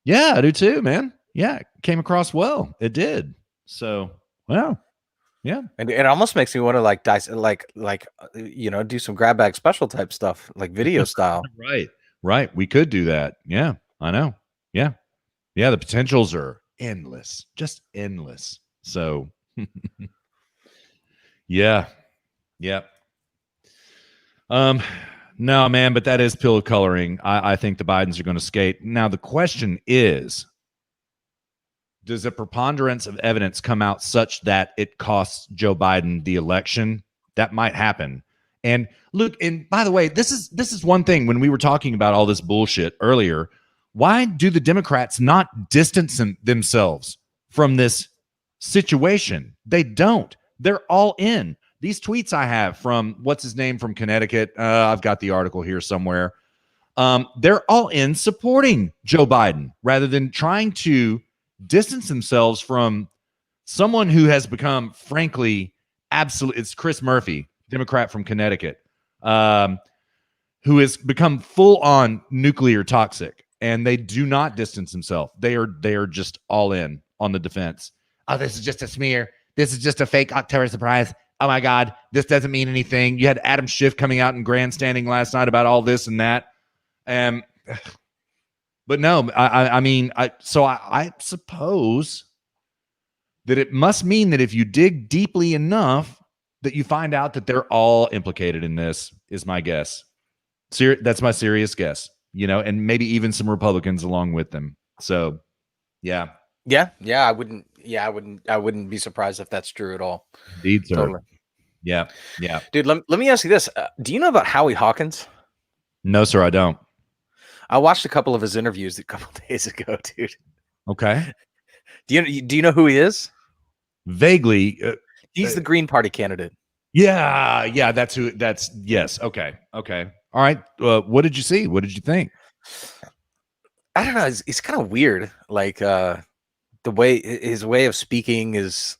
Yeah, I do too, man. Yeah, it came across well. It did. So, well, yeah. And it almost makes me want to do some grab bag special type stuff, like video style. Right. We could do that. Yeah, I know. Yeah. The potentials are endless, just endless. So, yeah. No, man, but that is pill coloring. I think the Bidens are going to skate. Now, the question is, does a preponderance of evidence come out such that it costs Joe Biden the election? That might happen. And look, and by the way, this is one thing when we were talking about all this bullshit earlier. Why do the Democrats not distance themselves from this situation? They don't. They're all in. These tweets I have from what's his name from Connecticut. I've got the article here somewhere. They're all in supporting Joe Biden rather than trying to distance themselves from someone who has become, frankly, absolute. It's Chris Murphy, Democrat from Connecticut, who has become full on nuclear toxic, and they do not distance themselves. They are just all in on the defense. Oh, this is just a smear. This is just a fake October surprise. Oh my God, this doesn't mean anything. You had Adam Schiff coming out and grandstanding last night about all this and that. But no, I mean, I suppose that it must mean that if you dig deeply enough, that you find out that they're all implicated in this. Is my guess. That's my serious guess. And maybe even some Republicans along with them. So, yeah. I wouldn't be surprised if that's true at all. Indeed, sir. Totally. Yeah. Dude, let me ask you this. Do you know about Howie Hawkins? No, sir, I don't. I watched a couple of his interviews a couple of days ago, dude. Okay. Do you know who he is? Vaguely. He's the Green Party candidate. Yeah. Yes. Okay. All right. What did you see? What did you think? I don't know. He's kind of weird. Like his way of speaking is,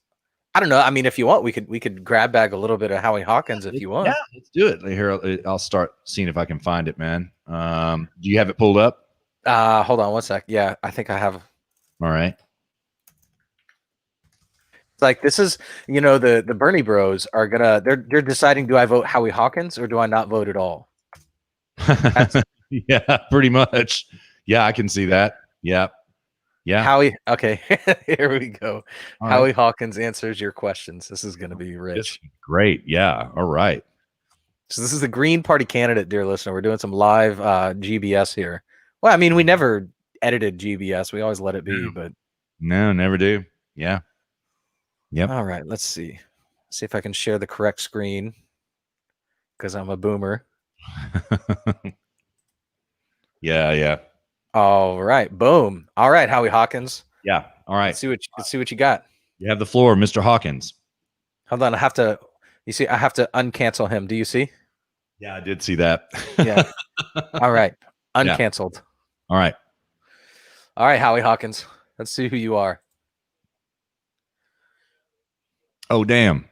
I don't know. I mean, if you want, we could grab bag a little bit of Howie Hawkins if you want. Yeah, let's do it. Here, I'll start seeing if I can find it, man. Do you have it pulled up? Hold on one sec. Yeah, I think I have. All right. Like, this is, the Bernie bros are they're deciding, do I vote Howie Hawkins or do I not vote at all? Yeah, pretty much. Yeah, I can see that. Yeah. Howie. Okay, here we go. All Howie right. Hawkins answers your questions. This is going to be rich. Great. Yeah. All right. So this is the Green Party candidate, dear listener. We're doing some live GBS here. Well, I mean, we never edited GBS. We always let it be, but no, never do. Yeah. Yep. All right, let's see. See if I can share the correct screen because I'm a boomer. Yeah. All right, boom. All right, Howie Hawkins. Yeah. All right. Let's see what you got. You have the floor, Mr. Hawkins. Hold on, I have to uncancel him. Do you see? Yeah, I did see that. Yeah. All right. Uncanceled. Yeah. All right, Howie Hawkins. Let's see who you are. Oh, damn.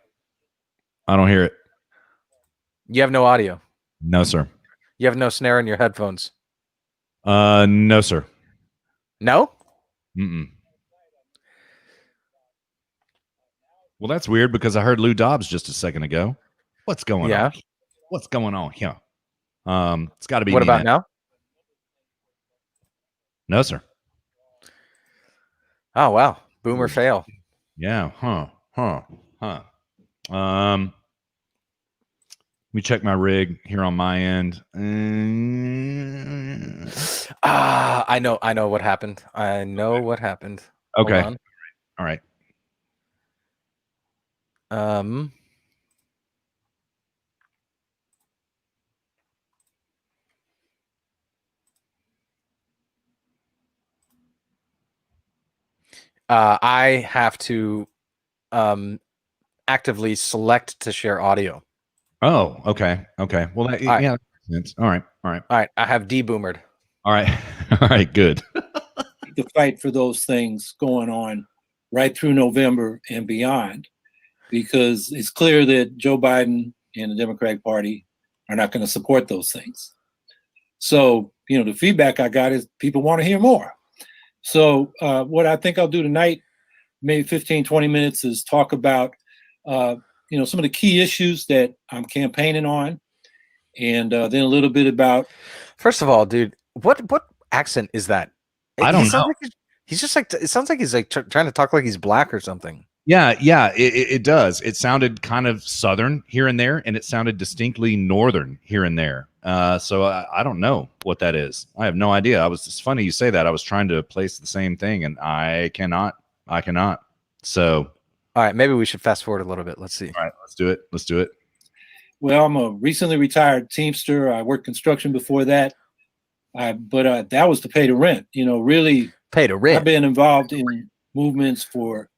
I don't hear it. You have no audio. No, sir. You have no snare in your headphones. No, sir. No? Mm-mm. Well, that's weird because I heard Lou Dobbs just a second ago. What's going on? What's going on here? It's got to be. What about now? No, sir. Oh, wow. Boomer fail. Yeah. Huh. Let me check my rig here on my end. I know what happened. I know what happened. Okay. All right. I have to actively select to share audio. Oh, okay. Well, that, All right. yeah, makes sense. All right. I have deboomered. All right, good. The fight for those things going on right through November and beyond, because it's clear that Joe Biden and the Democratic Party are not going to support those things. So, the feedback I got is people want to hear more. So what I think I'll do tonight, maybe 15, 20 minutes, is talk about, some of the key issues that I'm campaigning on. And then a little bit about. First of all, dude, what accent is that? I don't know. He's just like, it sounds like he's like trying to talk like he's black or something. Yeah, it does. It sounded kind of Southern here and there, and it sounded distinctly Northern here and there. So I don't know what that is. I have no idea. It's funny you say that. I was trying to place the same thing, and I cannot I cannot. So, all right, maybe we should fast forward a little bit. Let's see. All right, let's do it. Let's do it. Well, I'm a recently retired Teamster. I worked construction before that. But that was to pay the rent. Really pay the rent. I've been involved in movements for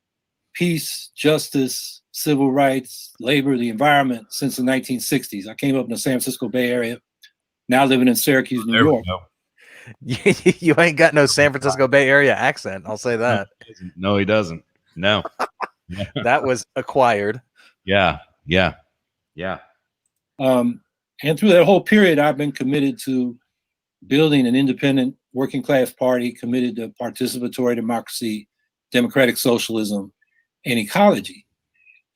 peace, justice, civil rights, labor, the environment since the 1960s. I came up in the San Francisco Bay Area, now living in Syracuse, New York. You ain't got no San Francisco Bay Area accent. I'll say that. No, he doesn't. No. That was acquired. Yeah. And through that whole period, I've been committed to building an independent working class party committed to participatory democracy, democratic socialism, and ecology.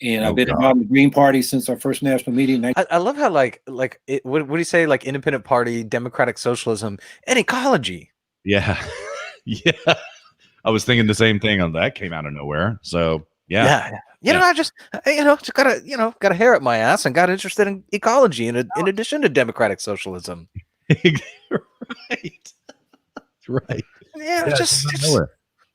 And I've been involved in the Green Party since our first national meeting. I love how what do you say? Like independent party, democratic socialism, and ecology. Yeah. Yeah. I was thinking the same thing on that. Came out of nowhere. So yeah. I just got a hair up my ass and got interested in ecology in addition to democratic socialism. Right. Yeah, just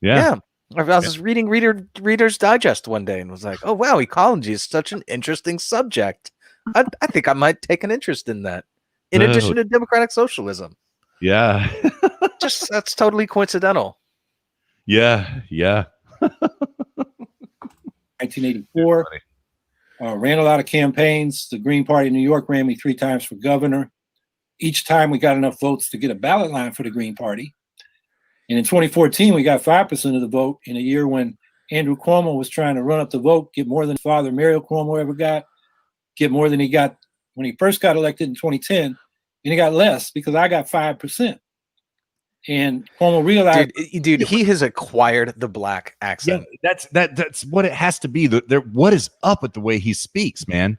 yeah. I was just reading Reader's Digest one day and was like, oh wow, ecology is such an interesting subject. I think I might take an interest in that. In addition to democratic socialism. Yeah. That's totally coincidental. Yeah. 1984. Ran a lot of campaigns. The Green Party in New York ran me 3 times for governor. Each time we got enough votes to get a ballot line for the Green Party. And in 2014, we got 5% of the vote in a year when Andrew Cuomo was trying to run up the vote, get more than Father Mario Cuomo ever got, get more than he got when he first got elected in 2010. And he got less because I got 5%. And Cuomo realized, dude, he has acquired the black accent. Yeah, that's what it has to be. What is up with the way he speaks, man?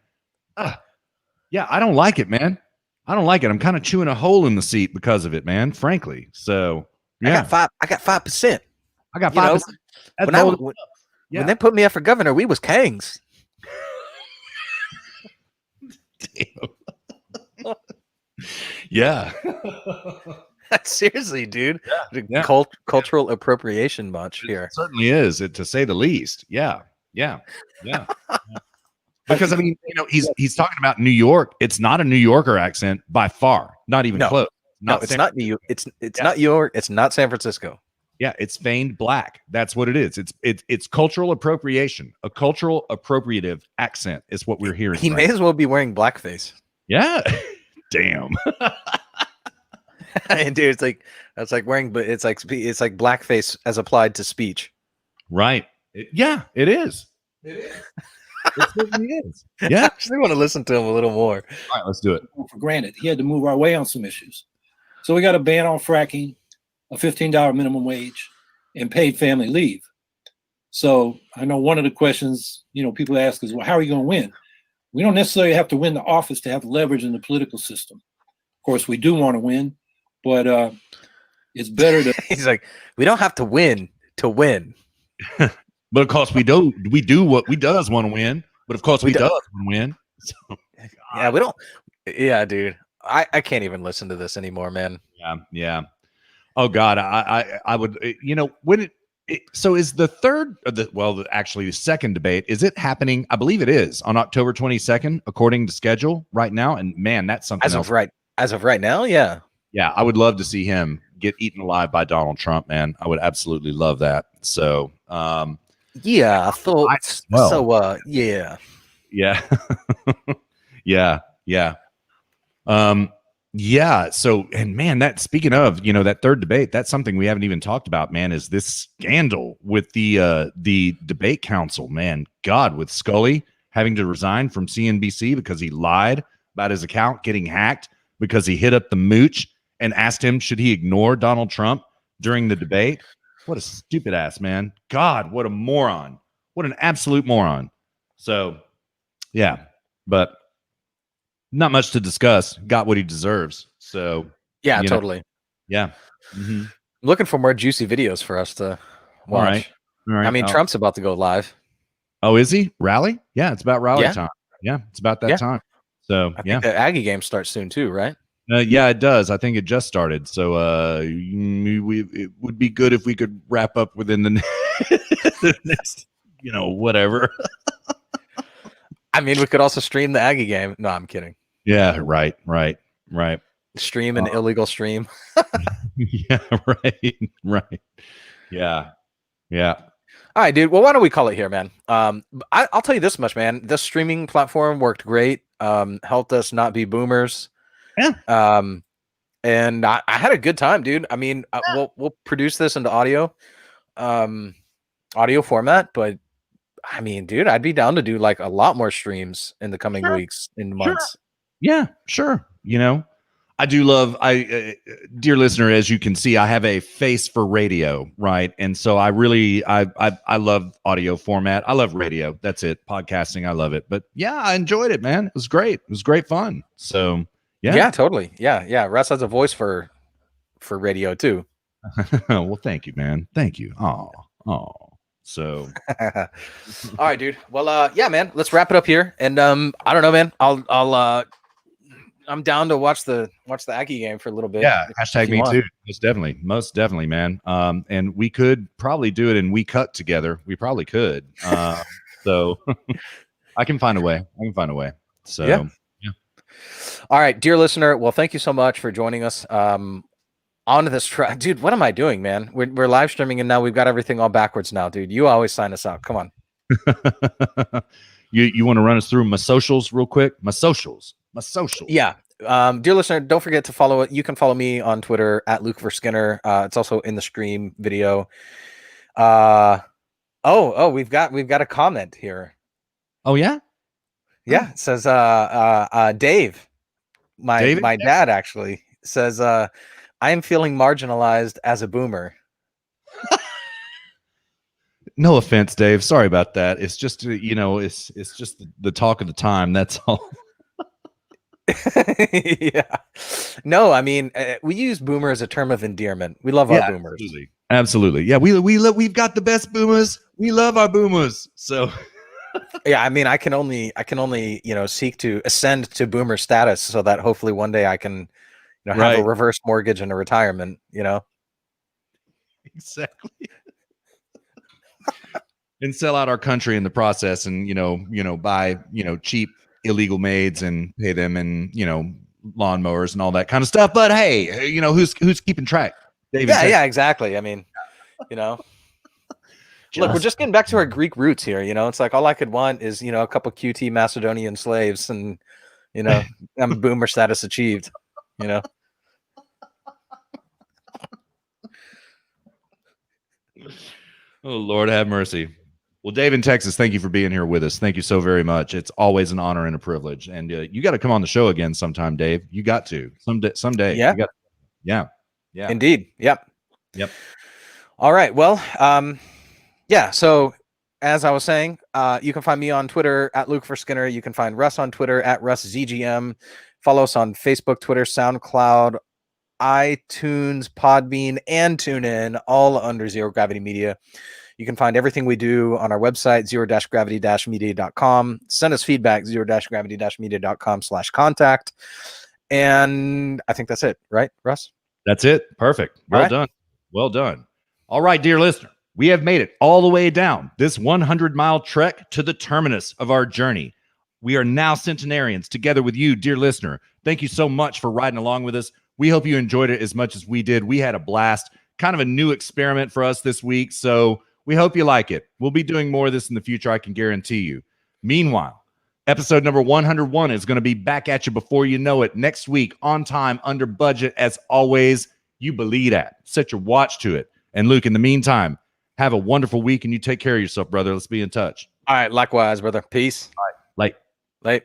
Yeah, I don't like it, man. I don't like it. I'm kind of chewing a hole in the seat because of it, man. Frankly, so yeah, I got 5%. I got 5%. When they put me up for governor, we was kings. Damn. Yeah. Seriously, dude. Yeah. Cultural appropriation much here. It certainly is, to say the least. Yeah. Because I mean, he's talking about New York. It's not a New Yorker accent by far, not even close. It's not New York. It's not York. It's not San Francisco. Yeah, it's feigned black. That's what it is. It's cultural appropriation. A cultural appropriative accent is what we're hearing. He may as well be wearing blackface. Yeah. Damn. And dude, it's like wearing, but it's like blackface as applied to speech. Right. It is. It is. It certainly is. Yeah. I actually want to listen to him a little more. All right, let's do it. For granted, he had to move our way on some issues. So we got a ban on fracking, a $15 minimum wage, and paid family leave. So I know one of the questions, people ask is, well, how are you going to win? We don't necessarily have to win the office to have leverage in the political system. Of course, we do want to win, but it's better to. He's like, we don't have to win to win. But of course, we do what we does want to win. But of course, we does want to win. So, yeah, we don't. Yeah, dude, I can't even listen to this anymore, man. Yeah. Oh God, I would. When so is the third, actually the second debate, is it happening? I believe it is on October 22nd, according to schedule right now. And man, that's something as of right now. Yeah. Yeah, I would love to see him get eaten alive by Donald Trump, man. I would absolutely love that. So, yeah, I thought so. Yeah. Yeah. So, and man, that speaking of, that third debate, that's something we haven't even talked about, man, is this scandal with the debate council, man. God, with Scully having to resign from CNBC because he lied about his account getting hacked because he hit up the mooch and asked him, should he ignore Donald Trump during the debate? What a stupid ass, man. God, what a moron. What an absolute moron. So, yeah, but not much to discuss. Got what he deserves. So, yeah, totally. Yeah. Mm-hmm. Looking for more juicy videos for us to watch. All right. I mean, Trump's about to go live. Oh, is he? Rally? Yeah, it's about rally time. Yeah, it's about that time. So, I think the Aggie game starts soon too, right? Yeah, it does. I think it just started. So it would be good if we could wrap up within the the next, whatever. I mean, we could also stream the Aggie game. No, I'm kidding. Yeah, right. Stream an illegal stream. Yeah, right. Yeah. All right, dude. Well, why don't we call it here, man? I'll tell you this much, man. This streaming platform worked great. Helped us not be boomers. Yeah. And I had a good time, dude. I mean, we'll produce this into audio format, but I mean, dude, I'd be down to do like a lot more streams in the coming weeks and months. Yeah, sure. I do love, dear listener, as you can see, I have a face for radio, right? And so I love audio format. I love radio. That's it. Podcasting, I love it. But yeah, I enjoyed it, man. It was great. It was great fun. So yeah, totally. Yeah. Russ has a voice for radio too. Well, thank you, man. Thank you. Oh. So all right, dude. Well, yeah, man. Let's wrap it up here. And I don't know, man. I'm down to watch the Aggie game for a little bit. Yeah, hashtag me too. Most definitely, man. And we could probably do it and we cut together. We probably could. So I can find a way. So yeah. All right, dear listener. Well, thank you so much for joining us. On this track, dude. What am I doing, man? We're live streaming and now we've got everything all backwards now, dude. You always sign us out. Come on. You want to run us through my socials real quick? My socials. Yeah. Dear listener, don't forget to follow it. You can follow me on Twitter at Luke for Skinner. It's also in the stream video. We've got a comment here. Oh yeah? Yeah. It says Dave. My dad actually says I am feeling marginalized as a boomer. No offense, Dave. Sorry about that. It's just it's just the talk of the time. That's all. Yeah. No, I mean, we use boomer as a term of endearment. We love our boomers. Absolutely. Yeah, we've got the best boomers. We love our boomers. So yeah, I mean, I can only seek to ascend to boomer status so that hopefully one day I can have a reverse mortgage and a retirement, Exactly. And sell out our country in the process and buy cheap illegal maids and pay them in lawnmowers and all that kind of stuff. But hey, who's keeping track? David, yeah, exactly. I mean, look, we're just getting back to our Greek roots here. It's like all I could want is a couple QT Macedonian slaves, and I'm boomer status achieved. Oh, Lord have mercy. Well, Dave in Texas, thank you for being here with us. Thank you so very much. It's always an honor and a privilege. And you got to come on the show again sometime, Dave. You got to someday. Yeah. Yeah. Indeed. Yep. All right. Well, yeah. So as I was saying, you can find me on Twitter at Luke for Skinner. You can find Russ on Twitter at RussZGM. Follow us on Facebook, Twitter, SoundCloud, iTunes, Podbean, and TuneIn, all under Zero Gravity Media. You can find everything we do on our website, zero-gravity-media.com. Send us feedback, zero-gravity-media.com/contact. And I think that's it, right, Russ? That's it. Perfect. Well done. Well done. All right, dear listener, we have made it all the way down this 100-mile trek to the terminus of our journey. We are now centenarians together with you, dear listener. Thank you so much for riding along with us. We hope you enjoyed it as much as we did. We had a blast. Kind of a new experiment for us this week, so we hope you like it. We'll be doing more of this in the future, I can guarantee you. Meanwhile, episode number 101 is going to be back at you before you know it next week, on time, under budget, as always. You believe that. Set your watch to it. And Luke, in the meantime, have a wonderful week and you take care of yourself, brother. Let's be in touch. All right. Likewise, brother. Peace. All right. Late.